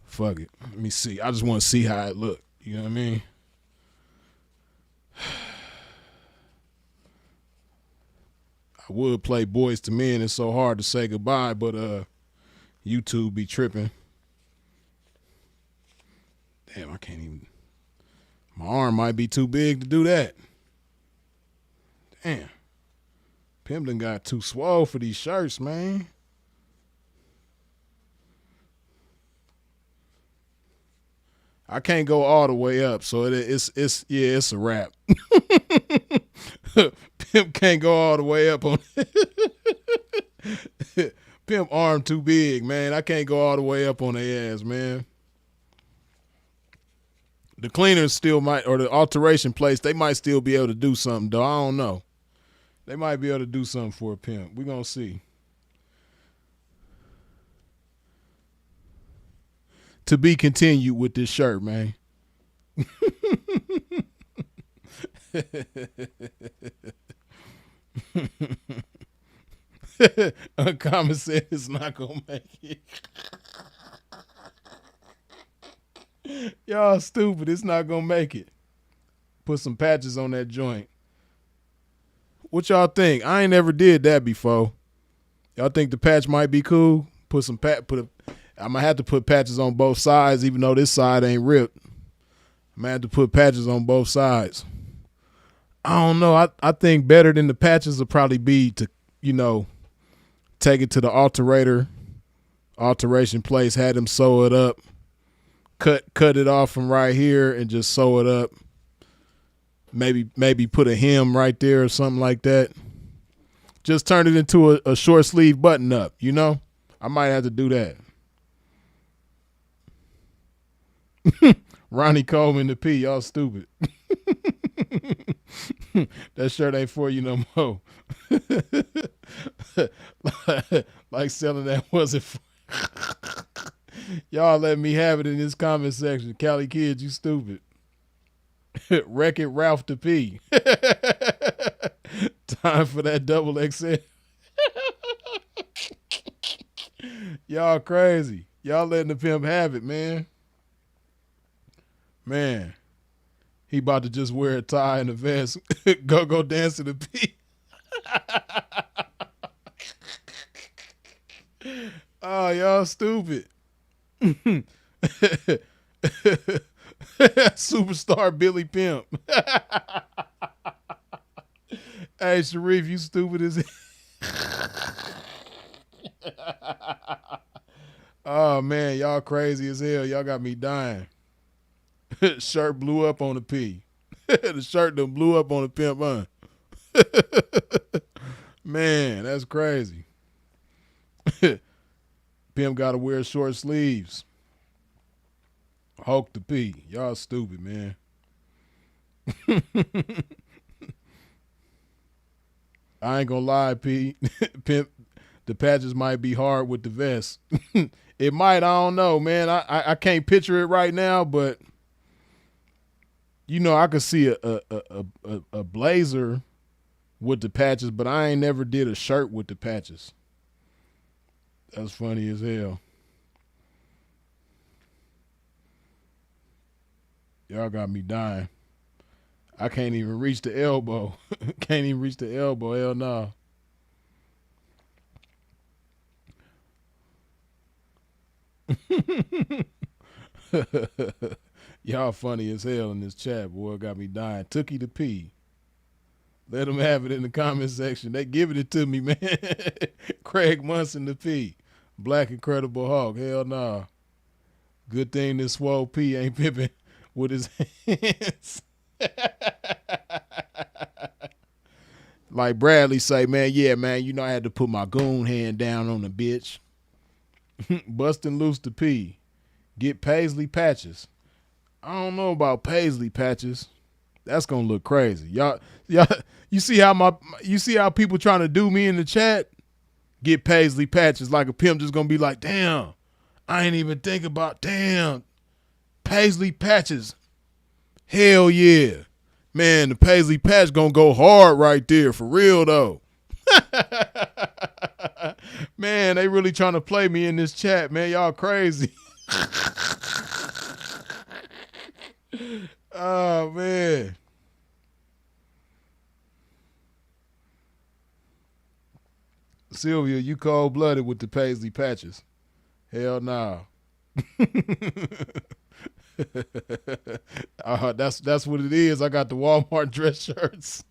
Fuck it. Let me see. I just want to see how it look. You know what I mean? I would play Boys to Men. It's so hard to say goodbye, but YouTube be tripping. Damn, I can't even. My arm might be too big to do that. Damn. Pimp done got too swole for these shirts, man. I can't go all the way up, so it's a wrap. Pimp can't go all the way up on Pimp arm too big, man. I can't go all the way up on their ass, man. The cleaners still might, or the alteration place, they might still be able to do something, though. I don't know. They might be able to do something for a pimp. We're going to see. To be continued with this shirt, man. Uncommon said it's not going to make it. Y'all stupid. It's not going to make it. Put some patches on that joint. What y'all think? I ain't never did that before. Y'all think the patch might be cool? I'm gonna have to put patches on both sides, even though this side ain't ripped. I'm gonna have to put patches on both sides. I don't know. I think better than the patches would probably be to, take it to the alteration place, had them sew it up, cut it off from right here and just sew it up. Maybe put a hem right there or something like that. Just turn it into a short sleeve button up, I might have to do that. Ronnie Coleman the P, y'all stupid. That shirt ain't for you no more. Like selling that wasn't for y'all let me have it in this comment section. Cali kids, you stupid. Wreck-It Ralph the P. Time for that double XL. Y'all crazy. Y'all letting the pimp have it, man. Man. He about to just wear a tie and a vest. Go dance to the P. Oh, y'all stupid. Superstar Billy Pimp. Hey, Sharif, you stupid as Oh, man, y'all crazy as hell. Y'all got me dying. Shirt blew up on the P. The shirt done blew up on the pimp, huh? Man, that's crazy. Pimp got to wear short sleeves. Hulk the P. Y'all stupid, man. I ain't gonna lie, P. Pimp, the patches might be hard with the vest. It might, I don't know, man. I can't picture it right now, but You know, I could see a blazer with the patches, but I ain't never did a shirt with the patches. That's funny as hell. Y'all got me dying. I can't even reach the elbow. Can't even reach the elbow. Hell no. Y'all funny as hell in this chat, boy. Got me dying. Tookie the P. Let them have it in the comment section. They giving it to me, man. Craig Munson the P. Black Incredible Hulk. Hell nah. Good thing this swole P ain't pimping with his hands. Like Bradley say, man, yeah, man, you know I had to put my goon hand down on the bitch. Busting loose the P. Get Paisley patches. I don't know about Paisley patches. That's gonna look crazy. Y'all, you see how people trying to do me in the chat? Get Paisley patches. Like a pimp just gonna be like, damn, I ain't even think about, damn, Paisley patches. Hell yeah. Man, the Paisley patch gonna go hard right there, for real though. Man, they really trying to play me in this chat, man. Y'all crazy. Oh, man. Sylvia, you cold-blooded with the Paisley patches. Hell no. That's what it is. I got the Walmart dress shirts.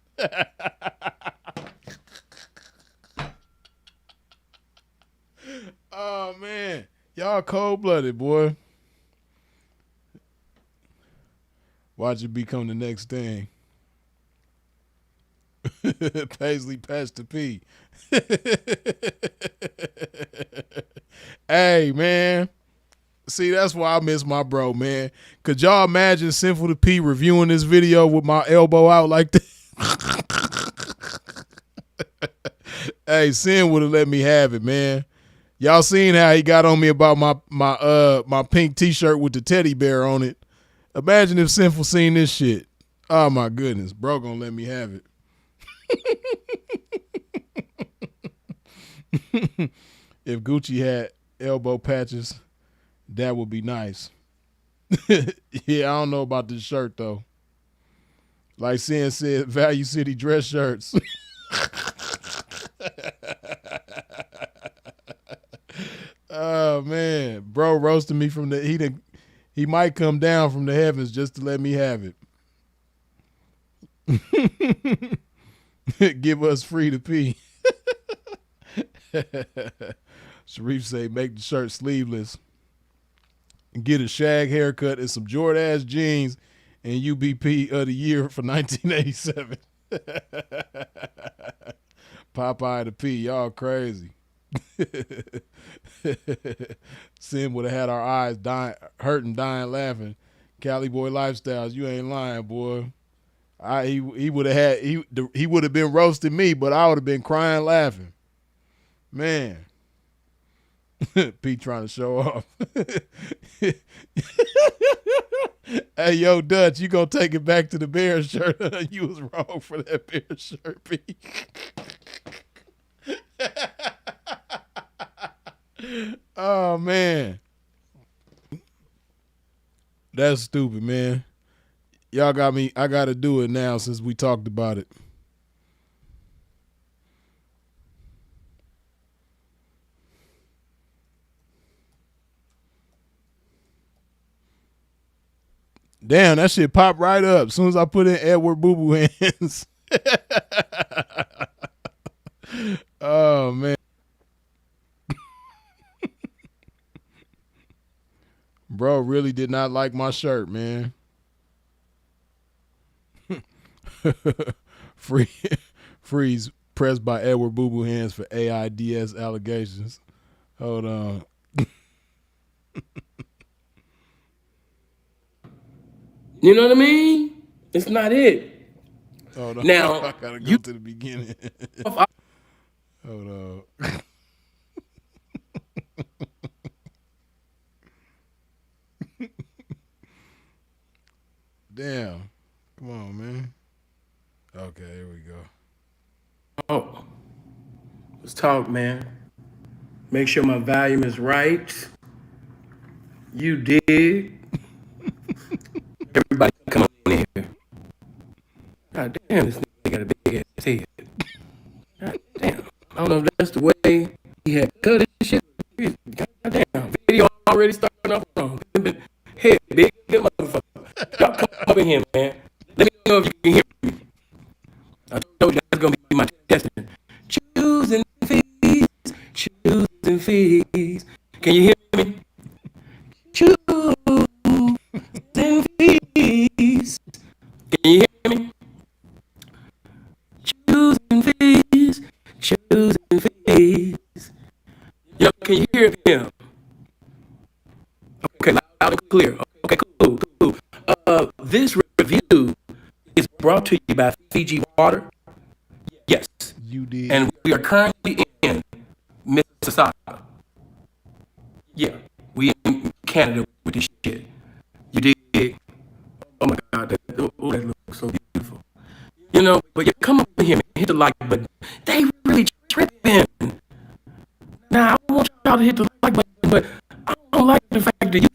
Oh, man. Y'all cold-blooded, boy. Watch it become the next thing. Paisley patch to P. Hey, man. See, that's why I miss my bro, man. Could y'all imagine Sinful to P reviewing this video with my elbow out like that? Hey, Sin would have let me have it, man. Y'all seen how he got on me about my pink t-shirt with the teddy bear on it. Imagine if Sinful seen this shit. Oh, my goodness. Bro gonna let me have it. If Gucci had elbow patches, that would be nice. Yeah, I don't know about this shirt, though. Like Sin said, Value City dress shirts. Oh, man. Bro roasted me from he might come down from the heavens just to let me have it. Give us free to pee. Sharif say, make the shirt sleeveless. Get a shag haircut and some Jordan-ass jeans and UBP of the year for 1987. Popeye the P, y'all crazy. Sim would have had our eyes hurting, dying, laughing. Cali boy lifestyles, you ain't lying, boy. He would have he would have been roasting me, but I would have been crying, laughing. Man. Pete trying to show off. Hey, yo, Dutch, you gonna take it back to the bear shirt? You was wrong for that bear shirt, Pete. Oh, man. That's stupid, man. Y'all got me. I got to do it now since we talked about it. Damn, that shit popped right up as soon as I put in Edward Boo Boo Hands. Oh, man. Bro really did not like my shirt, man. Freeze pressed by Edward Boo Boo Hands for AIDS allegations. Hold on. You know what I mean? It's not it. Hold on. Now, I gotta go to the beginning. Hold on. Damn. Come on, man. Okay, here we go. Oh, let's talk, man. Make sure my volume is right. You dig? Everybody come on in here. God damn, this nigga got a big ass head. God damn. I don't know if that's the way he had cut his shit. God damn. Video already starting off wrong. Head big motherfucker. Y'all come up in here, man. Let me know if you can hear me. I told you that's gonna be my testing. Choosing fees. Choosing fees. Can you hear me? Choosing fees. Can you hear me? Choosing fees. Choosing fees. Yo, can you hear him? Okay, loud and clear. Okay, cool. This review is brought to you by Fiji Water. Yes. You did. And we are currently in Mississauga. Yeah, we in Canada with this shit. You dig? Oh my God, that looks so beautiful. You know, but you come up in here and hit the like button. They really tripping. Now, I want y'all to hit the like button, but I don't like the fact that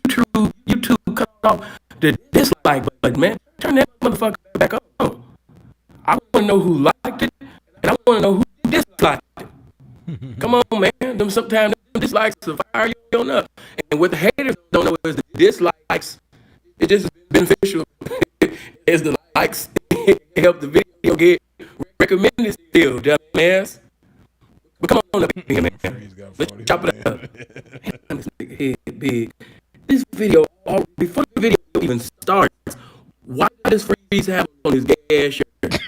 YouTube cut off the dislike button, man. Turn that motherfucker back on. I want to know who liked it, and I want to know who disliked it. Come on, man. Sometimes them dislikes will fire you on up. And what the haters don't know is the dislikes, it's just as beneficial as the likes help the video get recommended still, dumbass. But come on up here, man. Let's chop it up. This nigga head big. This video, before the video even starts, why does Freeze have on his gay ass shirt?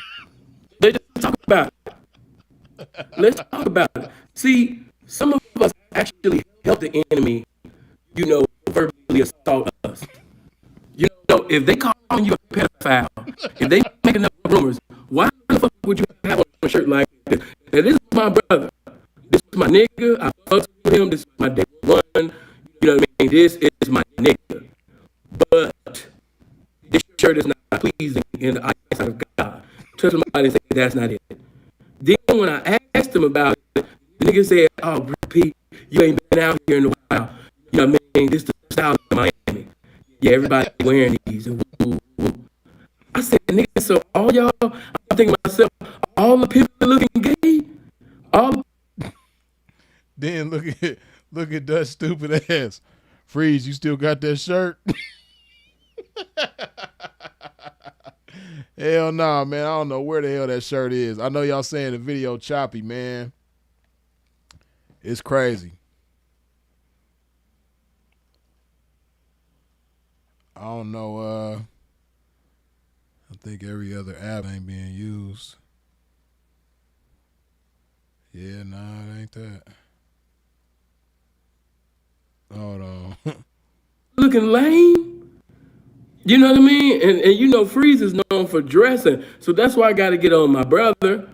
Let's just talk about it. Let's talk about it. See, some of us actually help the enemy, verbally assault us. If they call you a pedophile, if they make enough rumors, why the fuck would you have on a shirt like this? Now, this is my brother. This is my nigga. I fucked with him. This is my day one. You know what I mean? This is my nigga. But this shirt is not pleasing in the eyes of God. Tell somebody and say that's not it. Then when I asked him about it, the nigga said, "Oh, Pete, you ain't been out here in a while. You know what I mean? This is the style of Miami. Yeah, everybody wearing these." And woo, woo. I said, nigga, so all y'all, I'm thinking to myself, all the people looking gay, all. Then look at that stupid ass. Freeze, you still got that shirt? Hell nah, man. I don't know where the hell that shirt is. I know y'all saying the video choppy, man. It's crazy. I don't know. I think every other app ain't being used. Yeah, nah, it ain't that. Hold on. Looking lame. You know what I mean? And Freeze is known for dressing. So that's why I got to get on my brother.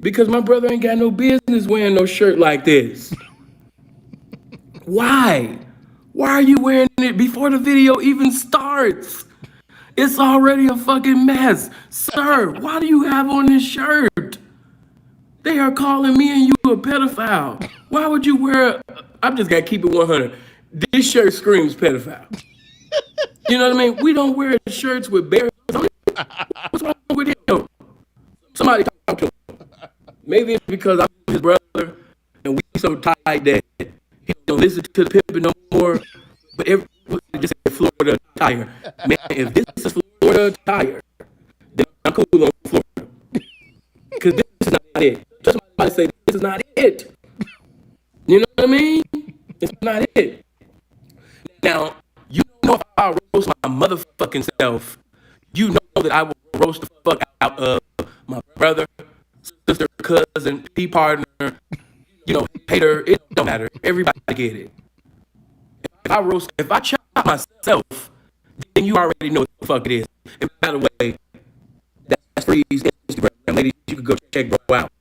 Because my brother ain't got no business wearing no shirt like this. Why? Why are you wearing it before the video even starts? It's already a fucking mess. Sir, why do you have on this shirt? They are calling me and you a pedophile. Why would you wear I'm just got to keep it 100. This shirt screams pedophile. You know what I mean? We don't wear shirts with bears on it. What's wrong with him? Somebody talk to him. Maybe it's because I'm his brother and we so tight that he don't listen to the pimping no more. But everybody just say Florida Tire. Man, if this is Florida Tire, then I'm cool on Florida. Because this is not it. Just somebody say this is not it. You know what I mean? It's not it. Now, you know if I roast my motherfucking self, you know that I will roast the fuck out of my brother, sister, cousin, pee partner, hater, it don't matter. Everybody get it. If I chop myself, then you already know what the fuck it is. And by the way, that's Free's Instagram. Ladies, you can go check bro out.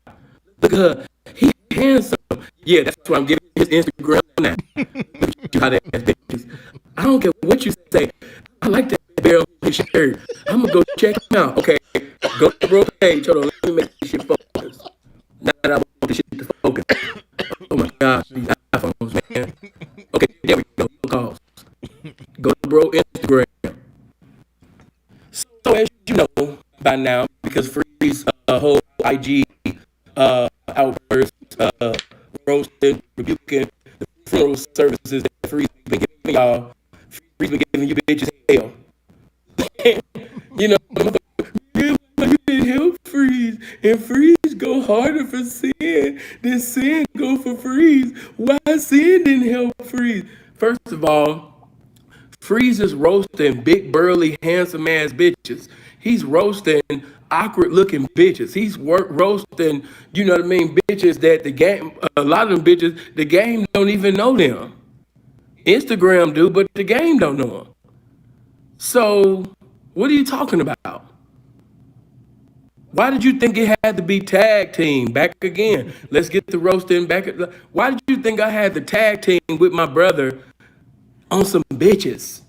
Look at her. He handsome. Yeah, that's what I'm giving his Instagram now. Look at you how that bitches. I don't care what you say. I like that bear on his shirt. I'm gonna go check him out. Okay, go to the bro page. Hold on, let me make this shit focus. Now that I want this shit to focus. Oh my God, these iPhones, man. Okay, there we go. Calls. Go to bro Instagram. So as you know by now, because Freeze whole IG outburst, roasting, rebuking the funeral services that Freeze been giving y'all. Freeze been giving you bitches hell. You know, you didn't help Freeze, and Freeze go harder for sin than sin go for Freeze. Why sin didn't help Freeze? First of all, Freeze is roasting big, burly, handsome ass bitches. He's roasting awkward looking bitches. He's roasting, you know what I mean, bitches that the game, a lot of them bitches, the game don't even know them. Instagram do, but the game don't know them. So, what are you talking about? Why did you think it had to be tag team? Back again. Let's get the roasting back. Why did you think I had the tag team with my brother on some bitches?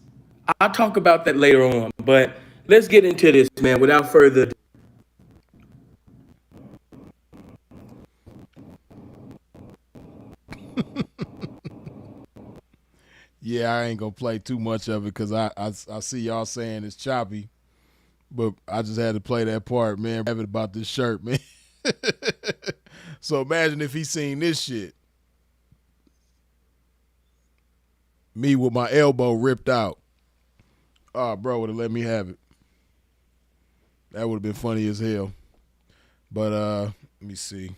I'll talk about that later on, but let's get into this, man, without further ado. Yeah, I ain't gonna play too much of it because I see y'all saying it's choppy, but I just had to play that part, man. Have it about this shirt, man. So imagine if he seen this shit. Me with my elbow ripped out. Oh, bro would have let me have it. That would have been funny as hell. But let me see.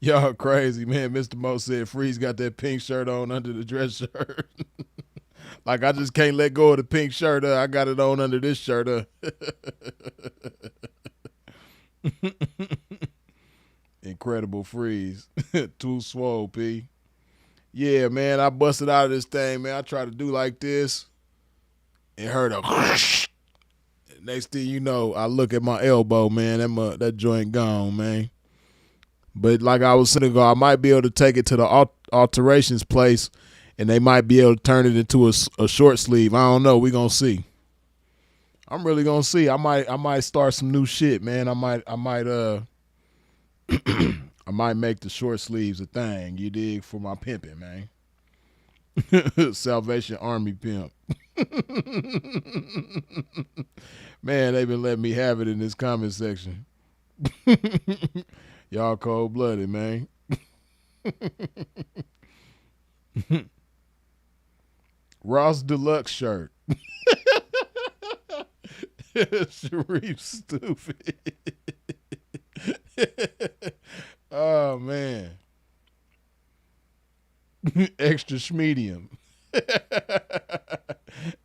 Y'all crazy, man. Mr. Mo said Freeze got that pink shirt on under the dress shirt. Like, I just can't let go of the pink shirt. I got it on under this shirt. Incredible Freeze. Too swole, P. Yeah, man, I busted out of this thing, man. I tried to do like this and heard a next thing you know, I look at my elbow, man. That joint gone, man. But like I was saying ago, I might be able to take it to the alterations place, and they might be able to turn it into a short sleeve. I don't know. We gonna see. I'm really gonna see. I might start some new shit, man. I might I might make the short sleeves a thing. You dig? For my pimping, man. Salvation Army pimp. Man, they've been letting me have it in this comment section. Y'all cold-blooded, man. Ross Deluxe shirt. Sharif stupid. Oh, man. Extra schmedium.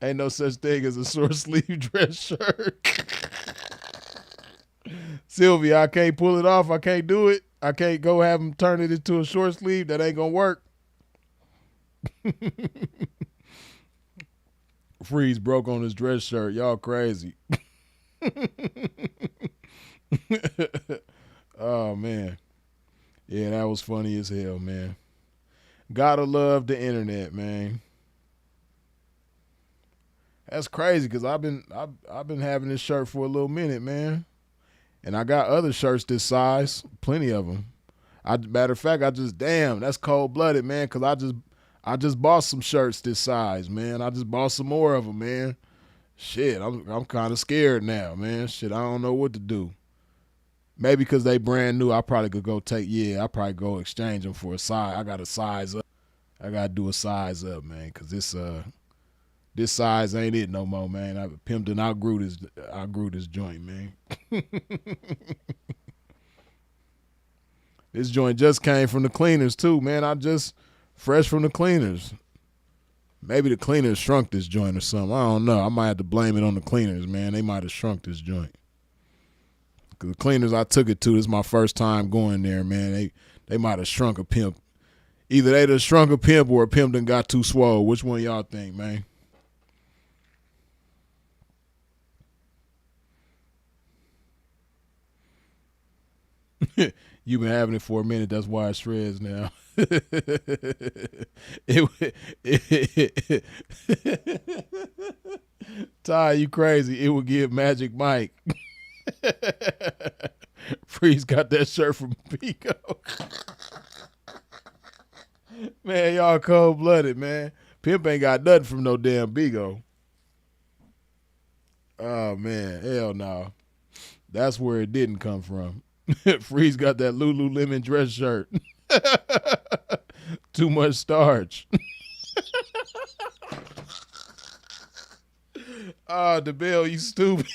Ain't no such thing as a short sleeve dress shirt. Sylvia, I can't pull it off. I can't do it. I can't go have them turn it into a short sleeve. That ain't gonna work. Freeze broke on his dress shirt. Y'all crazy. Oh, man. Yeah, that was funny as hell, man. Gotta love the internet, man. That's crazy because I've been having this shirt for a little minute, man. And I got other shirts this size, plenty of them. Matter of fact, that's cold-blooded, man, because I just bought some shirts this size, man. I just bought some more of them, man. Shit, I'm kind of scared now, man. Shit, I don't know what to do. Maybe because they brand new, I probably could go I probably go exchange them for a size. I got to size up. I got to do a size up, man, because this size ain't it no more, man. I pimped and outgrew this joint, man. This joint just came from the cleaners too, man. Fresh from the cleaners. Maybe the cleaners shrunk this joint or something. I don't know. I might have to blame it on the cleaners, man. They might have shrunk this joint. Cause the cleaners I took it to, this is my first time going there, man. They might have shrunk a pimp Either they done shrunk a pimp or a pimp done got too swole. Which one y'all think, man? You've been having it for a minute. That's why it shreds now. Ty, you crazy. It would give Magic Mike. Freeze got that shirt from Pico. Man, y'all cold-blooded, man. Pimp ain't got nothing from no damn Bigo. Oh, man. Hell no. That's where it didn't come from. Freeze got that Lululemon dress shirt. Too much starch. Oh, DeBelle, you stupid.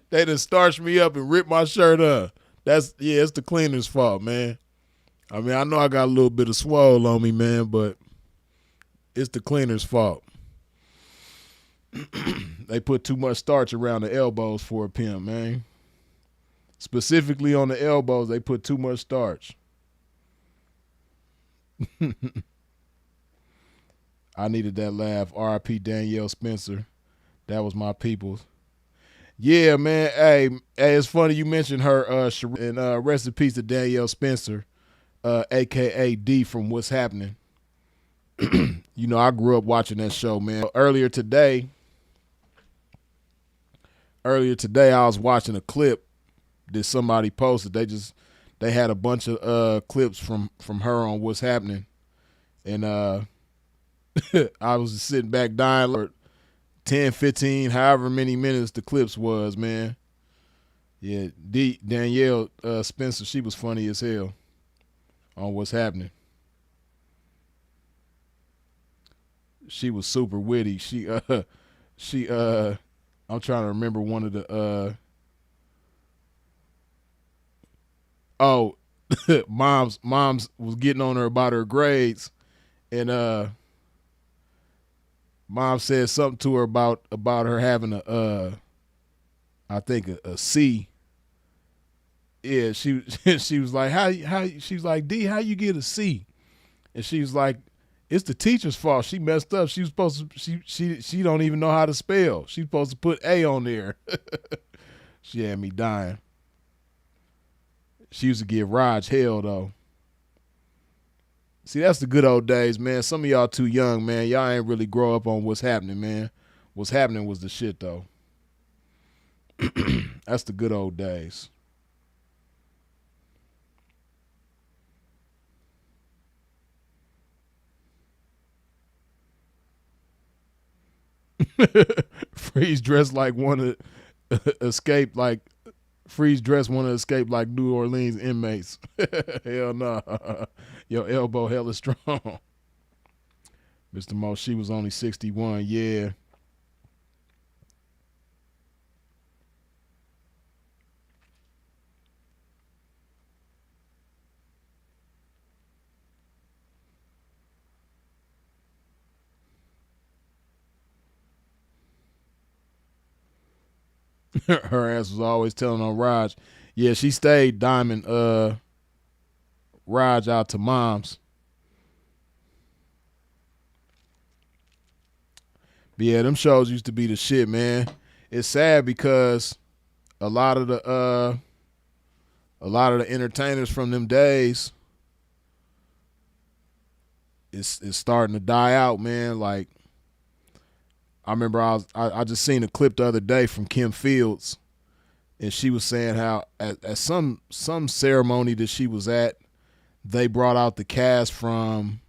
They done starched me up and ripped my shirt up. It's the cleaner's fault, man. I mean, I know I got a little bit of swole on me, man, but it's the cleaner's fault. They put too much starch around the elbows for a pimp, man. Specifically on the elbows, they put too much starch. I needed that laugh. R.I.P. Danielle Spencer. That was my people's. Yeah, man. Hey, it's funny you mentioned her. And rest in peace to Danielle Spencer, a.k.a. D from What's Happening. You know, I grew up watching that show, man. Earlier today, I was watching a clip that somebody posted. They had a bunch of clips from her on What's Happening. And I was just sitting back dying for 10, 15, however many minutes the clips was, man. Yeah, Danielle Spencer, she was funny as hell on What's Happening. She was super witty. I'm trying to remember one of the moms was getting on her about her grades, and mom said something to her about her having a C. Yeah, she was like, how she was like, D, how you get a C? And she was like, it's the teacher's fault. She messed up. She was supposed to she don't even know how to spell. She's supposed to put A on there. She had me dying. She used to give Raj hell though. See, that's the good old days, man. Some of y'all too young, man. Y'all ain't really grow up on What's Happening, man. What's Happening was the shit though. That's the good old days. Freeze dressed like one of escape like Freeze dressed one to escape like New Orleans inmates. Hell no. Your elbow hella strong. Mr. Mo, she was only 61. Yeah. Her ass was always telling on Raj. Yeah, she stayed diming Raj out to moms. But yeah, them shows used to be the shit, man. It's sad because a lot of the entertainers from them days is starting to die out, man. Like, I remember I just seen a clip the other day from Kim Fields, and she was saying how at some ceremony that she was at, they brought out the cast from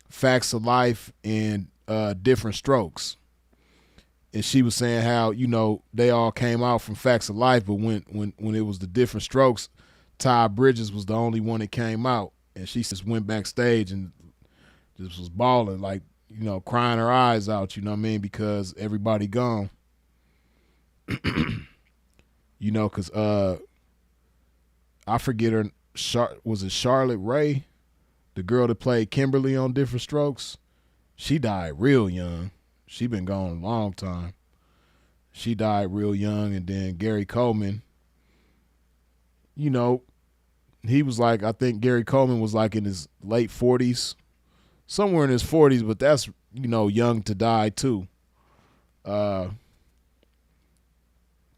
Facts of Life and Different Strokes. And she was saying how, you know, they all came out from Facts of Life, but when it was the Different Strokes, Ty Bridges was the only one that came out. And she just went backstage and just was bawling, like, you know, crying her eyes out, you know what I mean, because everybody gone. You know, because I forget her, was it Charlotte Ray, the girl that played Kimberly on Different Strokes? She died real young. She been gone a long time. She died real young, and then Gary Coleman, you know, he was like, I think Gary Coleman was like in his late 40s, somewhere in his 40s, but that's, young to die too. But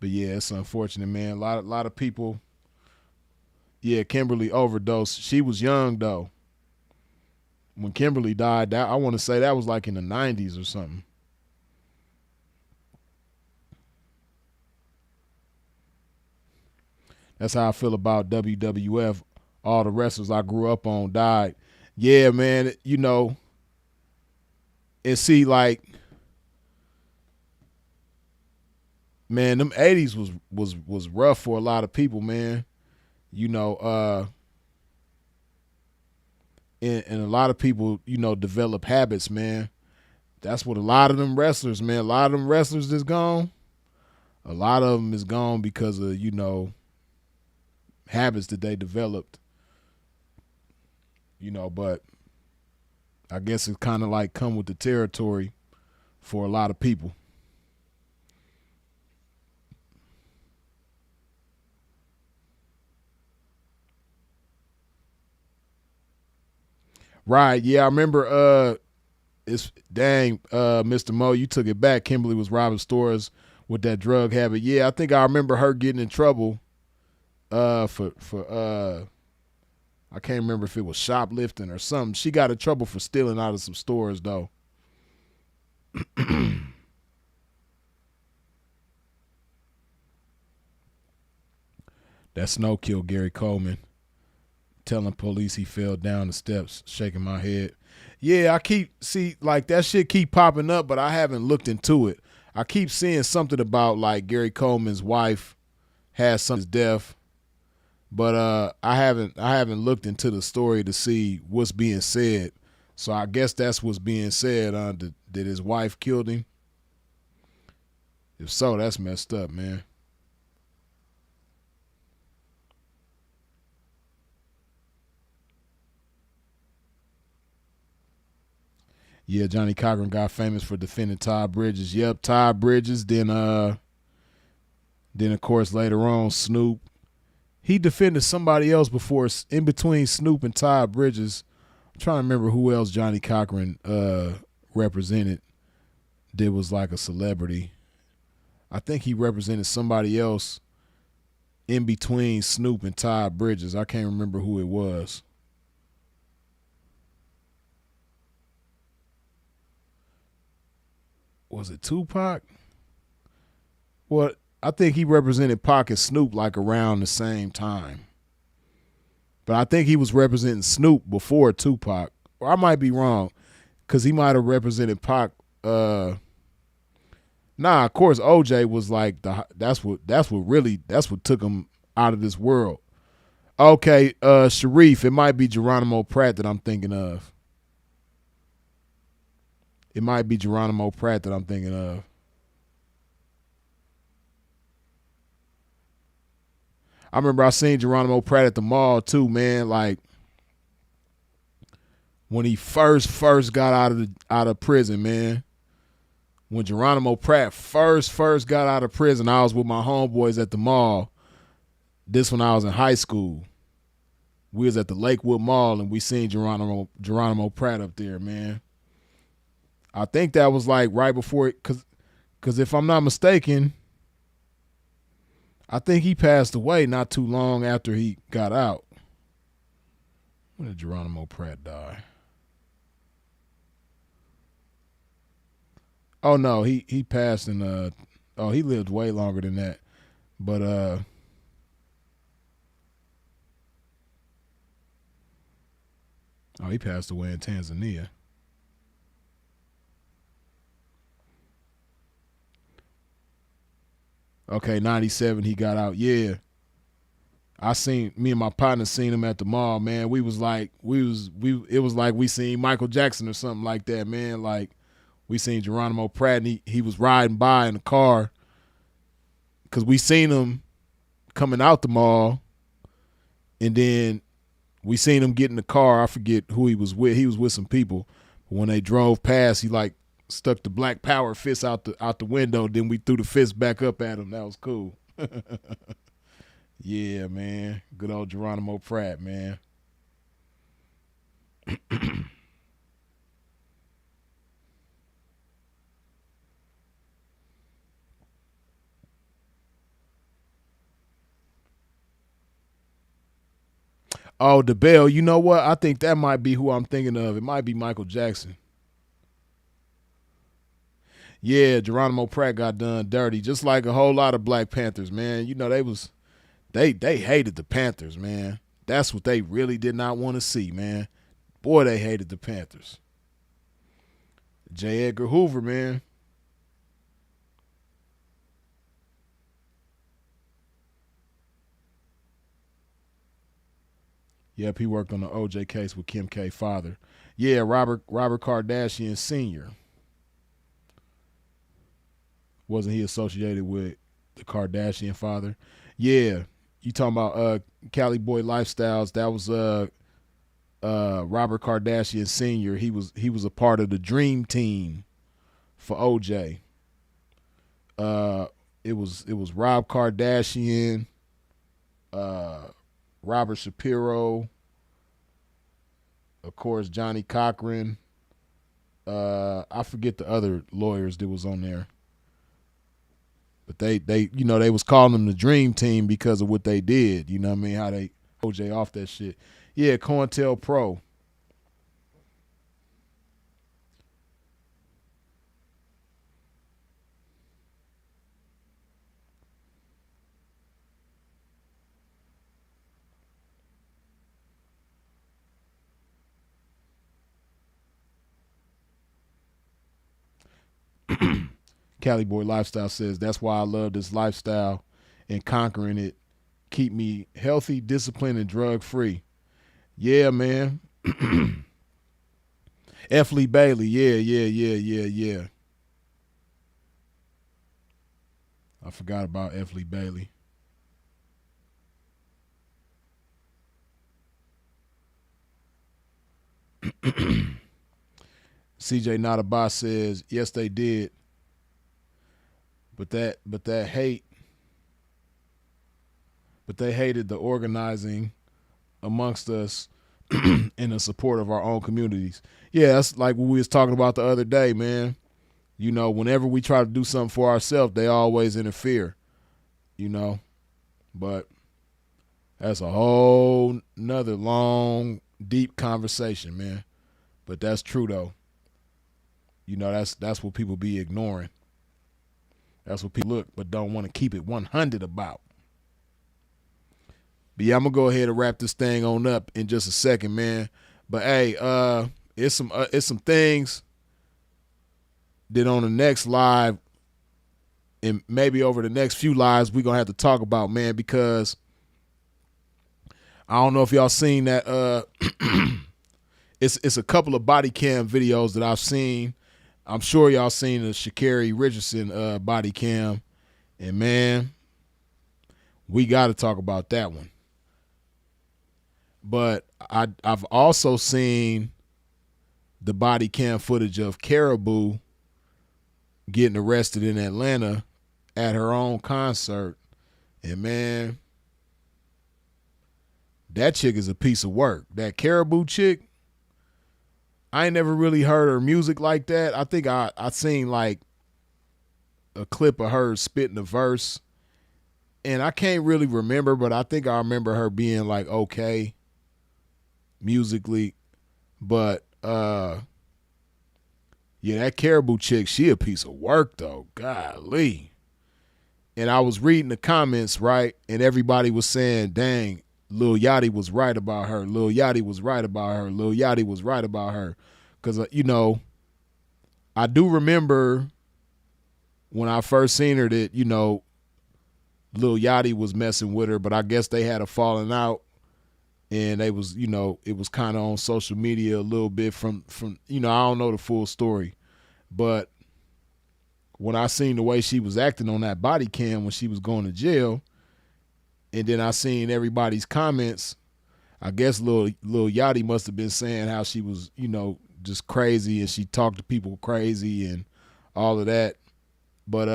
yeah, it's unfortunate, man. A lot of people. Yeah, Kimberly overdosed. She was young though. When Kimberly died, I want to say that was like in the 90s or something. That's how I feel about WWF. All the wrestlers I grew up on died. Yeah, man, and see, like, man, them 80s was rough for a lot of people, man. And a lot of people, develop habits, man. That's what a lot of them wrestlers, man. A lot of them wrestlers is gone. A lot of them is gone because of, habits that they developed. But I guess it's kind of like come with the territory for a lot of people. Right, yeah, I remember Mr. Mo, you took it back. Kimberly was robbing stores with that drug habit. Yeah, I think I remember her getting in trouble for I can't remember if it was shoplifting or something. She got in trouble for stealing out of some stores though. That snow killed Gary Coleman. Telling police he fell down the steps, shaking my head. Yeah, like that shit keep popping up, but I haven't looked into it. I keep seeing something about like Gary Coleman's wife had some his death, but I haven't looked into the story to see what's being said. So I guess that's what's being said. Did his wife killed him? If so, that's messed up, man. Yeah, Johnny Cochran got famous for defending Todd Bridges. Yep, Todd Bridges. Then of course later on Snoop. He defended somebody else before, in between Snoop and Todd Bridges. I'm trying to remember who else Johnny Cochran represented that was like a celebrity. I think he represented somebody else in between Snoop and Todd Bridges. I can't remember who it was. Was it Tupac? Well, I think he represented Pac and Snoop like around the same time. But I think he was representing Snoop before Tupac. Or I might be wrong, because he might have represented Pac. Of course OJ was like that's what took him out of this world. Okay, Sharif, it might be Geronimo Pratt that I'm thinking of. It might be Geronimo Pratt that I'm thinking of. I remember I seen Geronimo Pratt at the mall too, man. Like when he first got out of prison, man. When Geronimo Pratt first got out of prison, I was with my homeboys at the mall. This when I was in high school. We was at the Lakewood Mall and we seen Geronimo Pratt up there, man. I think that was like right before it, cause if I'm not mistaken, I think he passed away not too long after he got out. When did Geronimo Pratt die? Oh no, he passed in he lived way longer than that. But he passed away in Tanzania. Okay, 97 he got out. Yeah. Me and my partner seen him at the mall, man. It was like we seen Michael Jackson or something like that, man. Like we seen Geronimo Pratt and he was riding by in the car because we seen him coming out the mall and then we seen him get in the car. I forget who he was with. He was with some people. But when they drove past, he like stuck the Black Power fist out the window. Then we threw the fist back up at him. That was cool. Yeah, man. Good old Geronimo Pratt, man. Oh, the bell. You know what? I think that might be who I'm thinking of. It might be Michael Jackson. Yeah, Geronimo Pratt got done dirty, just like a whole lot of Black Panthers, man. You know, they hated the Panthers, man. That's what they really did not want to see, man. Boy, they hated the Panthers. J. Edgar Hoover, man. Yep, he worked on the OJ case with Kim K. father. Yeah, Robert Kardashian Sr. Wasn't he associated with the Kardashian father? Yeah, you talking about Cali Boy Lifestyles? That was Robert Kardashian Sr. He was a part of the Dream Team for OJ. It was Rob Kardashian, Robert Shapiro, of course Johnny Cochran. I forget the other lawyers that was on there. But they they was calling them the Dream Team because of what they did. You know what I mean? How they OJ off that shit. Yeah, COINTELPRO. Cali Boy Lifestyle says, that's why I love this lifestyle and conquering it. Keep me healthy, disciplined, and drug-free. Yeah, man. F. Lee Bailey. Yeah. I forgot about F. Lee Bailey. CJ Not a Boss says, yes, they did. But that hate, but they hated the organizing amongst us in the support of our own communities. Yeah, that's like what we was talking about the other day, man. You know, whenever we try to do something for ourselves, they always interfere, you know. But that's a whole nother long, deep conversation, man. But that's true, though. You know, that's what people be ignoring. That's what people look, but don't want to keep it 100 about. But yeah, I'm gonna go ahead and wrap this thing on up in just a second, man. But hey, it's some things that on the next live and maybe over the next few lives we're gonna have to talk about, man, because I don't know if y'all seen that. It's a couple of body cam videos that I've seen. I'm sure y'all seen the Sha'Carri Richardson body cam, and man, we got to talk about that one. But I've also seen the body cam footage of Caribou getting arrested in Atlanta at her own concert, and man, that chick is a piece of work. That Caribou chick, I ain't never really heard her music like that. I think I seen like a clip of her spitting a verse, and I can't really remember, but I think I remember her being like okay musically. But yeah, that Caribou chick, she a piece of work though. Golly. And I was reading the comments, right, and everybody was saying, dang, Lil Yachty was right about her. Lil Yachty was right about her. Lil Yachty was right about her. Because, you know, I do remember when I first seen her that, you know, Lil Yachty was messing with her, but I guess they had a falling out, and they was, you know, it was kind of on social media a little bit from, you know, I don't know the full story. But when I seen the way she was acting on that body cam when she was going to jail, and then I seen everybody's comments, I guess Lil Yachty must have been saying how she was, you know, just crazy, and she talked to people crazy and all of that. But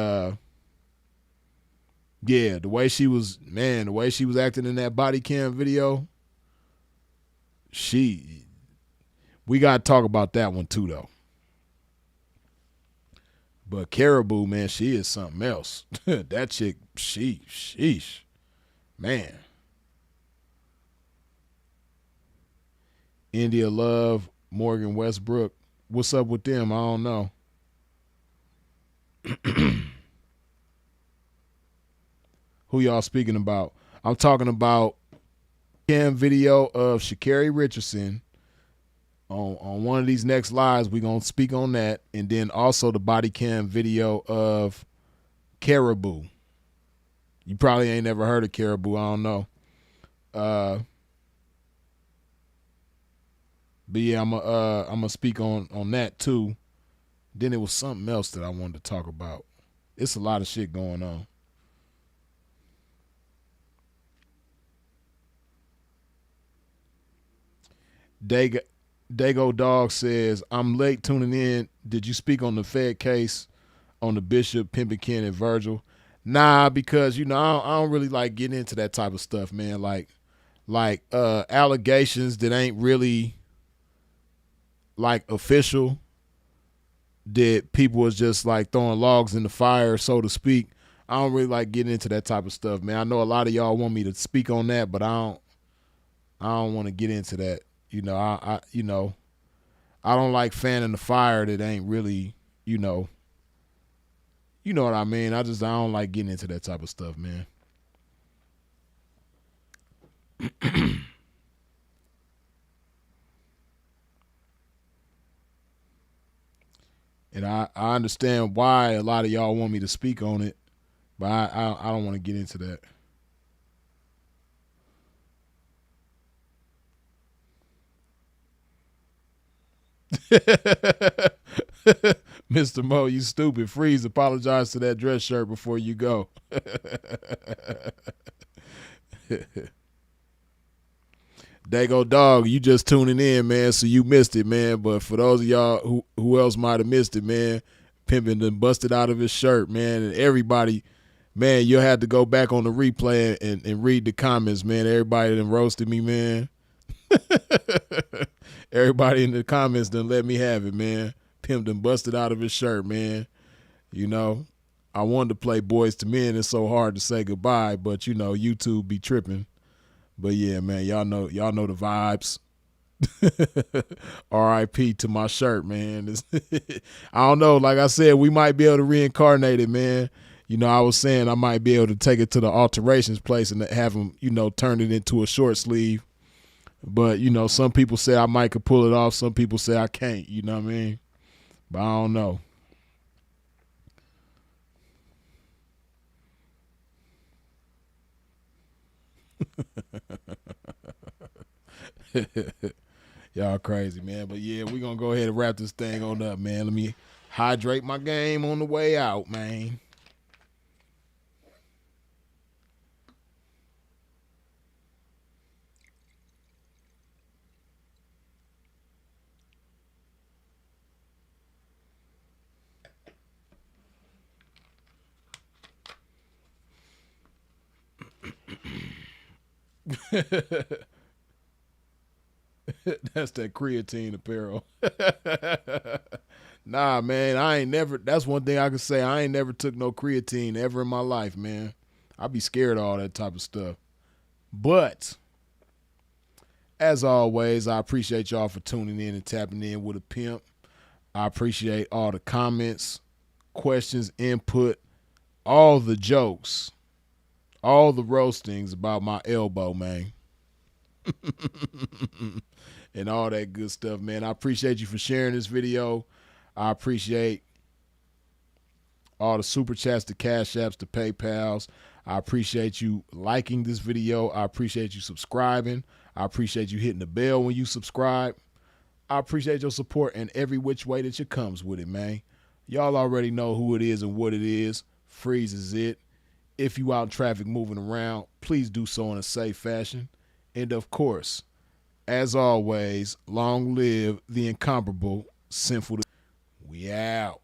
Yeah, the way she was acting in that body cam video, we got to talk about that one too, though. But Caribou, man, she is something else. That chick, sheesh, man. India Love, Morgan Westbrook. What's up with them? I don't know. Who y'all speaking about? I'm talking about cam video of Sha'Carri Richardson. On one of these next lives, we're going to speak on that. And then also the body cam video of Caribou. You probably ain't never heard of Caribou. I don't know. But yeah, I'm gonna speak on that too. Then it was something else that I wanted to talk about. It's a lot of shit going on. Dago Dog says, I'm late tuning in. Did you speak on the Fed case on the Bishop, Pimpin' Ken, and Virgil? Nah, because, I don't really like getting into that type of stuff, man. Like allegations that ain't really like official, that people was just like throwing logs in the fire, so to speak. I don't really like getting into that type of stuff, man. I know a lot of y'all want me to speak on that, but I don't want to get into that. I don't like fanning the fire that ain't really, you know what I mean? I don't like getting into that type of stuff, man. And I understand why a lot of y'all want me to speak on it, but I don't want to get into that. Mr. Mo, you stupid. Freeze, apologize to that dress shirt before you go. Dago Dog, you just tuning in, man, so you missed it, man. But for those of y'all who else might have missed it, man, Pimpin' done busted out of his shirt, man. And everybody, man, you'll have to go back on the replay and read the comments, man. Everybody done roasted me, man. Everybody in the comments done let me have it, man. Pimp done busted out of his shirt, man. I wanted to play Boys to Men. It's so hard to say goodbye, but YouTube be tripping. But yeah, man, y'all know the vibes. R.I.P. to my shirt, man. I don't know. Like I said, we might be able to reincarnate it, man. I was saying I might be able to take it to the alterations place and have them, turn it into a short sleeve. But, some people say I might could pull it off. Some people say I can't, you know what I mean? But I don't know. Y'all crazy, man. But yeah, we're going to go ahead and wrap this thing on up, man. Let me hydrate my game on the way out, man. That's that creatine apparel. Nah, man, that's one thing I can say. I ain't never took no creatine ever in my life, man. I be scared of all that type of stuff. But, as always, I appreciate y'all for tuning in and tapping in with a pimp. I appreciate all the comments, questions, input, all the jokes, all the roastings about my elbow, man. And all that good stuff, man. I appreciate you for sharing this video. I appreciate all the super chats, the cash apps, the PayPals. I appreciate you liking this video. I appreciate you subscribing. I appreciate you hitting the bell when you subscribe. I appreciate your support in every which way that it comes with it, man. Y'all already know who it is and what it is. Freeze is it. If you out in traffic moving around, please do so in a safe fashion. And of course, as always, long live the incomparable Sinful. We out.